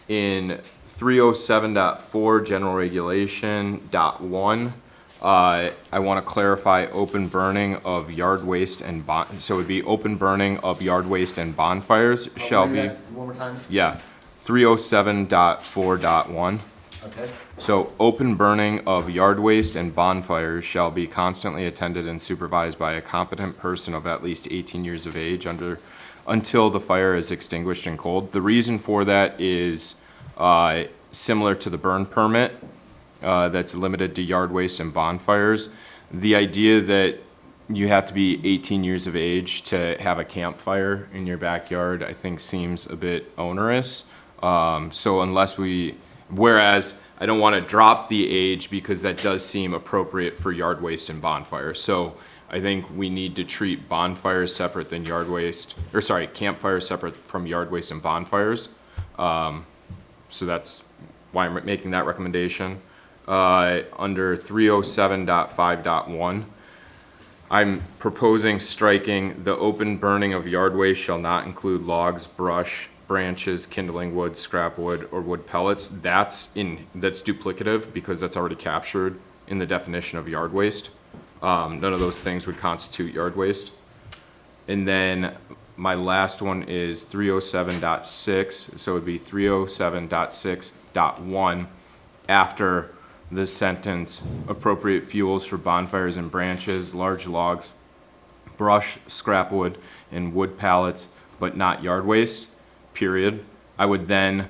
In 307.4 general regulation .1, I want to clarify open burning of yard waste and so it would be open burning of yard waste and bonfires shall Read be, that one more time? yeah, 307.4.1. Okay. So open burning of yard waste and bonfires shall be constantly attended and supervised by a competent person of at least 18 years of age until the fire is extinguished and cold. The reason for that is similar to the burn permit that's limited to yard waste and bonfires. The idea that you have to be 18 years of age to have a campfire in your backyard, I think seems a bit onerous. So whereas I don't want to drop the age because that does seem appropriate for yard waste and bonfires. So I think we need to treat bonfires separate than campfires separate from yard waste and bonfires. So that's why I'm making that recommendation. Under 307.5.1, I'm proposing striking the open burning of yard waste shall not include logs, brush, branches, kindling wood, scrap wood, or wood pellets. That's duplicative because that's already captured in the definition of yard waste. None of those things would constitute yard waste. And then my last one is 307.6, so it would be 307.6.1 after the sentence, appropriate fuels for bonfires and branches, large logs, brush, scrap wood, and wood pallets, but not yard waste, period. I would then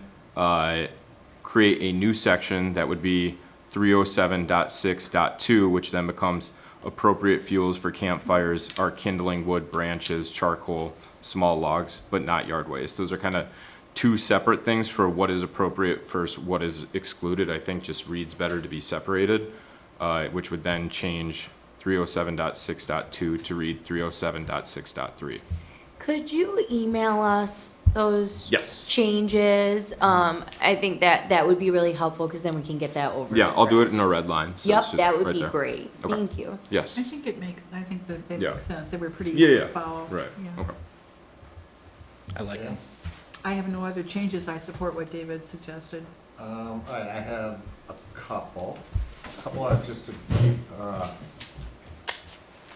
create a new section that would be 307.6.2, which then becomes appropriate fuels for campfires are kindling wood, branches, charcoal, small logs, but not yard waste. Those are kind of two separate things for what is appropriate versus what is excluded. I think just reads better to be separated, which would then change 307.6.2 to read 307.6.3. Could you email us those Yes. changes? I think that would be really helpful because then we can get that over. Yeah, to I'll do it Chris. in a red line. So Yep, it's just that would right be there. great. Okay. Thank you. Yes. I think that they Yeah. make sense. They were pretty Yeah, easy yeah. to follow. Right. Yeah. Okay. I like it. I have no other changes. I support what David suggested. All right, I have a couple just to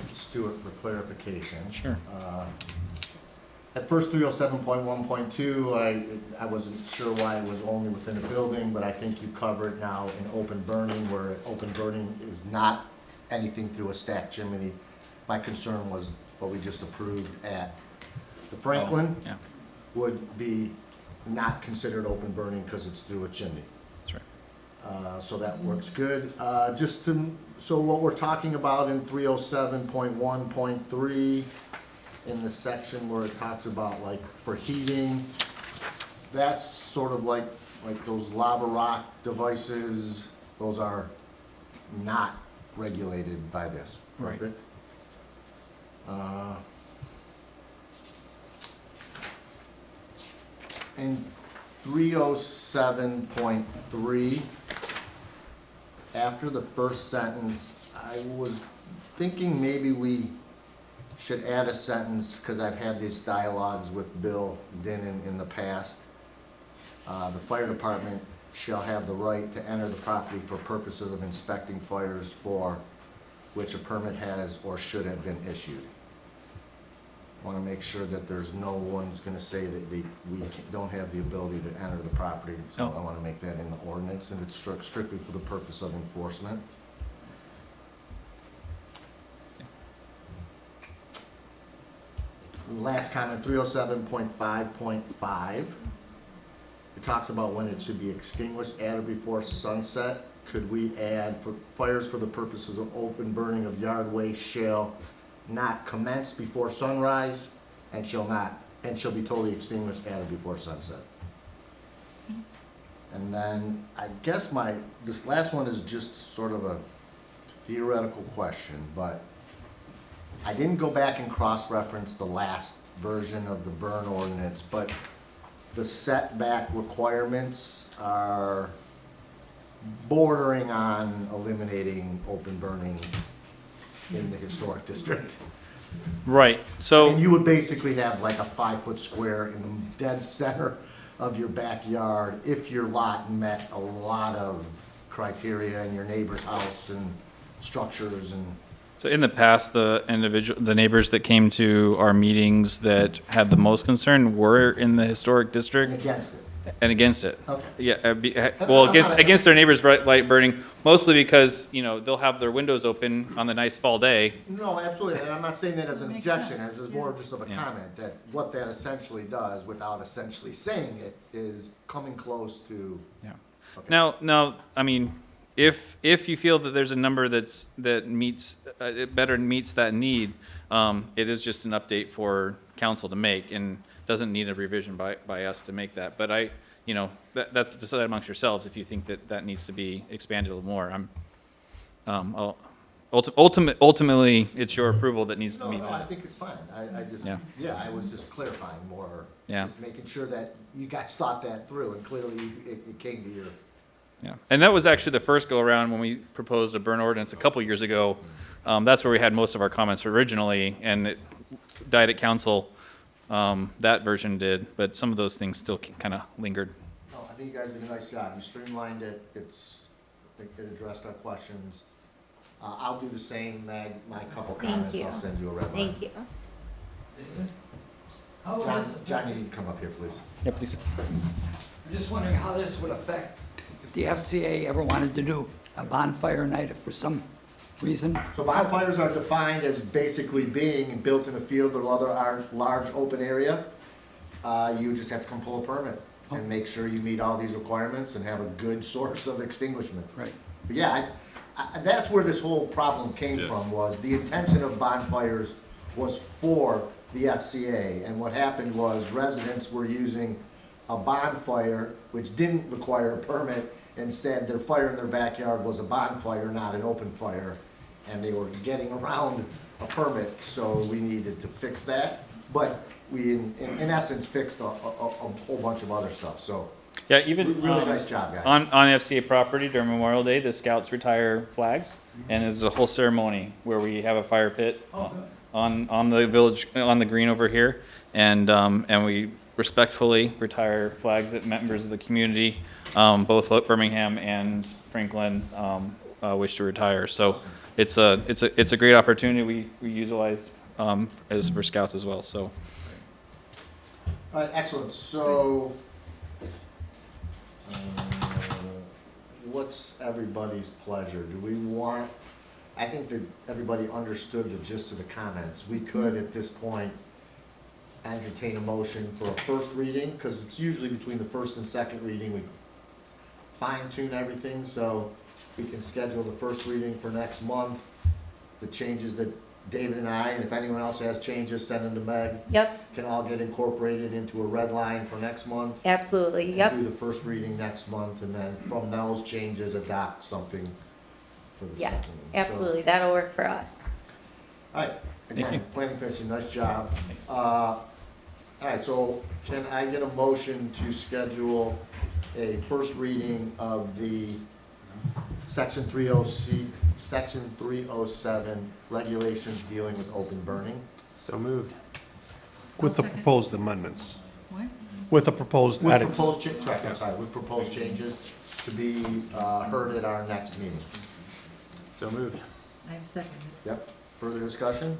just do it for clarification. Sure. At first, 307.1.2, I wasn't sure why it was only within a building, but I think you cover it now in open burning, where open burning is not anything through a stacked chimney. My concern was what we just approved at the Franklin Yeah, would be not considered open burning because it's through a chimney. that's right. So that works good. So what we're talking about in 307.1.3, in the section where it talks about like for heating, that's sort of like those lava rock devices, those are not regulated by this. Right. Perfect. In 307.3, after the first sentence, I was thinking maybe we should add a sentence, because I've had these dialogues with Bill Dinnan in the past. The fire department shall have the right to enter the property for purposes of inspecting fires for which a permit has or should have been issued. Want to make sure that there's no one's going to say that we don't have the ability to enter the property. So Oh. I want to make that in the ordinance, and it's strictly for the purpose of enforcement. Last comment, 307.5.5. It talks about when it should be extinguished at or before sunset. Could we add, for fires for the purposes of open burning of yard waste shall not commence before sunrise and shall be totally extinguished at or before sunset? And then, I guess this last one is just sort of a theoretical question, but I didn't go back and cross-reference the last version of the burn ordinance, but the setback requirements are bordering on eliminating open burning in the historic district. Right, so. And you would basically have like a 5-foot square in the dead center of your backyard if your lot met a lot of criteria in your neighbor's house and structures and. So in the past, the neighbors that came to our meetings that had the most concern were in the historic district. Against it. Okay. Okay. Yeah, well, against their neighbors' light burning, mostly because, they'll have their windows open on the nice fall day. No, absolutely, and I'm not saying that as an objection, it was more just of a comment, that what that essentially does, without essentially saying it, is coming close to. Yeah. Okay. Now, I mean, if you feel that there's a number that meets, it better meets that need, it is just an update for council to make, and doesn't need a revision by us to make that. But that's decide amongst yourselves if you think that needs to be expanded a little more. Ultimately, it's your approval that needs to meet No, that. I think it's fine, I just, Yeah. I was just clarifying more. Yeah. Just making sure that you guys thought that through, and clearly it came to your. Yeah, and that was actually the first go-around when we proposed a burn ordinance a couple years ago. That's where we had most of our comments originally, and it died at council. That version did, but some of those things still kind of lingered. No, I think you guys did a nice job, you streamlined it, I think it addressed our questions. I'll do the same, Meg, my couple comments, you. I'll send you a red line. Thank you. John, you need to come up here, please. Yeah, please. I'm just wondering how this would affect if the FCA ever wanted to do a bonfire night for some reason. So bonfires are defined as basically being built in a field or other large open area. You just have to come pull a permit and make sure you meet all these requirements and have a good source of extinguishment. Right. But yeah, that's where this whole problem came from, was the intention of bonfires was for the FCA. And what happened was residents were using a bonfire, which didn't require a permit, and said their fire in their backyard was a bonfire, not an open fire. And they were getting around a permit, so we needed to fix that. But we, in essence, fixed a whole bunch of other stuff, so. Yeah, even Really nice job, guys. on FCA property during Memorial Day, the scouts retire flags, and it's a whole ceremony where we have a fire pit on the village, on the green over here, and we respectfully retire flags that members of the community, both Birmingham and Franklin, wish to retire. So it's a great opportunity we utilize as for scouts as well. So. All right, excellent, so, what's everybody's pleasure? Do we want, I think that everybody understood the gist of the comments. We could, at this point, entertain a motion for a first reading, because it's usually between the first and second reading, we fine tune everything, so we can schedule the first reading for next month. The changes that David and I, and if anyone else has changes, send them to Meg. Yep, Can all get incorporated into a red line for next month. absolutely, And yep. do the first reading next month, and then from those changes, adopt something for the second. Yes, one. absolutely, that'll work for us. All right, Thank again, you. planning commission, nice job. All right, so can I get a motion to schedule a first reading of the Section 307 regulations dealing with open burning? So moved. With the proposed amendments, What? with the proposed With edits. proposed, correct, I'm sorry, with proposed changes to be heard at our next meeting. So moved. I have seconded. Yep, further discussion?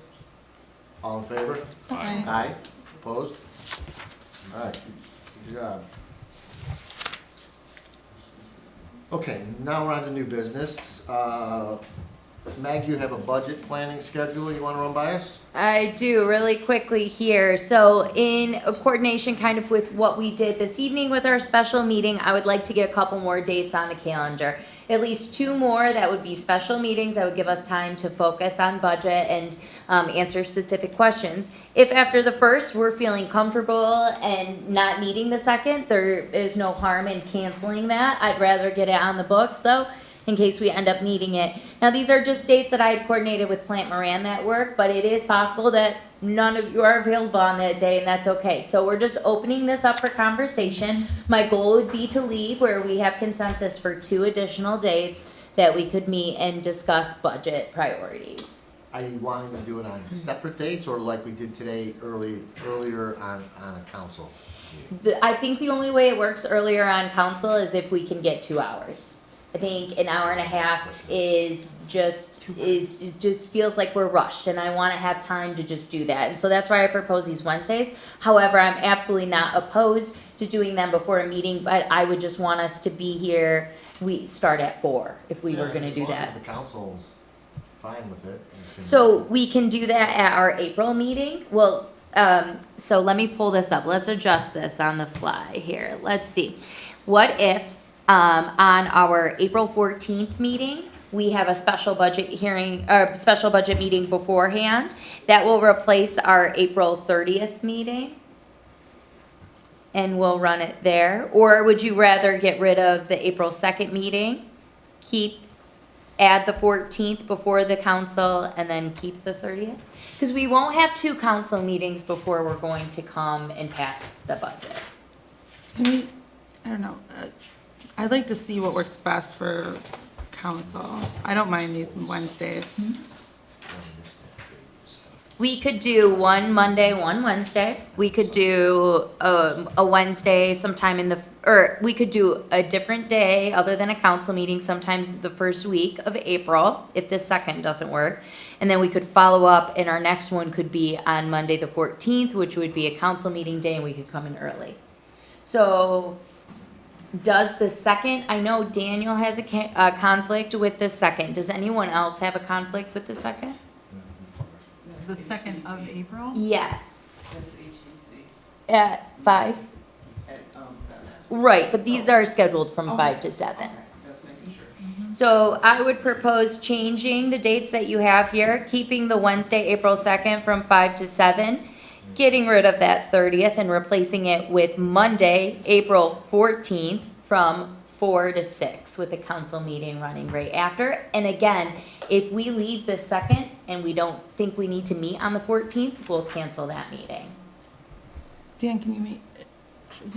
All in favor? Aye. Aye, opposed? All right, good job. Okay, now we're on to new business. Meg, you have a budget planning schedule you want to run by us? I do, really quickly here. So in coordination kind of with what we did this evening with our special meeting, I would like to get a couple more dates on the calendar. At least 2 more that would be special meetings that would give us time to focus on budget and answer specific questions. If after the first we're feeling comfortable and not needing the second, there is no harm in canceling that. I'd rather get it on the books though, in case we end up needing it. Now, these are just dates that I had coordinated with Plant Moran that work, but it is possible that none of you are available on that day, and that's okay. So we're just opening this up for conversation. My goal would be to leave where we have consensus for 2 additional dates that we could meet and discuss budget priorities. Are you wanting to do it on separate dates, or like we did today, earlier on a council? I think the only way it works earlier on council is if we can get 2 hours. I think an hour and a half is just feels like we're rushed, and I want to have time to just do that. And so that's why I propose these Wednesdays. However, I'm absolutely not opposed to doing them before a meeting, but I would just want us to be here. We start at 4 if we were going to do As long that. as the council's fine with it. So we can do that at our April meeting. Well, so let me pull this up. Let's adjust this on the fly here. Let's see. What if on our April 14th meeting, we have a special budget hearing, or special budget meeting beforehand that will replace our April 30th meeting? And we'll run it there? Or would you rather get rid of the April 2nd meeting, add the 14th before the council, and then keep the 30th? Because we won't have 2 council meetings before we're going to come and pass the budget. I don't know. I'd like to see what works best for council. I don't mind these Wednesdays. We could do one Monday, one Wednesday. We could do a Wednesday sometime or we could do a different day other than a council meeting, sometimes the first week of April, if the 2nd doesn't work. And then we could follow up, and our next one could be on Monday the 14th, which would be a council meeting day, and we could come in early. So does the 2nd, I know Daniel has a conflict with the 2nd. Does anyone else have a conflict with the 2nd? The 2nd of April? Yes. That's HEC At 5? at 7. Right, but these are scheduled from 5 to 7. Okay, just making sure. So I would propose changing the dates that you have here, keeping the Wednesday, April 2nd from 5 to 7, getting rid of that 30th and replacing it with Monday, April 14th from 4 to 6 with a council meeting running right after. And again, if we leave the 2nd and we don't think we need to meet on the 14th, we'll cancel that meeting. Dan, can you make,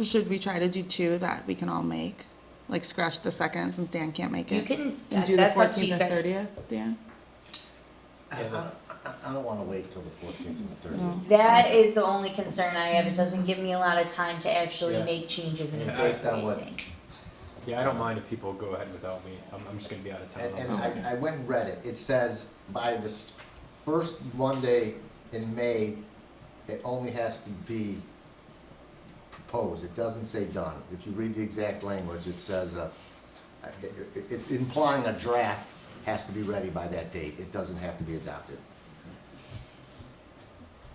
should we try to do 2 that we can all make? Like scratch the 2nd since Dan can't make it? You can, And do the that's up to you 14th and guys. 30th, Dan? I don't want to wait till the 14th and the 30th. No. That is the only concern I have. It doesn't give me a lot of time to actually Yeah. make changes and Yeah. Based on what- incorporate things. Yeah, I don't mind if people go ahead without me. I'm just gonna be out of town. And on the 2nd. I went and read it. It says by this first Monday in May, it only has to be proposed. It doesn't say done. If you read the exact language, it says, it's implying a draft has to be ready by that date. It doesn't have to be adopted.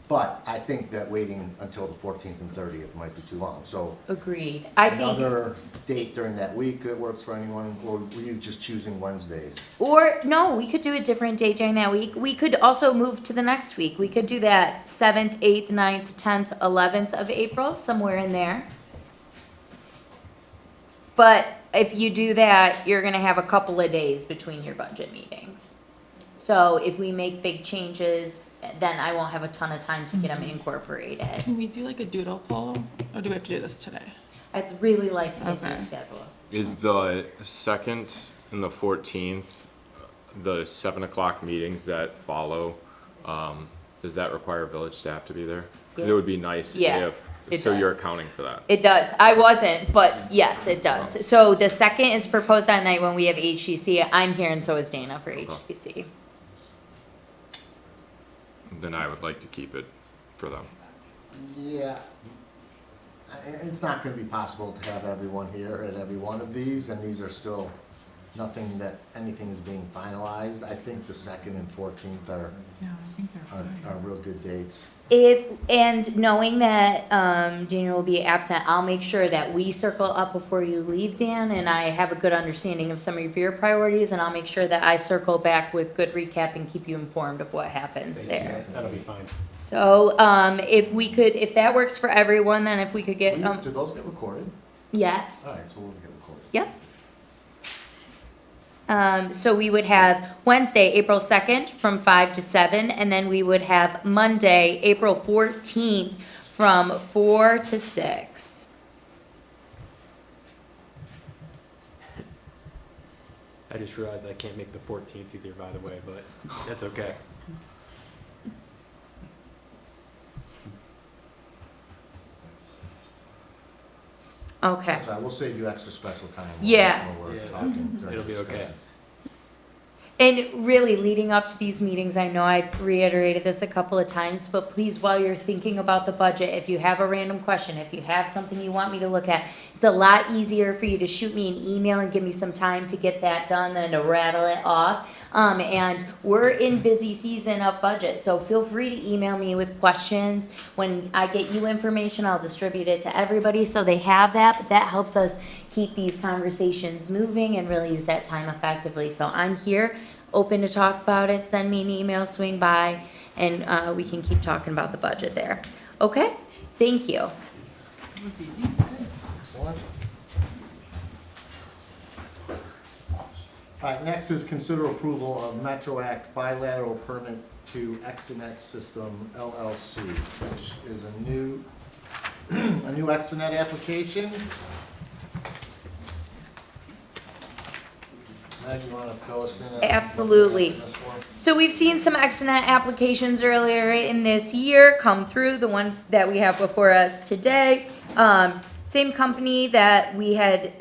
But I think that waiting until the 14th and 30th might be too long. So Agreed. I think, another date during that week that works for anyone, or were you just choosing Wednesdays? or no, we could do a different date during that week. We could also move to the next week. We could do that 7th, 8th, 9th, 10th, 11th of April, somewhere in there. But if you do that, you're gonna have a couple of days between your budget meetings. So if we make big changes, then I won't have a ton of time to get them incorporated. Can we do like a doodle poll, or do we have to do this today? I'd really like to get Okay. these scheduled. Is the 2nd and the 14th, the 7 o'clock meetings that follow, does that require village staff to be there? Because it would be nice Yeah, it if, so you're does. accounting for that. It does. I wasn't, but yes, it does. So the 2nd is proposed at night when we have HGC. I'm here and so is Dana for HGC. Then I would like to keep it for them. Yeah. It's not gonna be possible to have everyone here at every one of these, and these are still nothing that, anything is being finalized. I think the 2nd and 14th are, No, I think they're fine. are real good dates. And knowing that Daniel will be absent, I'll make sure that we circle up before you leave, Dan, and I have a good understanding of some of your priorities, and I'll make sure that I circle back with good recap and keep you informed of what happens there. That'll be fine. So, if that works for everyone, then if we could get, Do those get recorded? yes. All right, so we'll get recorded. Yep. So we would have Wednesday, April 2nd from 5 to 7, and then we would have Monday, April 14th from 4 to 6. I just realized I can't make the 14th either, by the way, but that's okay. Okay. So we'll save you extra special time. Yeah. When we're Yeah. talking. during It'll be okay. discussion. And really, leading up to these meetings, I know I've reiterated this a couple of times, but please, while you're thinking about the budget, if you have a random question, if you have something you want me to look at, it's a lot easier for you to shoot me an email and give me some time to get that done than to rattle it off. And we're in busy season of budget, so feel free to email me with questions. When I get you information, I'll distribute it to everybody so they have that, but that helps us keep these conversations moving and really use that time effectively. So I'm here, open to talk about it, send me an email, swing by, and we can keep talking about the budget there. Okay? Thank you. Excellent. All right, next is consider approval of Metro Act bilateral permit to Extenet System LLC, which is a new Extenet application. Meg, you want to fill us in? on Absolutely. this one? So we've seen some Extenet applications earlier in this year come through, the one that we have before us today. Same company that we had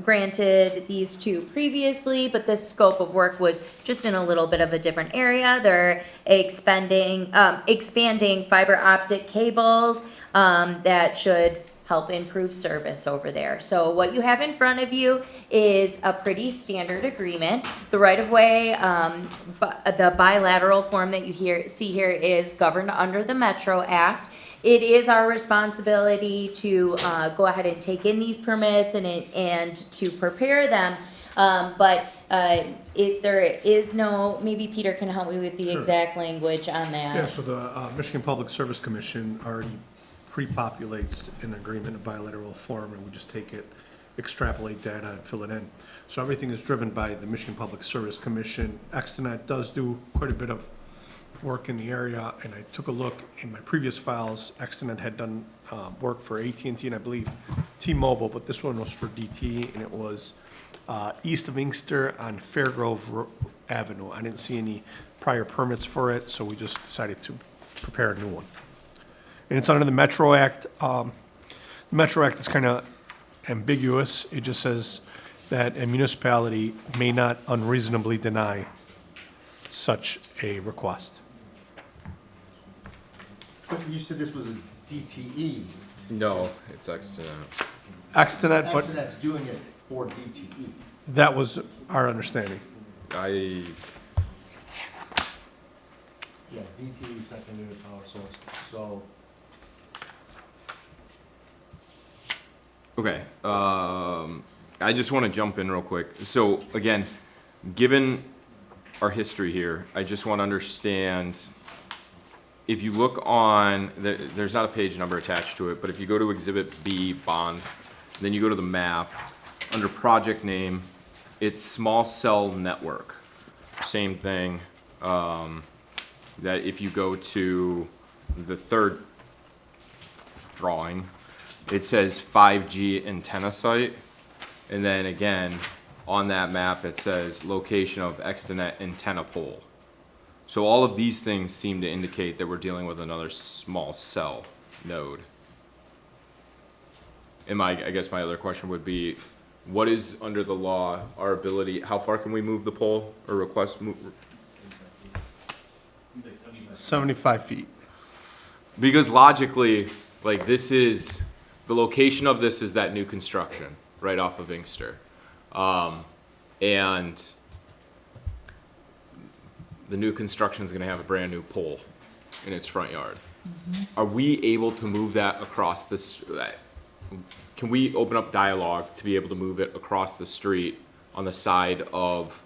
granted these to previously, but this scope of work was just in a little bit of a different area. They're expanding fiber optic cables that should help improve service over there. So what you have in front of you is a pretty standard agreement. The right-of-way, the bilateral form that you see here is governed under the Metro Act. It is our responsibility to go ahead and take in these permits and to prepare them. But if there is no, maybe Peter can help me with the Sure. exact language on that. Yeah, so the Michigan Public Service Commission already pre-populates an agreement in bilateral form, and we just take it, extrapolate data, and fill it in. So everything is driven by the Michigan Public Service Commission. Extenet does do quite a bit of work in the area, and I took a look in my previous files. Extenet had done work for AT&T and I believe T-Mobile, but this one was for DT, and it was east of Inkster on Fairgrove Avenue. I didn't see any prior permits for it, so we just decided to prepare a new one. And it's under the Metro Act. The Metro Act is kind of ambiguous. It just says that a municipality may not unreasonably deny such a request. But you said this was a DTE. No, it's Extenet. Extenet, but Extenet's doing it for DTE. that was our understanding. I, Yeah, DTE secondary power source, so. okay, I just want to jump in real quick. So again, given our history here, I just want to understand, if you look on, there's not a page number attached to it, but if you go to Exhibit B, bond, then you go to the map, under project name, it's small cell network. Same thing, that if you go to the third drawing, it says 5G antenna site. And then again, on that map, it says location of Extenet antenna pole. So all of these things seem to indicate that we're dealing with another small cell node. And I guess my other question would be, what is under the law, our ability, how far can we move the pole or request move? 75 feet. Because logically, like this is, the location of this is that new construction right off of Inkster. and the new construction is gonna have a brand-new pole in its front yard. Are we able to move that across this, can we open up dialogue to be able to move it across the street on the side of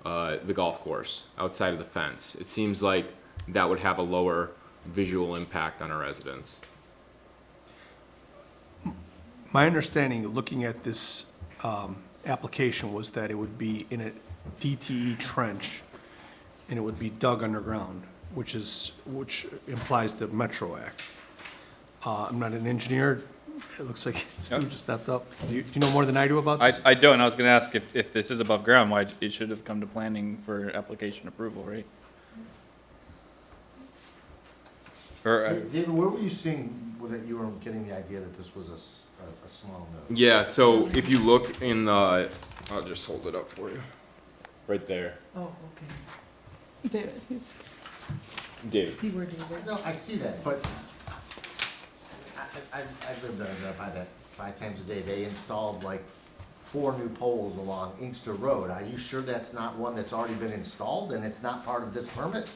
the golf course, outside of the fence? It seems like that would have a lower visual impact on our residents. My understanding, looking at this application, was that it would be in a DTE trench, and it would be dug underground, which implies the Metro Act. I'm not an engineer. It looks like Steve just stepped up. Do you know more than I do about this? I don't. I was going to ask if this is above ground, why it should have come to planning for application approval, right? Or, David, where were you seeing that you were getting the idea that this was a small node? Yeah, so if you look in the, I'll just hold it up for you. Right there. Oh, okay. David, Dave. See where David? No, I see that, but I lived there by that 5 times a day. They installed like 4 new poles along Inkster Road. Are you sure that's not one that's already been installed and it's not part of this permit?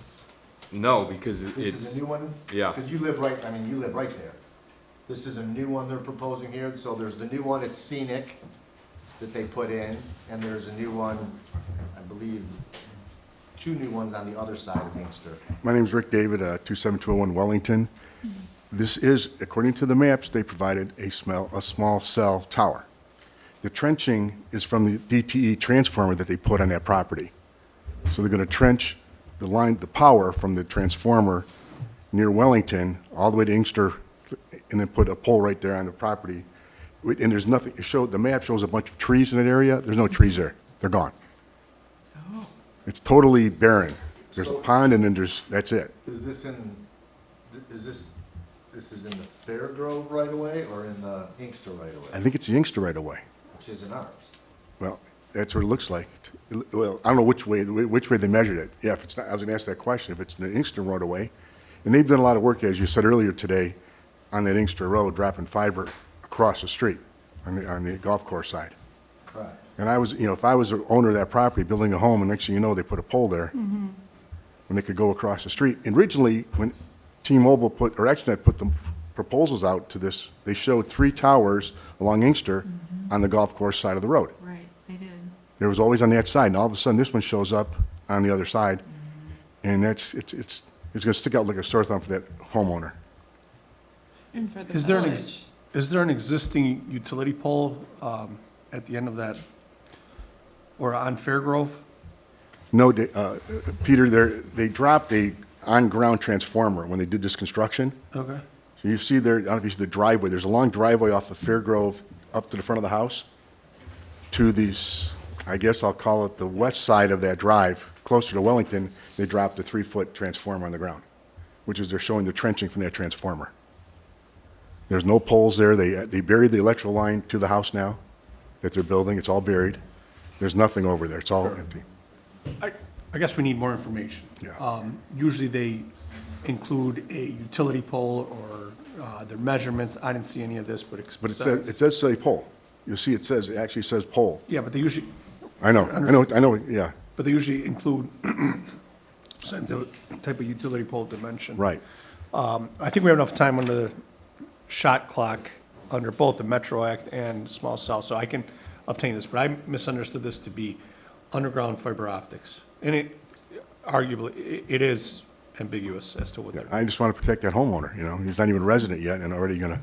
No, because This is it's, a new one? yeah. Because you live right, I mean, you live right there. This is a new one they're proposing here, so there's the new one, it's scenic, that they put in, and there's a new one, I believe, 2 new ones on the other side of Inkster. My name's Rick David, 27201 Wellington. This is, according to the maps, they provided a small cell tower. The trenching is from the DTE transformer that they put on that property. So they're gonna trench the line, the power from the transformer near Wellington all the way to Inkster, and then put a pole right there on the property. And there's nothing, the map shows a bunch of trees in that area. There's no trees there. They're gone. It's totally barren. There's a pond and then that's it. Is this in, this is in the Fairgrove right away or in the Inkster right away? I think it's the Inkster right away. Which isn't ours. Well, that's what it looks like. Well, I don't know which way they measured it. Yeah, if it's not, I was gonna ask that question, if it's the Inkster right away. And they've done a lot of work, as you said earlier today, on that Inkster Road, dropping fiber across the street on the golf course side. Right. And I was, if I was the owner of that property, building a home, and next thing you know, they put a pole there, when they could go across the street. And originally, when T-Mobile or ExteNet put the proposals out to this, they showed 3 towers along Inkster on the golf course side of the road. Right, they did. There was always on that side, and all of a sudden, this one shows up on the other side, and it's gonna stick out like a sore thumb for that homeowner. And for the Is there an, village. is there an existing utility pole at the end of that, or on Fairgrove? No, Peter, they dropped a on-ground transformer when they did this construction. Okay. So you see there, I don't know if you see the driveway, there's a long driveway off of Fairgrove up to the front of the house to these, I guess I'll call it the west side of that drive, closer to Wellington, they dropped a 3-foot transformer on the ground, which is they're showing the trenching from that transformer. There's no poles there. They buried the electrical line to the house now that they're building. It's all buried. There's nothing over there. It's all empty. I guess we need more information. Yeah. Usually they include a utility pole or their measurements. I didn't see any of this, but But it does say pole. You'll see it actually says pole. Yeah, but they usually, I know, yeah, but they usually include some type of utility pole dimension. right. I think we have enough time under the shot clock, under both the Metro Act and small cell, so I can obtain this, but I misunderstood this to be underground fiber optics. And it, arguably, it is ambiguous as to what they're. I just want to protect that homeowner, He's not even a resident yet and already going to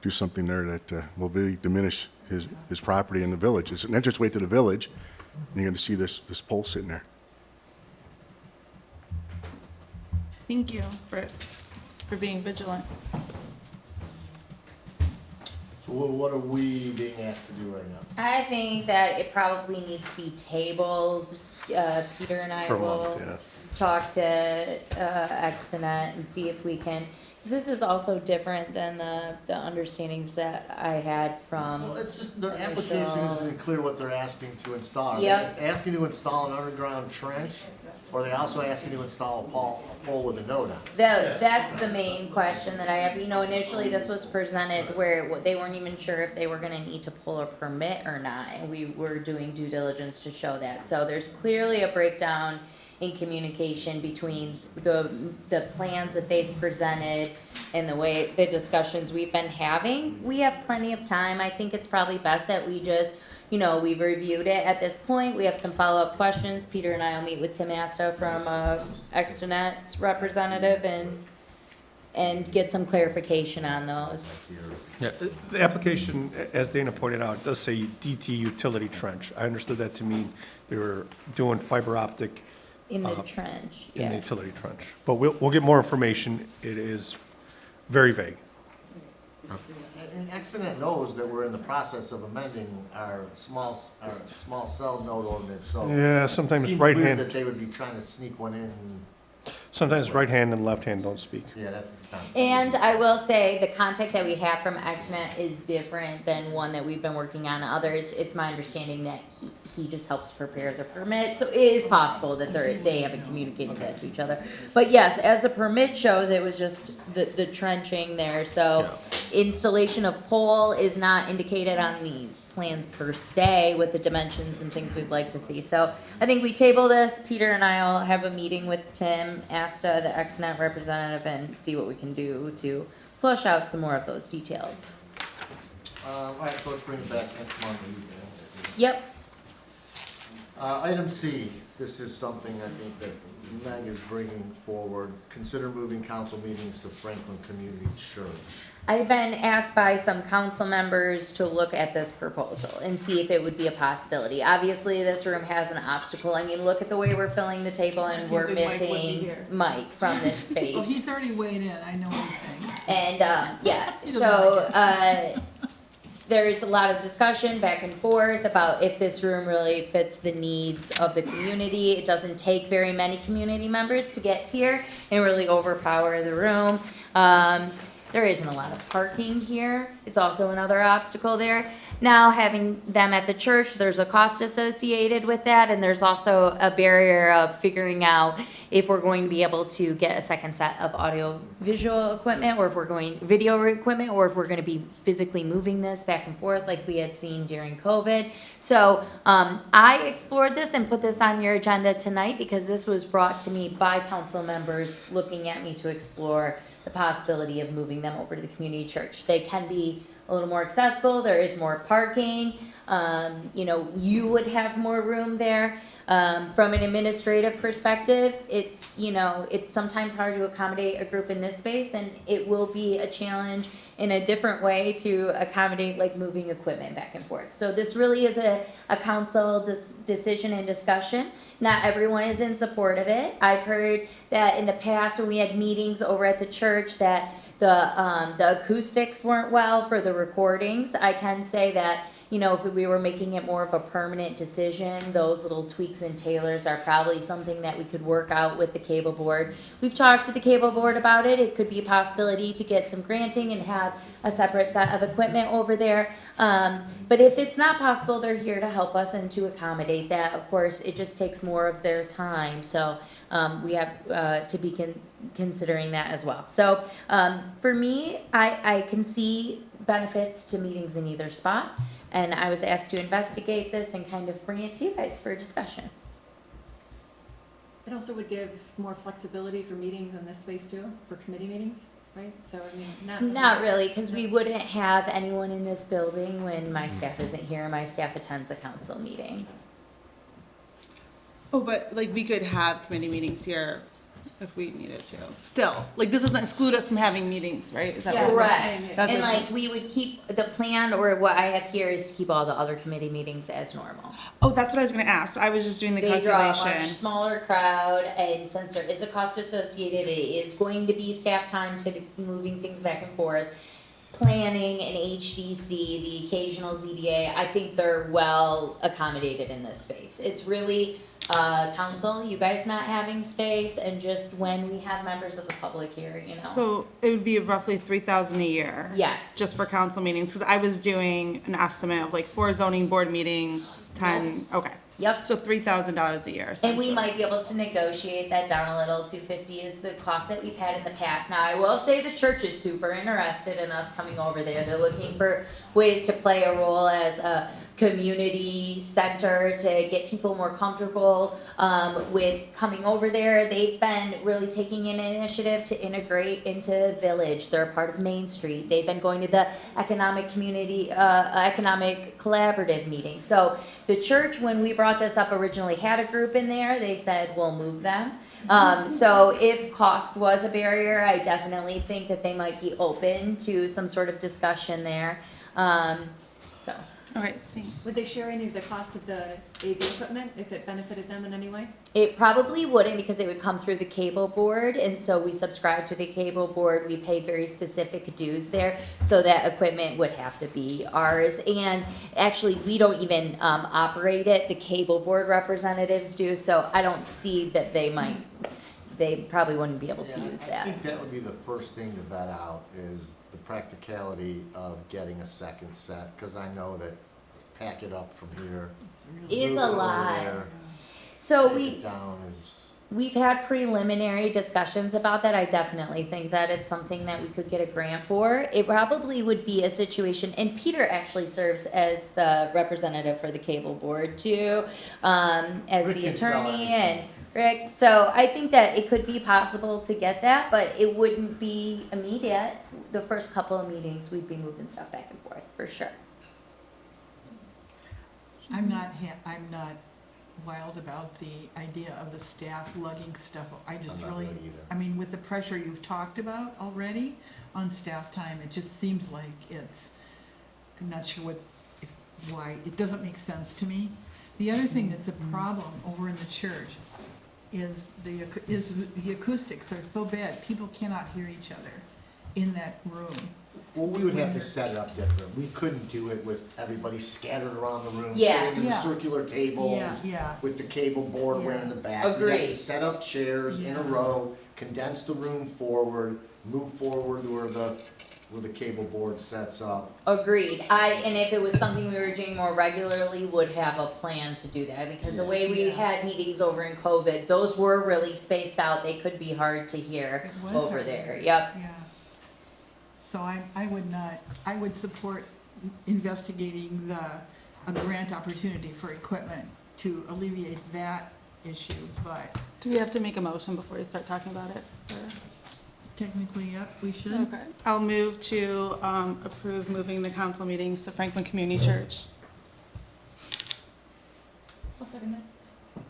do something there that will really diminish his property in the village. It's an entranceway to the village, and you're going to see this pole sitting there. Thank you for being vigilant. So what are we being asked to do right now? I think that it probably needs to be tabled. Peter and I For a will month, yeah. talk to ExteNet and see if we can, This is also different than the understandings that I had from. Well, it's just, the initial- application isn't clear what they're asking to install. Are they Yep. asking to install an underground trench, or are they also asking to install a pole with a node on it? That's the main question that I have. You know, initially this was presented where they weren't even sure if they were gonna need to pull a permit or not, and we were doing due diligence to show that. So there's clearly a breakdown in communication between the plans that they've presented and the way, the discussions we've been having. We have plenty of time. I think it's probably best that we just, you know, we've reviewed it at this point. We have some follow-up questions. Peter and I will meet with Tim Asta from Extranet's representative and get some clarification on those. Yeah, the application, as Dana pointed out, does say DT utility trench. I understood that to mean they were doing fiber optic In the trench, in the yeah. utility trench. But we'll get more information. It is very vague. And Exonet knows that we're in the process of amending our small cell node ordinance, so. Yeah, sometimes it seems right weird hand- that they would be trying to sneak one in. Sometimes right hand and left hand don't speak. Yeah, that's kind of. And I will say, the contact that we have from Exnet is different than one that we've been working on others. It's my understanding that he just helps prepare the permit, so it is possible that they haven't communicated that to each other. But yes, as the permit shows, it was just the trenching there, so installation of pole is not indicated on these plans per se with the dimensions and things we'd like to see. So I think we table this. Peter and I will have a meeting with Tim Asta, the Exnet representative, and see what we can do to flush out some more of those details. All right, so let's bring it back next month. Yep. Item C, this is something I think that Meg is bringing forward. Consider moving council meetings to Franklin Community Church. I've been asked by some council members to look at this proposal and see if it would be a possibility. Obviously, this room has an obstacle. I mean, look at the way we're filling the table and we're Mike would be missing here. Mike from this space. Oh, he's already weighed in, I know anything. And, yeah, He doesn't like so, there's a lot of discussion back and forth about if this room really fits the needs of the community. It doesn't take very many community members to get here and really overpower the room. There isn't a lot of parking here. It's also another obstacle there. Now, having them at the church, there's a cost associated with that, and there's also a barrier of figuring out if we're going to be able to get a second set of audio-visual equipment, or if we're going, video equipment, or if we're gonna be physically moving this back and forth like we had seen during COVID. So, I explored this and put this on your agenda tonight because this was brought to me by council members looking at me to explore the possibility of moving them over to the community church. They can be a little more accessible, there is more parking, you know, you would have more room there. From an administrative perspective, it's, you know, it's sometimes hard to accommodate a group in this space, and it will be a challenge in a different way to accommodate like moving equipment back and forth. So this really is a council decision and discussion. Not everyone is in support of it. I've heard that in the past when we had meetings over at the church that the acoustics weren't well for the recordings. I can say that, you know, if we were making it more of a permanent decision, those little tweaks and tailors are probably something that we could work out with the cable board. We've talked to the cable board about it. It could be a possibility to get some granting and have a separate set of equipment over there. But if it's not possible, they're here to help us and to accommodate that. Of course, it just takes more of their time. So we have to be considering that as well. So for me, I can see benefits to meetings in either spot. And I was asked to investigate this and kind of bring it to you guys for discussion. It also would give more flexibility for meetings in this space too, for committee meetings, right? So I mean, Not really, because we wouldn't have anyone in this building when my staff isn't here. My staff attends a council meeting. Oh, but like we could have committee meetings here if we needed to. Still, like this doesn't exclude us from having meetings, right? Is that what you're saying? Correct. That's And what like, we would keep, the plan, or what I have here is to keep all the other committee meetings as normal. Oh, that's what I was gonna ask. So I was just doing the They draw a calculation. much smaller crowd, and since there is a cost associated, it is going to be staff time to be moving things back and forth. Planning and HDC, the occasional ZBA, I think they're well accommodated in this space. It's really council, you guys not having space, and just when we have members of the public here, you know? So it would be roughly 3,000 a year? Yes. Just for council meetings, because I was doing an estimate of like 4 zoning board meetings, 10, okay. Yep. So $3,000 a year. And we essentially. might be able to negotiate that down a little. 250 is the cost that we've had in the past. Now, I will say the church is super interested in us coming over there. They're looking for ways to play a role as a community center to get people more comfortable with coming over there. They've been really taking an initiative to integrate into Village. They're a part of Main Street. They've been going to the economic collaborative meeting. So the church, when we brought this up, originally had a group in there. They said, we'll move them. So if cost was a barrier, I definitely think that they might be open to some sort of discussion there. So. All right, thanks. Would they share any of the cost of the AV equipment if it benefited them in any way? It probably wouldn't, because it would come through the cable board, and so we subscribe to the cable board. We pay very specific dues there, so that equipment would have to be ours. And actually, we don't even operate it. The cable board representatives do, so I don't see that they probably wouldn't be able to use I that. think that would be the first thing to vet out, is the practicality of getting a second set, because I know that pack it up from here. Is move a it over lot. there, So take it down is. We've had preliminary discussions about that. I definitely think that it's something that we could get a grant for. It probably would be a situation, and Peter actually serves as the representative for the cable board too, as Rick the can sell attorney everything. and Rick. So I think that it could be possible to get that, but it wouldn't be immediate. The first couple of meetings, we'd be moving stuff back and forth, for sure. I'm not wild about the idea of the staff lugging stuff. I just I'm not really, either. I mean, with the pressure you've talked about already on staff time, it just seems like I'm not sure why, it doesn't make sense to me. The other thing that's a problem over in the church is the acoustics are so bad, people cannot hear each other in that room. Well, we would have to set it up different. We couldn't do it with everybody scattered around the room, Yeah. sitting in the Yeah. circular tables, Yeah. with the cable board way in the back. We'd have Agreed. to set up chairs in a Yeah. row, condense the room forward, move forward where the cable board sets up. Agreed. And if it was something we were doing more regularly, would have a plan to do that, because the way we had meetings over in COVID, those were really spaced out. They could be hard to hear It was over hard. there. Yep. Yeah. So I would support investigating a grant opportunity for equipment to alleviate that issue, but Do we have to make a motion before we start talking about it? technically, yep, we should. Okay. I'll move to approve moving the council meetings to Franklin Community Church. I'll second that.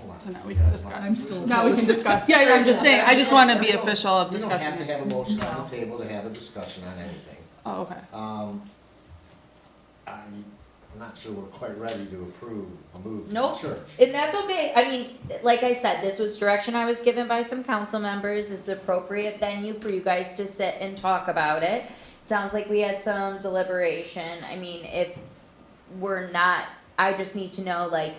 Hold on. So now we can discuss. I'm still. Now we can discuss. Yeah, I'm just saying, I just want to be official of We don't have to discussing. have a motion on the table to have a discussion on anything. Oh, okay. I'm not sure we're quite ready to approve a move to the Nope. church. And that's okay. I mean, like I said, this was direction I was given by some council members. This is appropriate venue for you guys to sit and talk about it. Sounds like we had some deliberation. I mean, if we're not, I just need to know, like,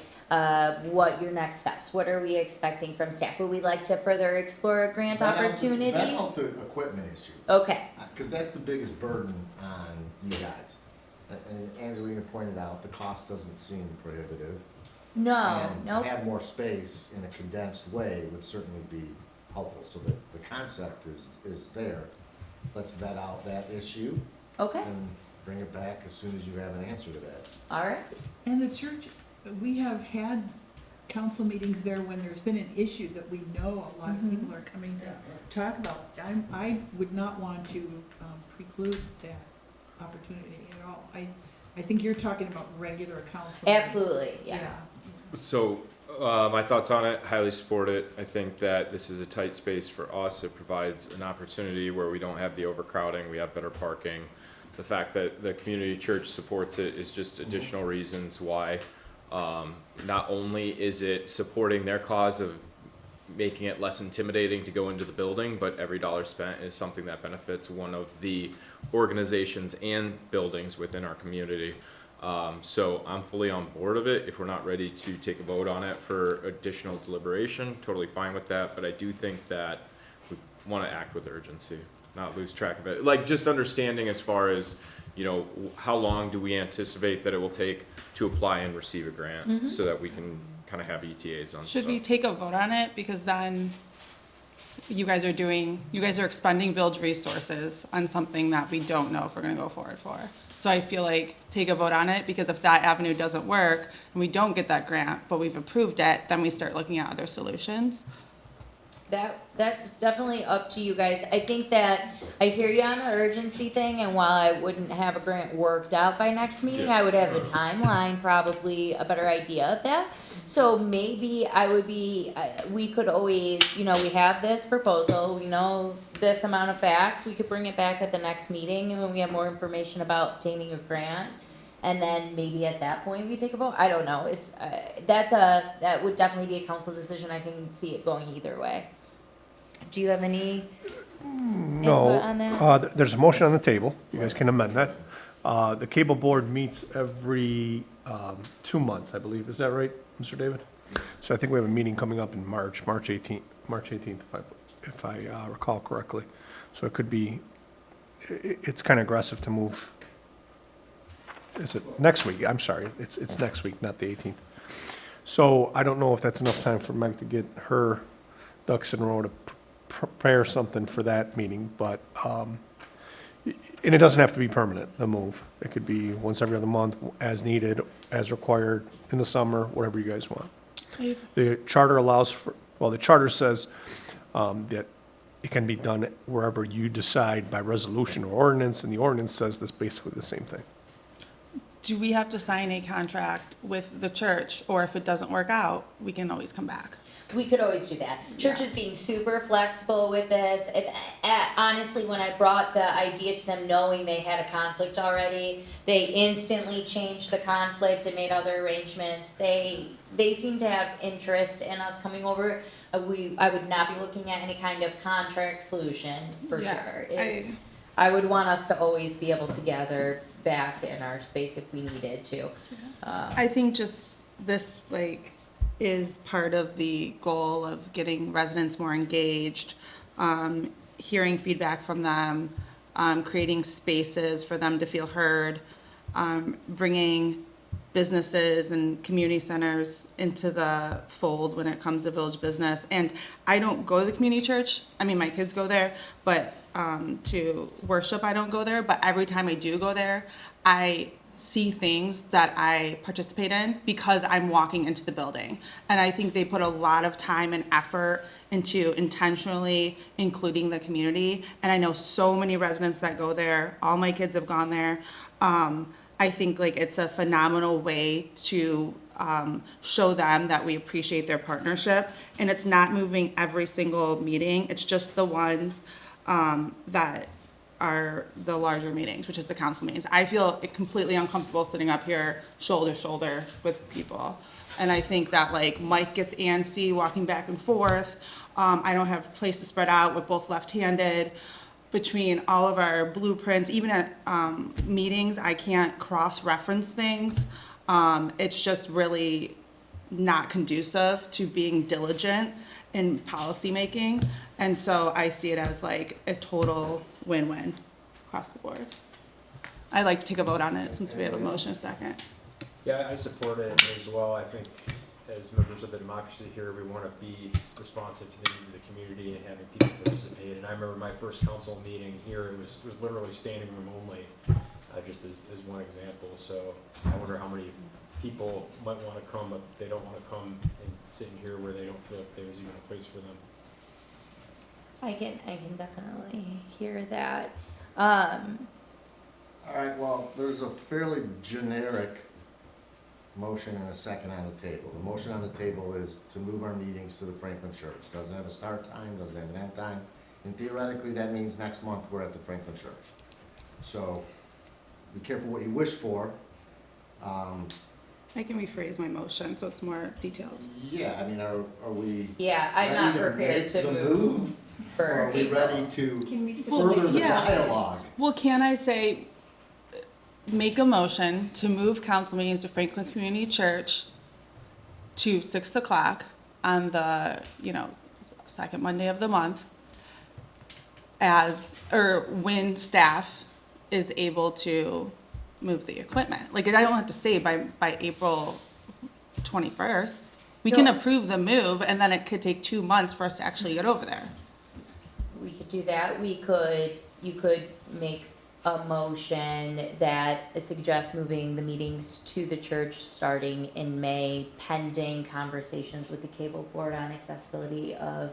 what your next steps, what are we expecting from staff? Would we like to further explore a grant Vet out opportunity? the equipment issue. Okay, Because that's the biggest burden on you guys. And Angelina pointed out, the cost doesn't seem prohibitive. no, And nope, have more space in a condensed way would certainly be helpful. So the concept is there. Let's vet out that issue okay, and bring it back as soon as you have an answer to that. all right. And the church, we have had council meetings there when there's been an issue that we know a lot of Mhm. people are coming to talk about. I would not want to preclude that opportunity at all. I think you're talking about regular council. Absolutely, yeah. So, my thoughts on it, highly support it. I think that this is a tight space for us. It provides an opportunity where we don't have the overcrowding, we have better parking. The fact that the community church supports it is just additional reasons why. Not only is it supporting their cause of making it less intimidating to go into the building, but every dollar spent is something that benefits one of the organizations and buildings within our community. So I'm fully on board of it. If we're not ready to take a vote on it for additional deliberation, totally fine with that. But I do think that we want to act with urgency, not lose track of it. Like, just understanding as far as, you know, how long do we anticipate that it will take to apply and receive a grant so that we can kind of have ETAs on Should stuff. we take a vote on it? Because then you guys are expending village resources on something that we don't know if we're gonna go forward for. So I feel like take a vote on it, because if that avenue doesn't work and we don't get that grant, but we've approved it, then we start looking at other solutions. That's definitely up to you guys. I think that I hear you on the urgency thing, and while I wouldn't have a grant worked out by next meeting, I would have a timeline, probably a better idea of that. So maybe we could always, we have this proposal, we know this amount of facts, we could bring it back at the next meeting, and when we have more information about obtaining a grant, and then maybe at that point we take a vote. I don't know. It's, that would definitely be a council decision. I can see it going either way. Do you have any No, input on that? there's a motion on the table, you guys can amend that. The cable board meets every 2 months, I believe, is that right, Mr. David? So I think we have a meeting coming up in March 18th, if I recall correctly. So it could be, it's kind of aggressive to move, is it next week? I'm sorry, it's next week, not the 18th. So I don't know if that's enough time for Meg to get her ducks in a row to prepare something for that meeting, but, and it doesn't have to be permanent, the move. It could be once every other month, as needed, as required, in the summer, whatever you guys want. The charter allows for, well, the charter says that it can be done wherever you decide by resolution or ordinance, and the ordinance says this basically the same thing. Do we have to sign a contract with the church, or if it doesn't work out, we can always come back? We could always do that. Church is being super flexible with this. Honestly, when I brought the idea to them, knowing they had a conflict already, they instantly changed the conflict and made other arrangements. They seem to have interest in us coming over. I would not be looking at any kind of contract solution, for sure. I would want us to always be able to gather back in our space if we needed to. I think just this, is part of the goal of getting residents more engaged, hearing feedback from them, creating spaces for them to feel heard, bringing businesses and community centers into the fold when it comes to village business. And I don't go to the community church. I mean, my kids go there, but to worship, I don't go there. But every time I do go there, I see things that I participate in because I'm walking into the building. And I think they put a lot of time and effort into intentionally including the community. And I know so many residents that go there. All my kids have gone there. I think it's a phenomenal way to show them that we appreciate their partnership. And it's not moving every single meeting. It's just the ones that are the larger meetings, which is the council meetings. I feel completely uncomfortable sitting up here shoulder to shoulder with people. And I think that Mike gets antsy walking back and forth. I don't have a place to spread out. We're both left-handed. Between all of our blueprints, even at meetings, I can't cross-reference things. It's just really not conducive to being diligent in policymaking. And so I see it as a total win-win across the board. I'd like to take a vote on it since we have a motion a second. Yeah, I support it as well. I think as members of the democracy here, we want to be responsive to the needs of the community and having people participate. And I remember my first council meeting here, it was literally standing room only, just as one example. So I wonder how many people might want to come, but they don't want to come and sit in here where they don't feel like there's even a place for them. I can definitely hear that. All right, well, there's a fairly generic motion and a second on the table. The motion on the table is to move our meetings to the Franklin Church. Doesn't have a start time, doesn't have an end time. And theoretically, that means next month we're at the Franklin Church. So be careful what you wish for. I can rephrase my motion so it's more detailed. Yeah, I mean, are we? Yeah, I'm not prepared to move for Or are we April. ready to Can we still further the Yeah. dialogue? Well, can I say, make a motion to move council meetings to Franklin Community Church to 6 o'clock on the, second Monday of the month when staff is able to move the equipment. Like, I don't have to say by April 21st. We can No. approve the move, and then it could take 2 months for us to actually get over there. We could do that. You could make a motion that suggests moving the meetings to the church starting in May, pending conversations with the cable board on accessibility of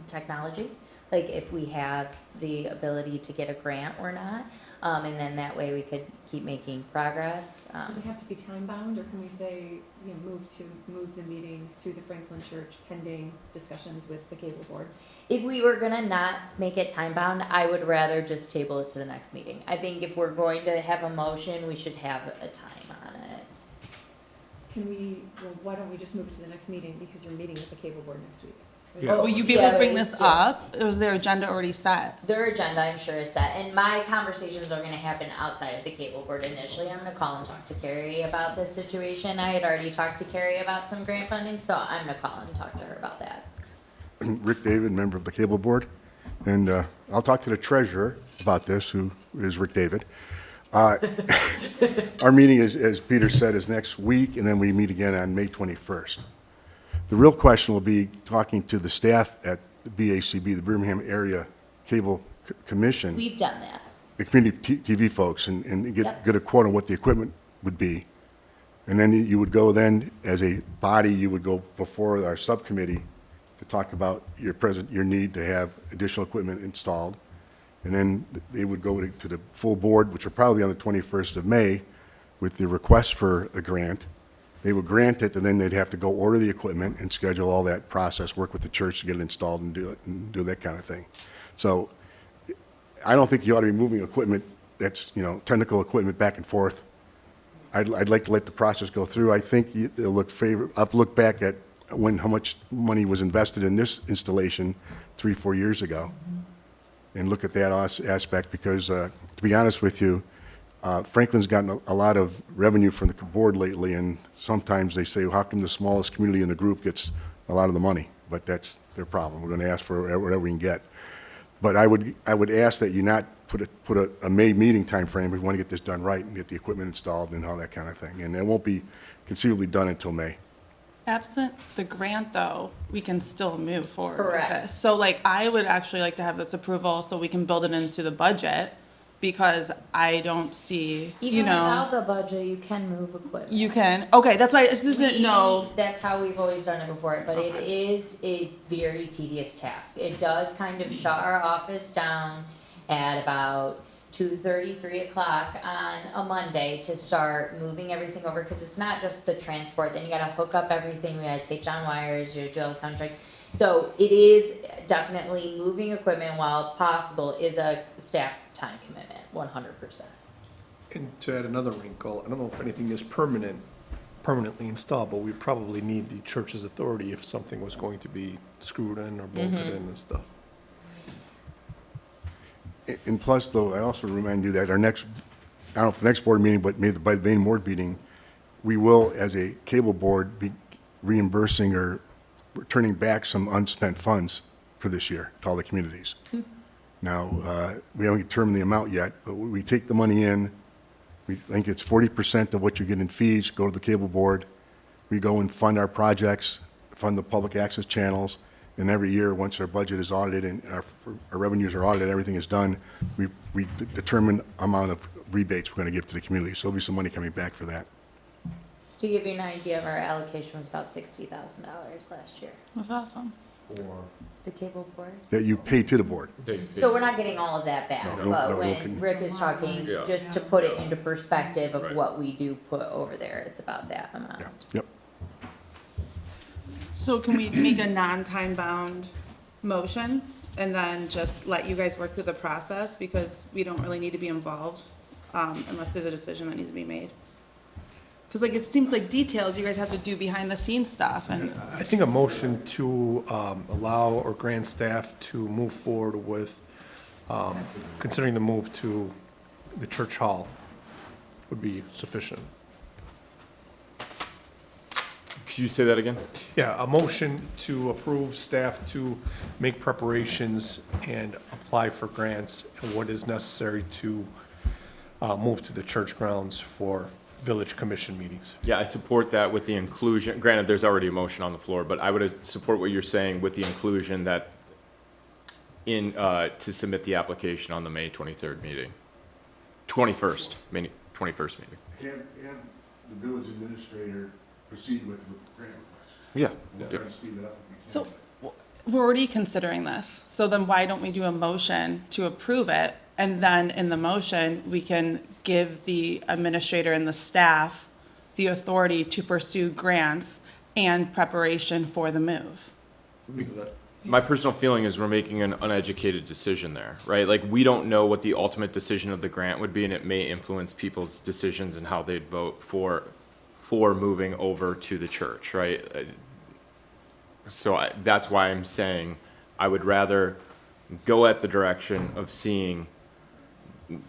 technology. Like if we have the ability to get a grant or not. And then that way we could keep making progress. Does it have to be time bound, or can we say, move the meetings to the Franklin Church pending discussions with the cable board? If we were gonna not make it time bound, I would rather just table it to the next meeting. I think if we're going to have a motion, we should have a time on it. Why don't we just move it to the next meeting, because you're meeting with the cable board next week? Will you be able to bring this up? Or was their agenda already set? Their agenda, I'm sure, is set, and my conversations are gonna happen outside of the cable board initially. I'm gonna call and talk to Carrie about this situation. I had already talked to Carrie about some grant funding, so I'm gonna call and talk to her about that. Rick David, member of the Cable Board, and I'll talk to the treasurer about this, who is Rick David. Our meeting is, as Peter said, is next week, and then we meet again on May 21st. The real question will be talking to the staff at the BACB, the Birmingham Area Cable Commission, We've done that. the community TV folks, and Yep. get a quote on what the equipment would be. And then you would go then, as a body, you would go before our subcommittee to talk about your need to have additional equipment installed. And then they would go to the full board, which will probably be on the 21st of May, with the request for a grant. They would grant it, and then they'd have to go order the equipment and schedule all that process, work with the church to get it installed and do that kind of thing. So I don't think you ought to be moving equipment that's, technical equipment back and forth. I'd like to let the process go through. I think they'll I'll have to look back at how much money was invested in this installation 3-4 years ago and look at that aspect, because to be honest with you, Franklin's gotten a lot of revenue from the board lately, and sometimes they say, well, how come the smallest community in the group gets a lot of the money? But that's their problem. We're going to ask for whatever we can get. But I would ask that you not put a May meeting timeframe. We want to get this done right and get the equipment installed and all that kind of thing. And it won't be conceivably done until May. Absent the grant, though, we can still move forward with Correct. this. So I would actually like to have this approval so we can build it into the budget, because I don't see, Even without the budget, you can move equipment. You can, okay, that's why I just didn't know. That's how we've always done it before, but it is a very tedious task. It does kind of shut our office down at about 2:30, 3 o'clock on a Monday to start moving everything over, because it's not just the transport, then you gotta hook up everything, we gotta tape down wires, you do all the soundtrack. So it is definitely moving equipment while possible is a staff time commitment, 100%. And to add another wrinkle, I don't know if anything is permanently installed, but we probably need the church's authority if something was going to be screwed in or bolted in and stuff. And plus, though, I also remind you that our next, I don't know if the next board meeting, but maybe by the main board meeting, we will, as a cable board, be reimbursing or returning back some unspent funds for this year to all the communities. Now, we haven't determined the amount yet, but we take the money in. We think it's 40% of what you get in fees, go to the cable board. We go and fund our projects, fund the public access channels, and every year, once our budget is audited and our revenues are audited, everything is done, we determine amount of rebates we're going to give to the community. So there'll be some money coming back for that. To give you an idea of our allocation was about $60,000 last year. That's awesome. For The cable board. That you pay to the board. So we're not getting all of that back, No, but no, when Rick is talking, Yeah. just to put it into perspective of Right. what we do put over there, it's about that amount. Yep. So can we make a non-time bound motion and then just let you guys work through the process, because we don't really need to be involved unless there's a decision that needs to be made? Because it seems like details you guys have to do behind the scenes stuff, and I think a motion to allow or grant staff to move forward with considering the move to the church hall would be sufficient. Could you say that again? Yeah, a motion to approve staff to make preparations and apply for grants and what is necessary to move to the church grounds for village commission meetings. Yeah, I support that with the inclusion, granted, there's already a motion on the floor, but I would support what you're saying with the inclusion that to submit the application on the May 23rd meeting. 21st meeting. And the village administrator proceed with the grant request. Yeah. We'll try to speed it up if we can. So we're already considering this, so then why don't we do a motion to approve it? And then in the motion, we can give the administrator and the staff the authority to pursue grants and preparation for the move. My personal feeling is we're making an uneducated decision there, right? Like, we don't know what the ultimate decision of the grant would be, and it may influence people's decisions and how they'd vote for moving over to the church, right? So that's why I'm saying I would rather go at the direction of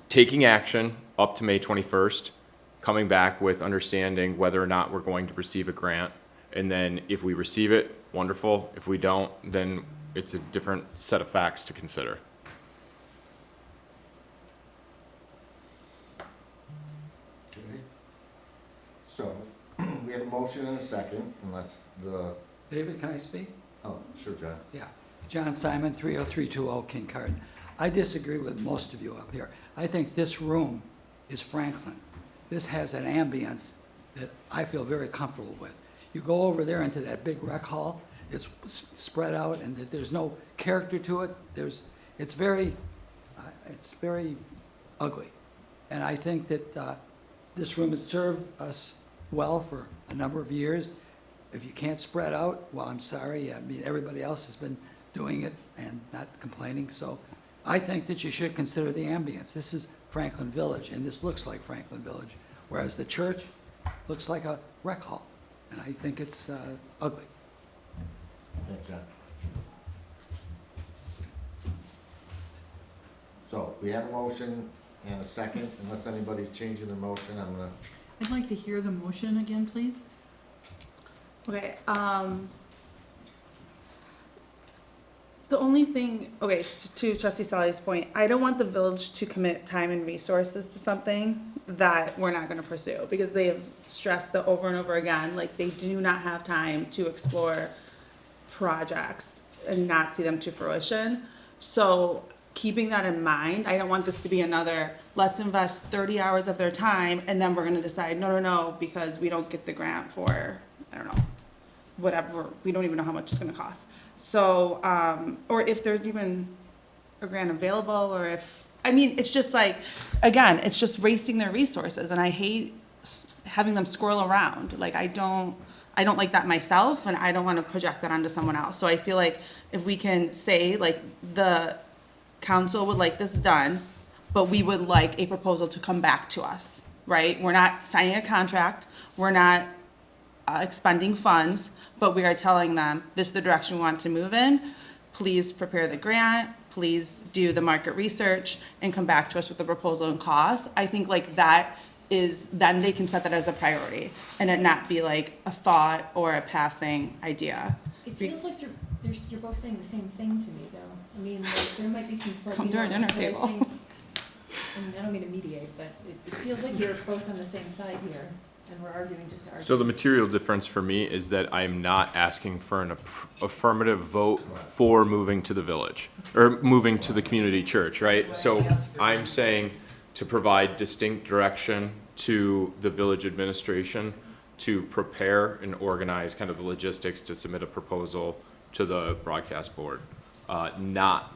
taking action up to May 21st, coming back with understanding whether or not we're going to receive a grant. And then if we receive it, wonderful. If we don't, then it's a different set of facts to consider. Okay. So, we have a motion and a second, unless David, can I speak? oh, sure, John. Yeah. John Simon, 30320 King Card. I disagree with most of you up here. I think this room is Franklin. This has an ambience that I feel very comfortable with. You go over there into that big rec hall, it's spread out and that there's no character to it. It's very ugly. And I think that this room has served us well for a number of years. If you can't spread out, well, I'm sorry. I mean, everybody else has been doing it and not complaining. So I think that you should consider the ambience. This is Franklin Village, and this looks like Franklin Village, whereas the church looks like a rec hall. And I think it's ugly. Thanks, John. So, we have a motion and a second, unless anybody's changing their motion, I'm gonna, I'd like to hear the motion again, please. Okay, the only thing, okay, to trustee Sally's point, I don't want the village to commit time and resources to something that we're not gonna pursue, because they have stressed that over and over again, like, they do not have time to explore projects and not see them to fruition. So, keeping that in mind, I don't want this to be another, let's invest 30 hours of their time, and then we're gonna decide, no, because we don't get the grant for, I don't know, whatever, we don't even know how much it's gonna cost. So, or if there's even a grant available, or if, I mean, it's just like, again, it's just wasting their resources, and I hate having them squirrel around. Like, I don't like that myself, and I don't wanna project that onto someone else. So I feel like if we can say, like, the council would like this done, but we would like a proposal to come back to us, right? We're not signing a contract, we're not expending funds, but we are telling them, this is the direction we want to move in. Please prepare the grant, please do the market research, and come back to us with the proposal and costs. I think like that is, then they can set that as a priority, and it not be like a thought or a passing idea. It feels like you're both saying the same thing to me, though. I mean, like, there might be some slight Come to our dinner nuances, but I table. think- I mean, I don't mean to mediate, but it feels like you're both on the same side here, and we're arguing just to argue. So the material difference for me is that I'm not asking for an affirmative vote for moving to the village, or moving to the community church, right? So I'm saying to provide distinct direction to the village administration to prepare and organize kind of the logistics to submit a proposal to the broadcast board, not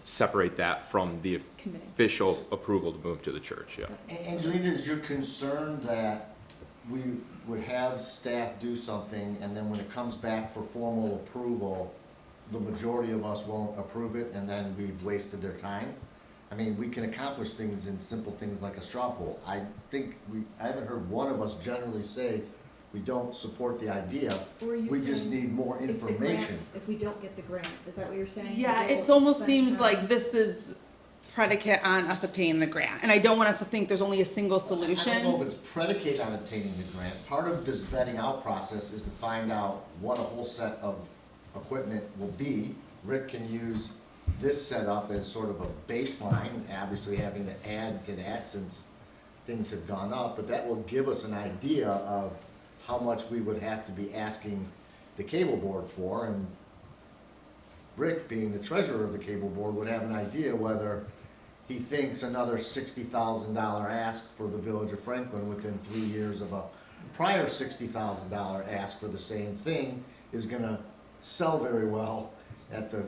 separate that from the official approval to move to the church, yeah. Angelina, is your concern that we would have staff do something, and then when it comes back for formal approval, the majority of us won't approve it, and then we've wasted their time? I mean, we can accomplish things in simple things like a straw poll. I haven't heard one of us generally say we don't support the idea. Or are you We just saying need more If the information. grants, if we don't get the grant, is that what you're saying? Yeah, We'll it almost spend seems time- like this is predicate on us obtaining the grant. And I don't want us to think there's only a single I don't know solution. if it's predicated on obtaining the grant. Part of this vetting out process is to find out what a whole set of equipment will be. Rick can use this setup as sort of a baseline, obviously having to add to that since things have gone up, but that will give us an idea of how much we would have to be asking the cable board for, and Rick, being the treasurer of the cable board, would have an idea whether he thinks another $60,000 ask for the village of Franklin within 3 years of a prior $60,000 ask for the same thing is gonna sell very well at the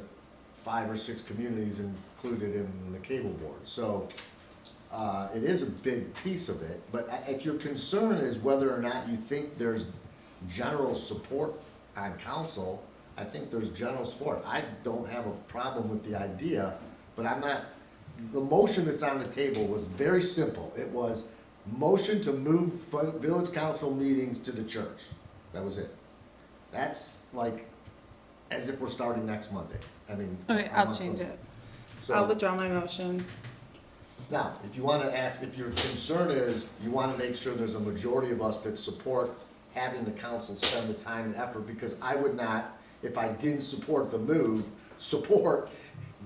5 or 6 communities included in the cable board. So, it is a big piece of it, but if your concern is whether or not you think there's general support on council, I think there's general support. I don't have a problem with the idea, but I'm not, the motion that's on the table was very simple. It was motion to move village council meetings to the church. That was it. That's like, as if we're starting next Monday. I mean. Okay, I'll change it. I'll withdraw my motion. Now, if you want to ask, if your concern is you want to make sure there's a majority of us that support having the council spend the time and effort, because I would not, if I didn't support the move, support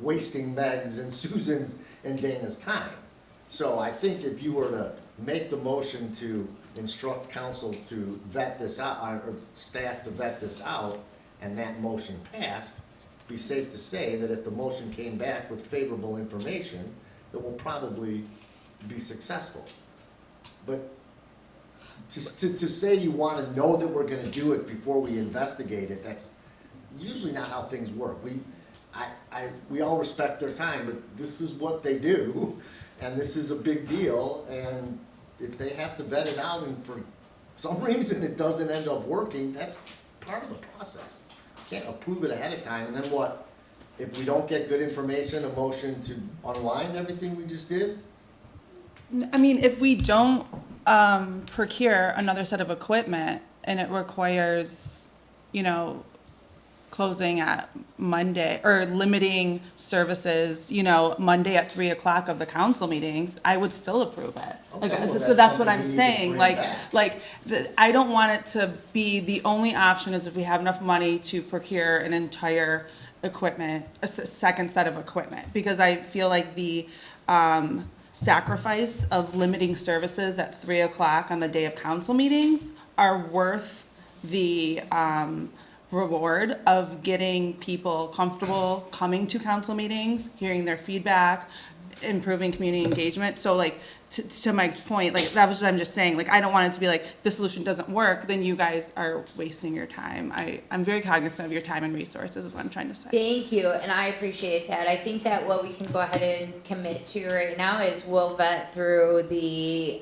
wasting Meg's and Susan's and Dana's time. So I think if you were to make the motion to instruct council to vet this out, or staff to vet this out, and that motion passed, be safe to say that if the motion came back with favorable information, that will probably be successful. But to say you want to know that we're going to do it before we investigate it, that's usually not how things work. We all respect their time, but this is what they do, and this is a big deal, and if they have to vet it out and for some reason it doesn't end up working, that's part of the process. You can't approve it ahead of time, and then what? If we don't get good information, a motion to unwind everything we just did? I mean, if we don't procure another set of equipment and it requires, closing at Monday or limiting services, Monday at 3 o'clock of the council meetings, I would still approve it. Okay, well, So that's what something I'm we need to saying, bring back. I don't want it to be the only option is if we have enough money to procure an entire equipment, second set of equipment, because I feel like the sacrifice of limiting services at 3 o'clock on the day of council meetings are worth the reward of getting people comfortable coming to council meetings, hearing their feedback, improving community engagement. So to Mike's point, that was what I'm just saying, I don't want it to be the solution doesn't work, then you guys are wasting your time. I'm very cognizant of your time and resources is what I'm trying to say. Thank you, and I appreciate that. I think that what we can go ahead and commit to right now is we'll vet through the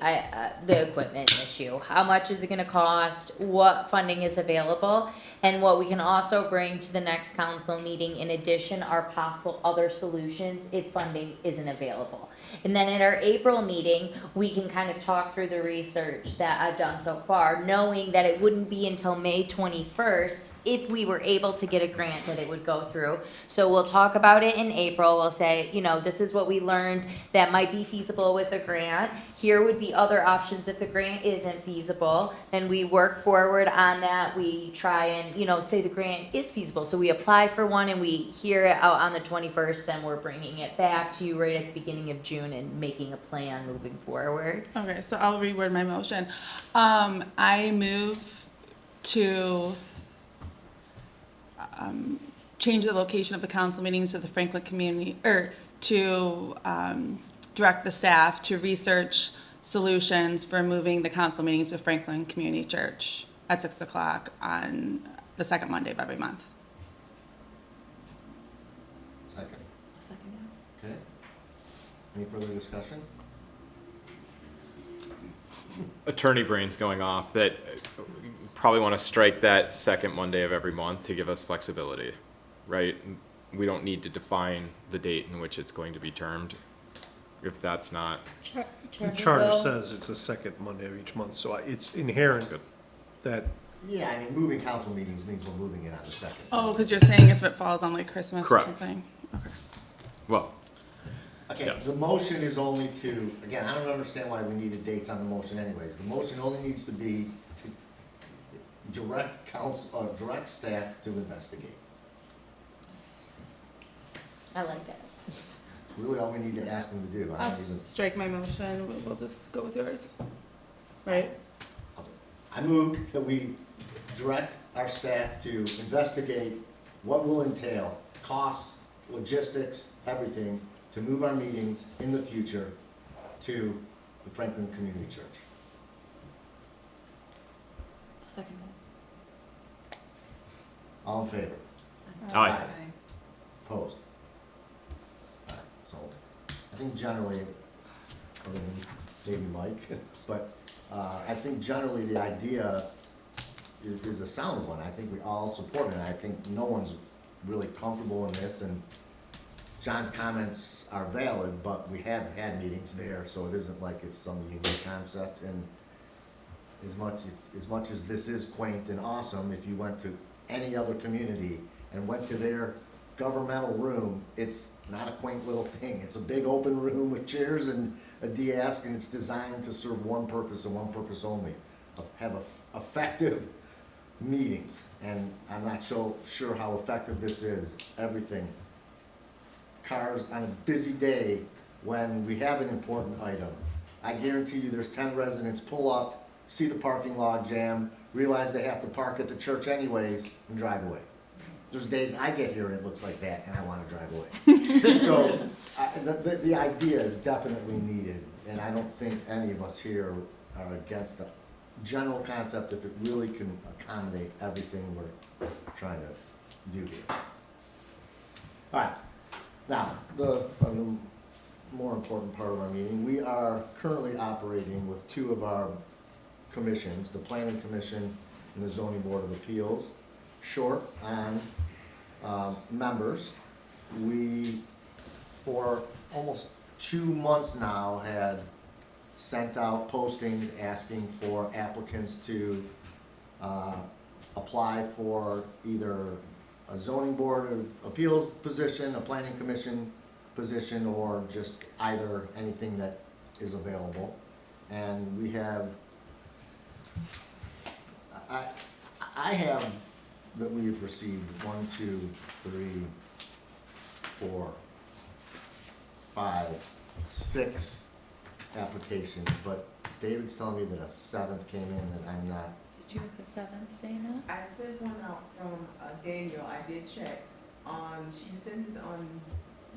equipment issue. How much is it gonna cost? What funding is available? And what we can also bring to the next council meeting in addition are possible other solutions if funding isn't available. And then at our April meeting, we can kind of talk through the research that I've done so far, knowing that it wouldn't be until May 21st if we were able to get a grant that it would go through. So we'll talk about it in April. We'll say, this is what we learned that might be feasible with a grant. Here would be other options if the grant isn't feasible. And we work forward on that. We try and, say the grant is feasible. So we apply for one and we hear it out on the 21st, then we're bringing it back to you right at the beginning of June and making a plan moving forward. Okay, so I'll reword my motion. I move to change the location of the council meetings to the Franklin community, or to direct the staff to research solutions for moving the council meetings to Franklin Community Church at 6 o'clock on the second Monday of every month. Second. Okay. Any further discussion? Attorney brain's going off that probably want to strike that second Monday of every month to give us flexibility, right? We don't need to define the date in which it's going to be termed if that's not. The charter says it's the second Monday of each month, so it's inherent that. Yeah, I mean, moving council meetings means we're moving it on the second. Oh, because you're saying if it falls on Christmas or Correct. something? Okay. Well, Okay, Yes. the motion is only to, again, I don't understand why we needed dates on the motion anyways. The motion only needs to be to direct staff to investigate. I like it. Really all we need to ask them to do. I I'll don't even, strike my motion, we'll just go with yours. Right? I move that we direct our staff to investigate what will entail costs, logistics, everything, to move our meetings in the future to the Franklin Community Church. Second. All in favor? Aye. Opposed? Alright, sold. I think generally, other than maybe Mike, but I think generally the idea is a sound one. I think we all support it, and I think no one's really comfortable in this, and John's comments are valid, but we have had meetings there, so it isn't like it's some unique concept, and as much as this is quaint and awesome, if you went to any other community and went to their governmental room, it's not a quaint little thing. It's a big open room with chairs and a desk, and it's designed to serve one purpose and one purpose only, have effective meetings. And I'm not so sure how effective this is. Everything. Cars on a busy day when we have an important item. I guarantee you there's 10 residents pull up, see the parking lot jam, realize they have to park at the church anyways, and drive away. There's days I get here and it looks like that, and I want to drive away. So the idea is definitely needed, and I don't think any of us here are against the general concept if it really can accommodate everything we're trying to do here. All right, now, the more important part of our meeting, we are currently operating with two of our commissions, the Planning Commission and the Zoning Board of Appeals, short on members. We, for almost 2 months now, had sent out postings asking for applicants to apply for either a Zoning Board of Appeals position, a Planning Commission position, or just either anything that is available. And we have I have that we have received 1, 2, 3, 4, 5, 6 applications, but David's telling me that a 7th came in that I'm not. Did you have the 7th, Dana? I sent one out from Daniel, I did check she sent it on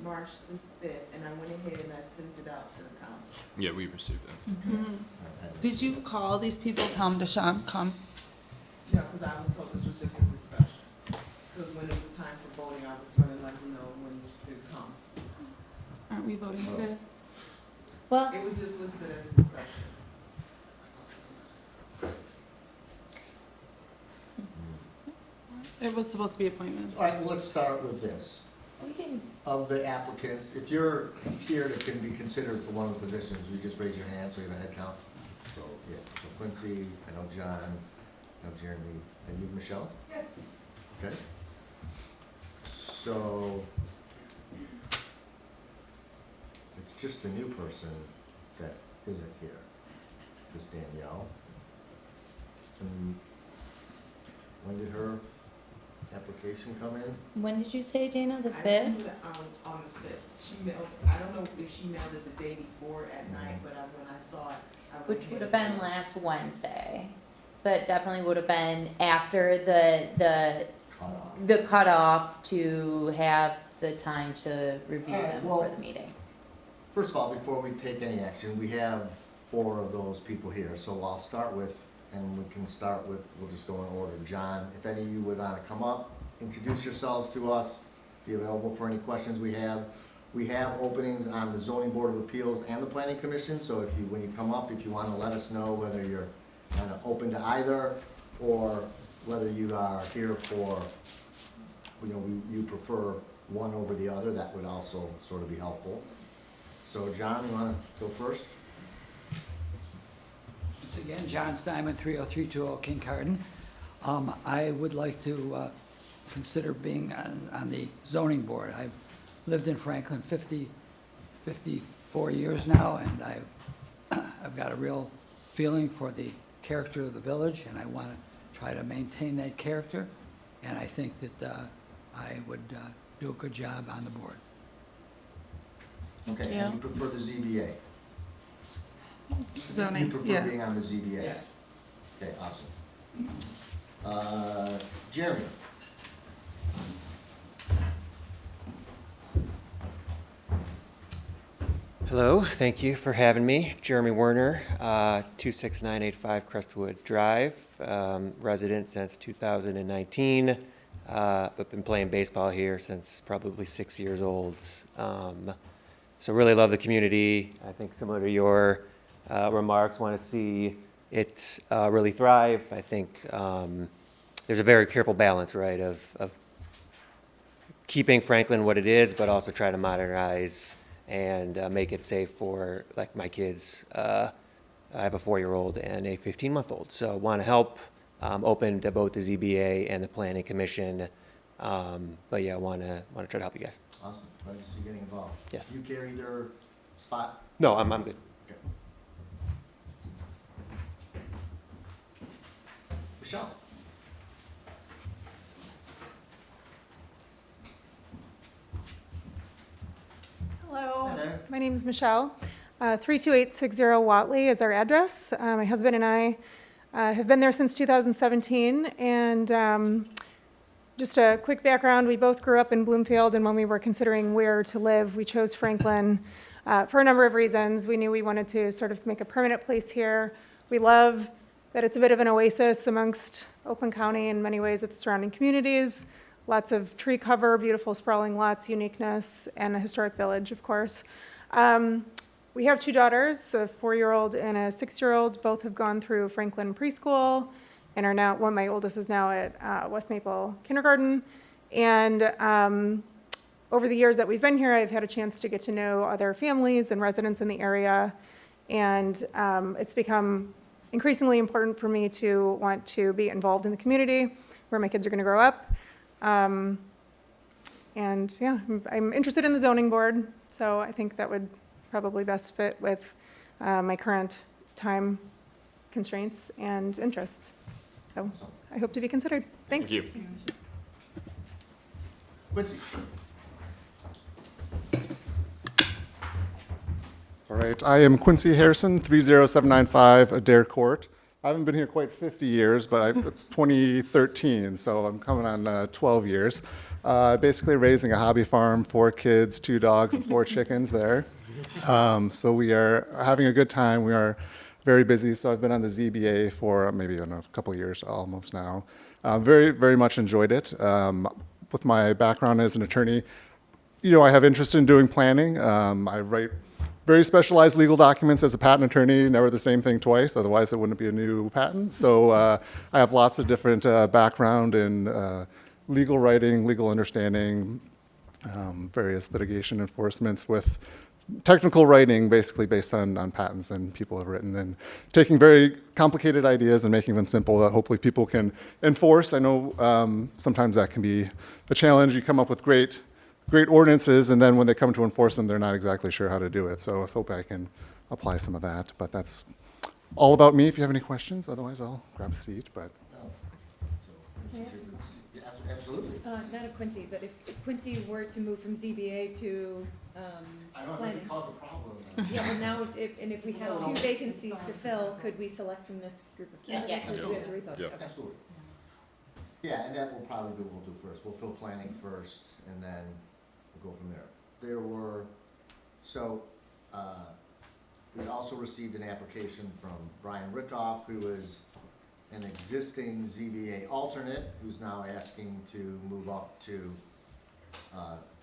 March the 5th, and I went ahead and I sent it out to the council. Yeah, we received that. Mhm. Did you call these people, tell them to come? No, because I was told this was just a discussion. Because when it was time for voting, I was going to let them know when to come. Aren't we voting today? Well, It was just listed as discussion. It was supposed to be appointments. All right, well, let's start with this. we can, Of the applicants, if you're here to can be considered for one of the positions, you just raise your hand so you have a head count. So, yeah, so Quincy, I know John, I know Jeremy, and you, Michelle? Yes. Okay. So, it's just the new person that isn't here, this Danielle. And when did her application come in? when did you say, Dana, the I 5th? sent it on the 5th. She mailed, I don't know if she mailed it the day before at night, but when I saw it, I went Which ahead would have and- been last Wednesday. So that definitely would have been after the Cutoff. cutoff to have the time to review Alright, them well- for the meeting. First of all, before we take any action, we have 4 of those people here, so I'll start with, and we can start with, we'll just go in order. John, if any of you would want to come up, introduce yourselves to us, be available for any questions we have. We have openings on the Zoning Board of Appeals and the Planning Commission, so if you, when you come up, if you want to let us know whether you're kind of open to either, or whether you are here for, you prefer one over the other, that would also sort of be helpful. So John, you want to go first? Once again, John Simon, 30320 King Carden. I would like to consider being on the zoning board. I've lived in Franklin 50 54 years now, and I've got a real feeling for the character of the village, and I want to try to maintain that character, and I think that I would do a good job on the board. Okay, Yeah. and you prefer the ZBA? Zoning, You prefer yeah. being on the ZBA? Yes. Okay, awesome. Jeremy? Hello, thank you for having me. Jeremy Werner, 26985 Crestwood Drive, resident since 2019, but been playing baseball here since probably 6 years old. So really love the community. I think similar to your remarks, want to see it really thrive. I think there's a very careful balance, right, of keeping Franklin what it is, but also try to modernize and make it safe for, like, my kids. I have a 4-year-old and a 15-month-old, so want to help. Open to both the ZBA and the Planning Commission, but yeah, want to try to help you guys. Awesome, glad to see you getting involved. Yes. You carry their spot? No, I'm good. Okay. Michelle? Hello, Hi there. my name is Michelle. 32860 Watley is our address. My husband and I have been there since 2017, and just a quick background, we both grew up in Bloomfield, and when we were considering where to live, we chose Franklin for a number of reasons. We knew we wanted to sort of make a permanent place here. We love that it's a bit of an oasis amongst Oakland County in many ways at the surrounding communities. Lots of tree cover, beautiful sprawling lots, uniqueness, and a historic village, of course. We have 2 daughters, a 4-year-old and a 6-year-old. Both have gone through Franklin Preschool and are now, my oldest is now at West Maple Kindergarten. And over the years that we've been here, I've had a chance to get to know other families and residents in the area. And it's become increasingly important for me to want to be involved in the community where my kids are going to grow up. And yeah, I'm interested in the zoning board, so I think that would probably best fit with my current time constraints and interests. So I hope to be considered. Thanks. Thank you. Quincy? All right, I am Quincy Harrison, 30795 Adair Court. I haven't been here quite 50 years, but 2013, so I'm coming on 12 years. Basically raising a hobby farm, 4 kids, 2 dogs, and 4 chickens there. So we are having a good time. We are very busy, so I've been on the ZBA for maybe a couple of years almost now. Very, very much enjoyed it. With my background as an attorney, I have interest in doing planning. I write very specialized legal documents as a patent attorney, never the same thing twice, otherwise it wouldn't be a new patent. So I have lots of different background in legal writing, legal understanding, various litigation enforcements with technical writing, basically based on patents and people have written, and taking very complicated ideas and making them simple that hopefully people can enforce. I know sometimes that can be a challenge. You come up with great ordinances, and then when they come to enforce them, they're not exactly sure how to do it. So I hope I can apply some of that. But that's all about me. If you have any questions, otherwise I'll grab a seat. But Can I ask a question? Yeah, absolutely. Not of Quincy, but if Quincy were to move from ZBA to I don't know, planning. maybe cause a problem. Yeah, well now, if we have 2 vacancies to fill, could we select from this group of Yeah, candidates? or do we have to absolutely. repost? Yeah. Okay. Absolutely. Yeah, and that will probably be what we'll do first. We'll fill planning first, and then we'll go from there. There were, we also received an application from Brian Rickoff, who is an existing ZBA alternate, who's now asking to move up to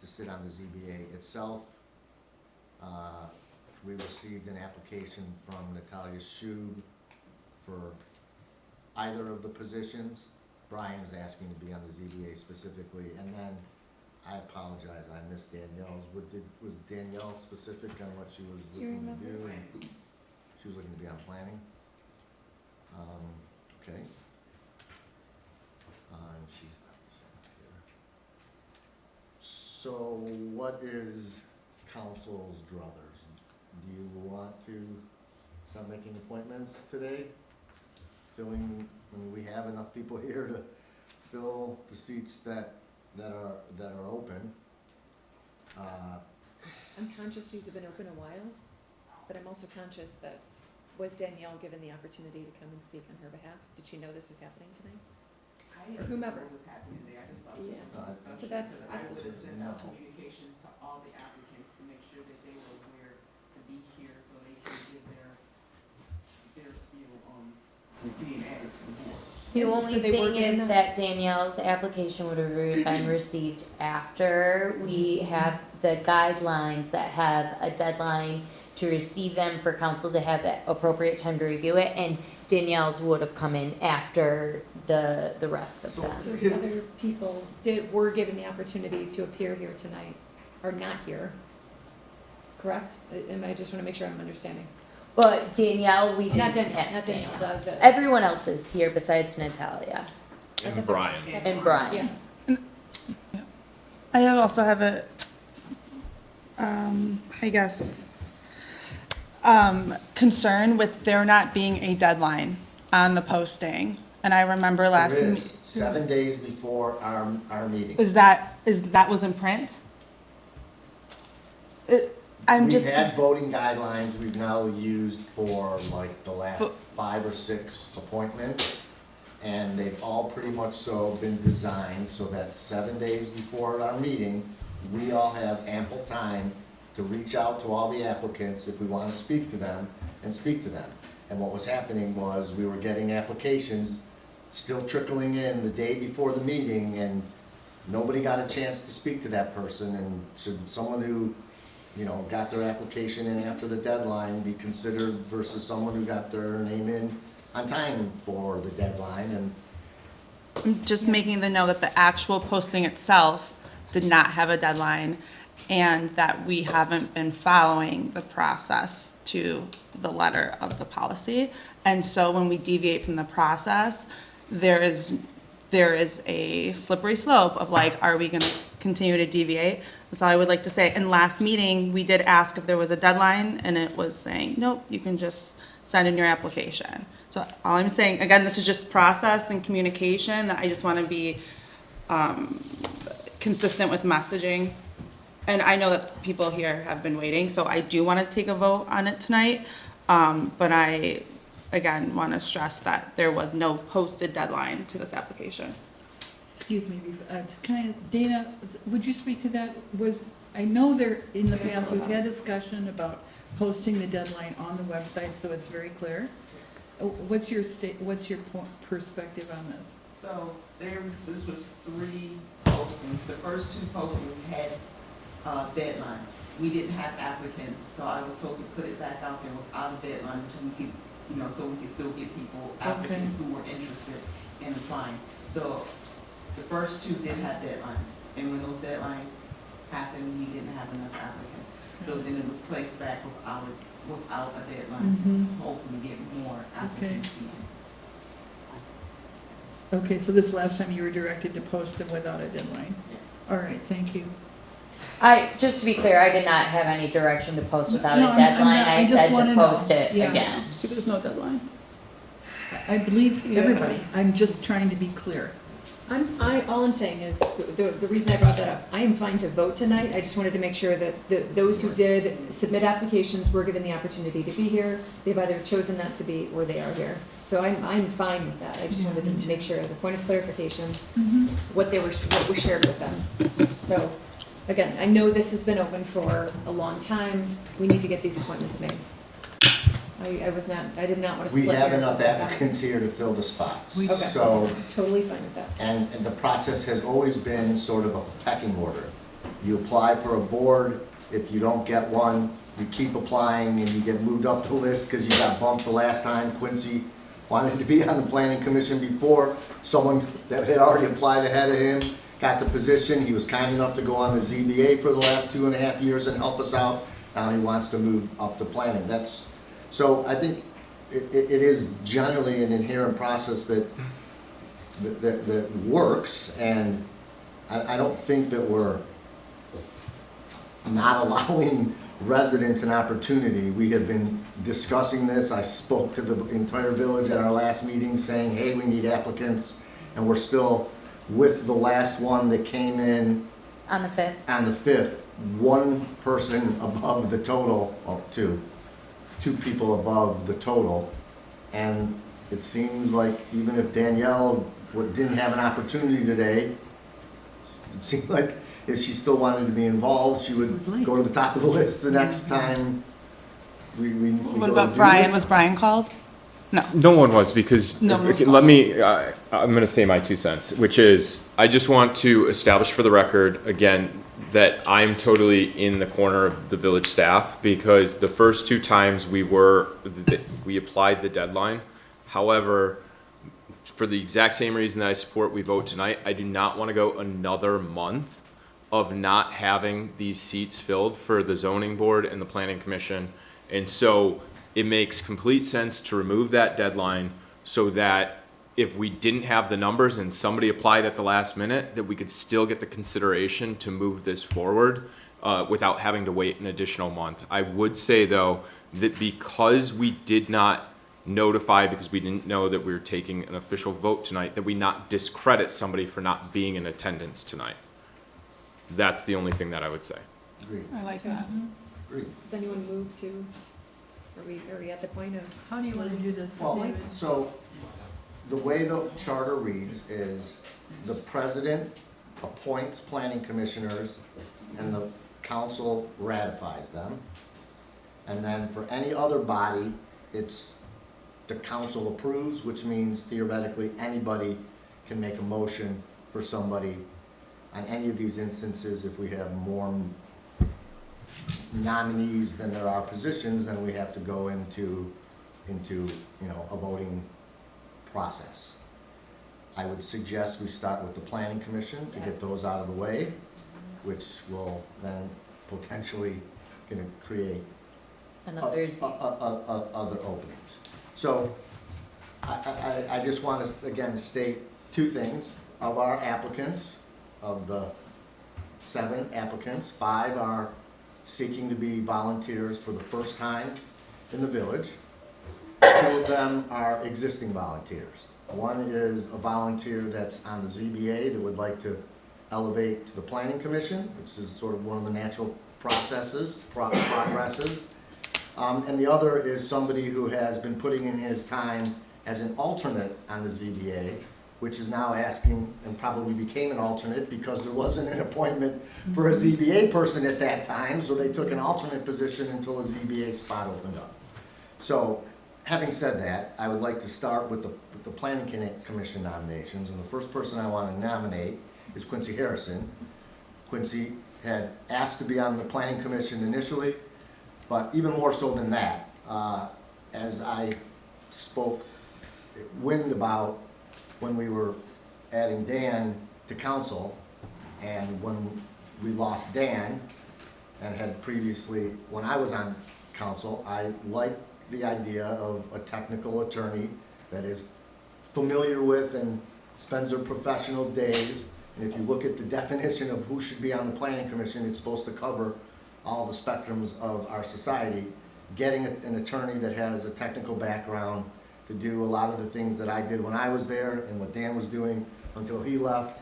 sit on the ZBA itself. We received an application from Natalia Schub for either of the positions. Brian is asking to be on the ZBA specifically, and then, I apologize, I missed Danielle's. Was Danielle specific on what she was Do you looking to remember? do? She was looking to be on planning. Okay. And she's about the same here. So what is council's druthers? Do you want to start making appointments today? We have enough people here to fill the seats that are open. I'm conscious these have been open a while, but I'm also conscious that, was Danielle given the opportunity to come and speak on her behalf? Did she know this was happening tonight? Or whomever? What was happening there, I just thought Yeah. this was a So discussion, that's- because I that's- would just send out communication to all the applicants to make sure that they were aware to be here, so they can give their spiel on being added to the board. The So only they were thing given is that- that Danielle's application would have been received after we have the guidelines that have a deadline to receive them for council to have the appropriate time to review it, and Danielle's would have come in after the rest of them. So the other people were given the opportunity to appear here tonight, are not here, correct? I just wanna make sure I'm understanding. But Danielle, we didn't. Not Danielle, yes, not Danielle, the- Everyone else is here besides Natalia And Brian. and Brian. Yeah. I also have a, I guess, concern with there not being a deadline on the posting. And I remember last. There is, 7 days before our meeting. That was in print? I'm just. We've had voting guidelines we've now used for like the last 5 or 6 appointments. And they've all pretty much so been designed so that 7 days before our meeting, we all have ample time to reach out to all the applicants if we want to speak to them and speak to them. And what was happening was we were getting applications still trickling in the day before the meeting, and nobody got a chance to speak to that person. And should someone who, got their application in after the deadline be considered versus someone who got their name in on time for the deadline? And I'm just making the note that the actual posting itself did not have a deadline, and that we haven't been following the process to the letter of the policy. And so when we deviate from the process, there is a slippery slope of like, are we gonna continue to deviate? That's all I would like to say. And last meeting, we did ask if there was a deadline, and it was saying, nope, you can just send in your application. So all I'm saying, again, this is just process and communication, that I just want to be consistent with messaging. And I know that people here have been waiting, so I do want to take a vote on it tonight. But I, again, want to stress that there was no posted deadline to this application. Excuse me, just kind of, Dana, would you speak to that? I know there, in the past, we've had discussion about posting the deadline on the website, so it's very clear. What's your perspective on this? So this was 3 postings. The first 2 postings had deadline. We didn't have applicants, so I was told to put it back out there without a deadline until we could, so we could still get people, applicants who were interested in applying. So the first 2 did have deadlines, and when those deadlines happened, we didn't have enough applicants. So then it was placed back without a deadline to hopefully get more applicants in. Okay, so this last time you were directed to post them without a deadline? Yes. All right, thank you. Just to be clear, I did not have any direction to post without No, a I'm deadline. not- I I just said wanna to know. post it Yeah. again. So there's no deadline? I believe everybody. I'm just trying to be clear. All I'm saying is, the reason I brought that up, I am fine to vote tonight. I just wanted to make sure that those who did submit applications were given the opportunity to be here. They've either chosen not to be, or they are here. So I'm fine with that. I just wanted to make sure, as a point of clarification, what was shared with them. So, again, I know this has been open for a long time. We need to get these appointments made. I did not want to we split have hairs enough with that. applicants here to fill the spots. Okay. So, Totally fine with that. and the process has always been sort of a pecking order. You apply for a board, if you don't get one, you keep applying and you get moved up the list because you got bumped the last time. Quincy wanted to be on the planning commission before. Someone that had already applied ahead of him got the position. He was kind enough to go on the ZBA for the last 2.5 years and help us out. Now he wants to move up to planning. So I think it is generally an inherent process that works, and I don't think that we're not allowing residents an opportunity. We have been discussing this. I spoke to the entire village at our last meeting saying, hey, we need applicants, and we're still with the last one that came in On the 5th. on the 5th, one person above the total, well, two people above the total. And it seems like even if Danielle didn't have an opportunity today, it seemed like if she still wanted to be involved, she would go to the top of the list the next time we What go about to do Brian? this. Was Brian called? No. No one was, because, No one was okay, let me, I'm going to say my 2 cents, which is, I just want to establish for the record, again, that I'm totally in the corner of the village staff, because the first 2 times we applied the deadline. However, for the exact same reason that I support we vote tonight, I do not want to go another month of not having these seats filled for the zoning board and the planning commission. And so it makes complete sense to remove that deadline so that if we didn't have the numbers and somebody applied at the last minute, that we could still get the consideration to move this forward without having to wait an additional month. I would say, though, that because we did not notify, because we didn't know that we were taking an official vote tonight, that we not discredit somebody for not being in attendance tonight. That's the only thing that I would say. Agreed. I like that. Agreed. Does anyone move to, are we at the point of? How do you want to do this? Well, David? so the way the charter reads is the president appoints planning commissioners and the council ratifies them. And then for any other body, it's the council approves, which means theoretically anybody can make a motion for somebody. On any of these instances, if we have more nominees than there are positions, then we have to go into a voting process. I would suggest we start with the planning commission to get those out of the way, which will then potentially gonna create Another other openings. So I just want to again state 2 things. Of our applicants, of the 7 applicants, 5 are seeking to be volunteers for the first time in the village. 2 of them are existing volunteers. One is a volunteer that's on the ZBA that would like to elevate to the planning commission, which is sort of one of the natural progresses. And the other is somebody who has been putting in his time as an alternate on the ZBA, which is now asking, and probably became an alternate because there wasn't an appointment for a ZBA person at that time, so they took an alternate position until a ZBA spot opened up. So, having said that, I would like to start with the planning commission nominations, and the first person I want to nominate is Quincy Harrison. Quincy had asked to be on the planning commission initially, but even more so than that, as I spoke wind about when we were adding Dan to council, and when we lost Dan, and had previously, when I was on council, I liked the idea of a technical attorney that is familiar with and spends their professional days. And if you look at the definition of who should be on the planning commission, it's supposed to cover all the spectrums of our society. Getting an attorney that has a technical background to do a lot of the things that I did when I was there and what Dan was doing until he left.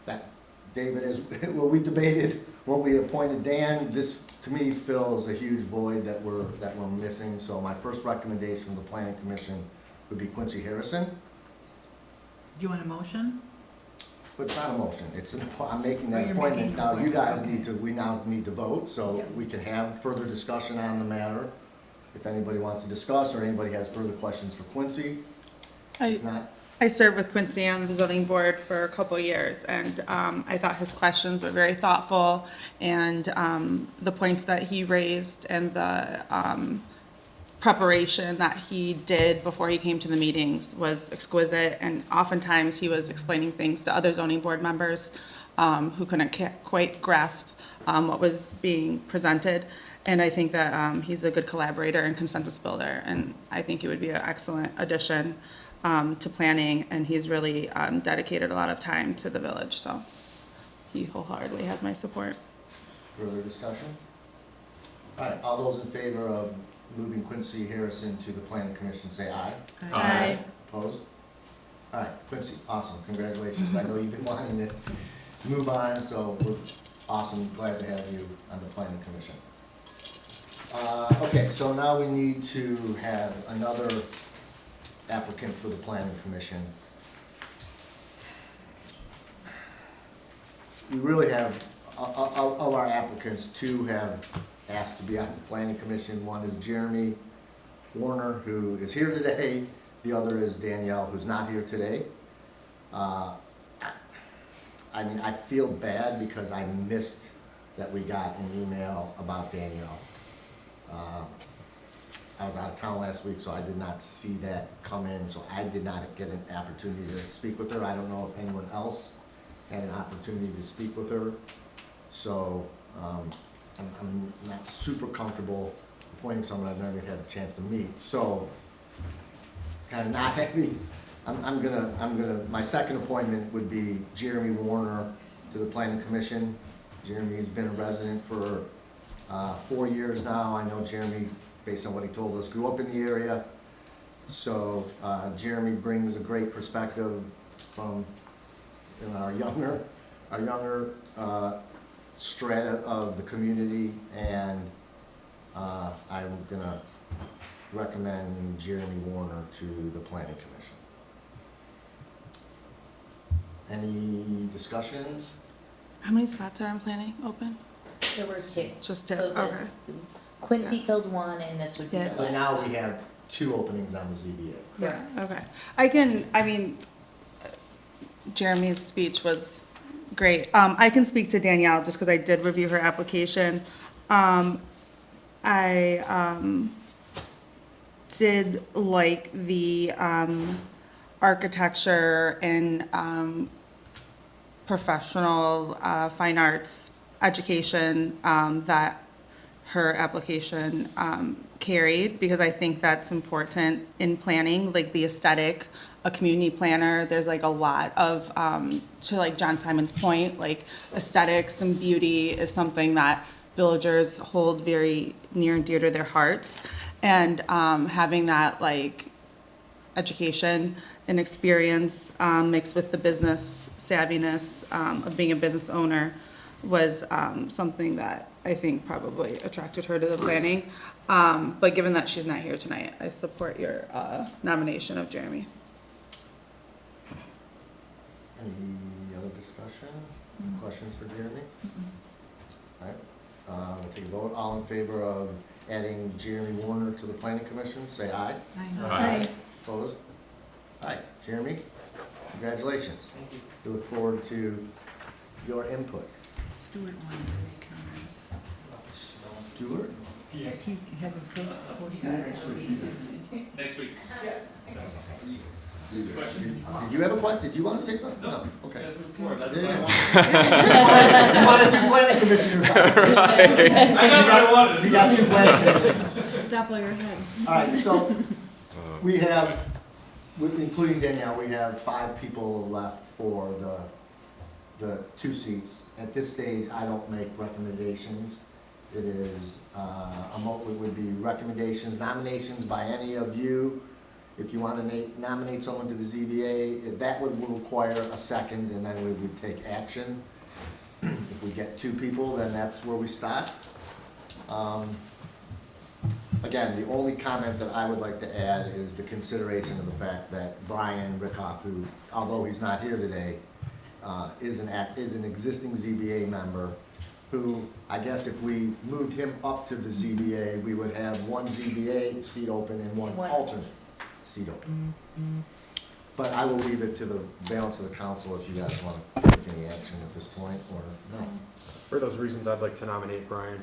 That David, as well, we debated when we appointed Dan, this to me fills a huge void that we're missing. So my first recommendation from the planning commission would be Quincy Harrison. Do you want a motion? But it's not a motion, I'm making Oh, that you're appointment. making the Now, you appointment, guys we now need to vote, so Yep. we can have further discussion on the matter. If anybody wants to discuss, or anybody has further questions for Quincy. If not, I served with Quincy on the zoning board for a couple of years, and I thought his questions were very thoughtful, and the points that he raised and the preparation that he did before he came to the meetings was exquisite, and oftentimes he was explaining things to other zoning board members who couldn't quite grasp what was being presented. And I think that he's a good collaborator and consensus builder, and I think he would be an excellent addition to planning, and he's really dedicated a lot of time to the village, so he wholeheartedly has my support. Further discussion? All right, all those in favor of moving Quincy Harrison to the planning commission, say aye. Aye. Opposed? All right, Quincy, awesome, congratulations. I know you've been wanting to move on, so we're awesome, glad to have you on the planning commission. Okay, so now we need to have another applicant for the planning commission. We really have, of our applicants, two have asked to be on the planning commission. One is Jeremy Warner, who is here today. The other is Danielle, who's not here today. I mean, I feel bad because I missed that we got an email about Danielle. I was out of town last week, so I did not see that come in, so I did not get an opportunity to speak with her. I don't know if anyone else had an opportunity to speak with her. So I'm not super comfortable appointing someone I've never had a chance to meet. So kind of not having, I'm gonna, my second appointment would be Jeremy Warner to the planning commission. Jeremy's been a resident for 4 years now. I know Jeremy, based on what he told us, grew up in the area. So Jeremy brings a great perspective from our younger strata of the community, and I'm gonna recommend Jeremy Warner to the planning commission. Any discussions? How many spots are in planning open? There were two. Just two, So okay. this, Quincy filled one, and this would be the Yeah. last. But now we have 2 openings on the ZBA. Yeah, okay. I mean, Jeremy's speech was great. I can speak to Danielle just because I did review her application. I did like the architecture and professional fine arts education that her application carried, because I think that's important in planning, like the aesthetic, a community planner, there's like a lot of, to like John Simon's point, like aesthetics and beauty is something that villagers hold very near and dear to their hearts. And having that like education and experience mixed with the business savviness of being a business owner was something that I think probably attracted her to the planning. But given that she's not here tonight, I support your nomination of Jeremy. Any other discussion? Questions for Jeremy? All right, we'll take a vote. All in favor of adding Jeremy Warner to the planning commission, say aye. Aye. Opposed? All right, Jeremy, congratulations. Thank you. We look forward to your input. Stuart wanted to make comments. Stuart? He had Next week. Did you have a question? Did you want to say something? No. Okay. That's Yeah. what You wanted 2 planning commissioners. I got what I wanted. You got 2 planning commissioners. Stop while you're ahead. All right, so we have, including Danielle, we have 5 people left for the 2 seats. At this stage, I don't make recommendations. It is, it would be recommendations, nominations by any of you. If you want to nominate someone to the ZBA, that would require a second, and then we would take action. If we get 2 people, then that's where we stop. Again, the only comment that I would like to add is the consideration of the fact that Brian Rickoff, who, although he's not here today, is an existing ZBA member, who, I guess if we moved him up to the ZBA, we would have 1 ZBA seat open and 1 alternate seat open. But I will leave it to the balance of the council if you guys want to take any action at this point, or no. For those reasons, I'd like to nominate Brian.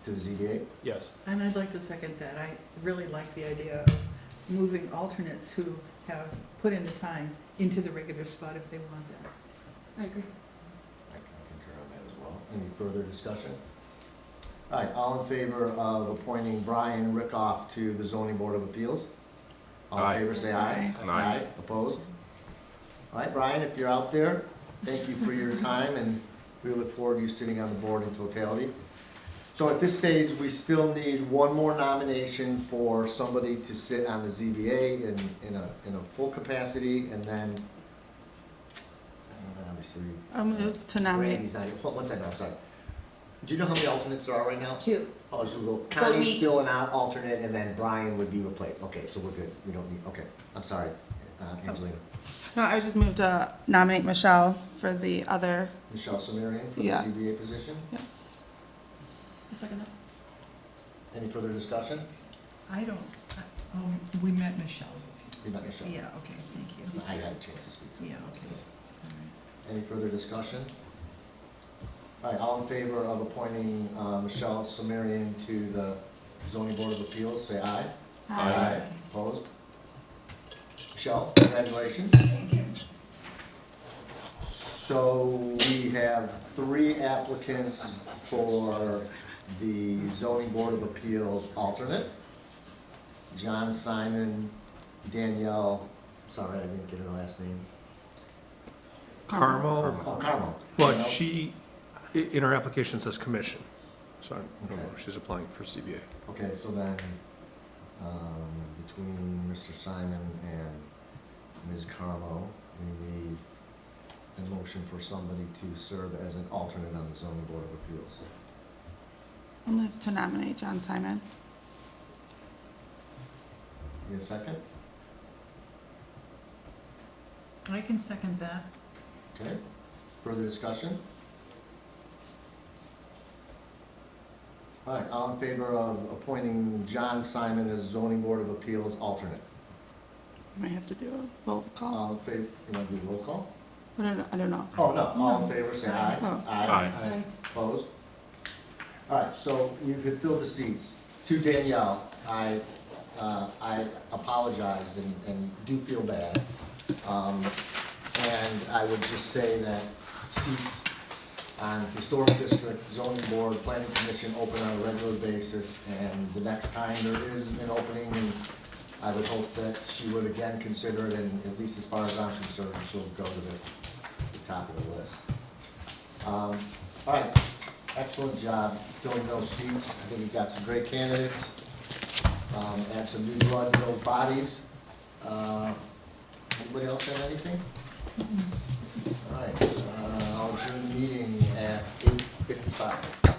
To the ZBA? Yes. And I'd like to second that. I really like the idea of moving alternates who have put in the time into the regular spot if they want that. I agree. I concur on that as well. Any further discussion? All right, all in favor of appointing Brian Rickoff to the Zoning Board of Appeals? All in Aye. favor, say aye. Aye. Opposed? All right, Brian, if you're out there, thank you for your time and We look forward to you sitting on the board in totality. So at this stage, we still need one more nomination for somebody to sit on the ZBA in a full capacity, and then, obviously. I'll move to nominate. Randy's not here. Hold one second, I'm sorry. Do you know how many alternates there are right now? 2. Oh, so we'll, But Connie's we- still an alternate, and then Brian would be replaced. Okay, so we're good. We don't need, okay. I'm sorry, Angelina. No, I just moved to nominate Michelle for the other. Michelle Sumerian for the Yeah. ZBA position. Yeah. Any further discussion? I don't, we met Michelle. You met Michelle? Yeah, okay, thank you. I had a chance to speak. Yeah, okay. All right. Any further discussion? All right, all in favor of appointing Michelle Sumerian to the zoning board of appeals, say aye. Aye. Opposed? Michelle, congratulations. Thank you. So we have 3 applicants for the zoning board of appeals alternate. John Simon, Danielle, sorry, I didn't get her last name. Carmel, Oh, Carmel. but Danielle? she, in her application says commission, so I don't know Okay. if she's applying for CBA. Okay, so then, between Mr. Simon and Ms. Carmo, we need a motion for somebody to serve as an alternate on the zoning board of appeals. I'll move to nominate John Simon. Need a second? I can second that. Okay, further discussion? All right, all in favor of appointing John Simon as zoning board of appeals alternate? Might have to do a roll call. All in favor, you want to do roll call? I don't know. Oh, no, all in favor, say aye. Oh. Aye. Opposed? All right, so you could fill the seats. To Danielle, I apologized and do feel bad. And I would just say that seats on Historic District, Zoning Board, Planning Commission open on a regular basis, and the next time there is an opening, and I would hope that she would again consider it, and at least as far as I'm concerned, she'll go to the top of the list. All right, excellent job filling those seats. I think you've got some great candidates, add some new blood to those bodies. Anybody else have anything? All right, I'll adjourn the meeting at 8:55.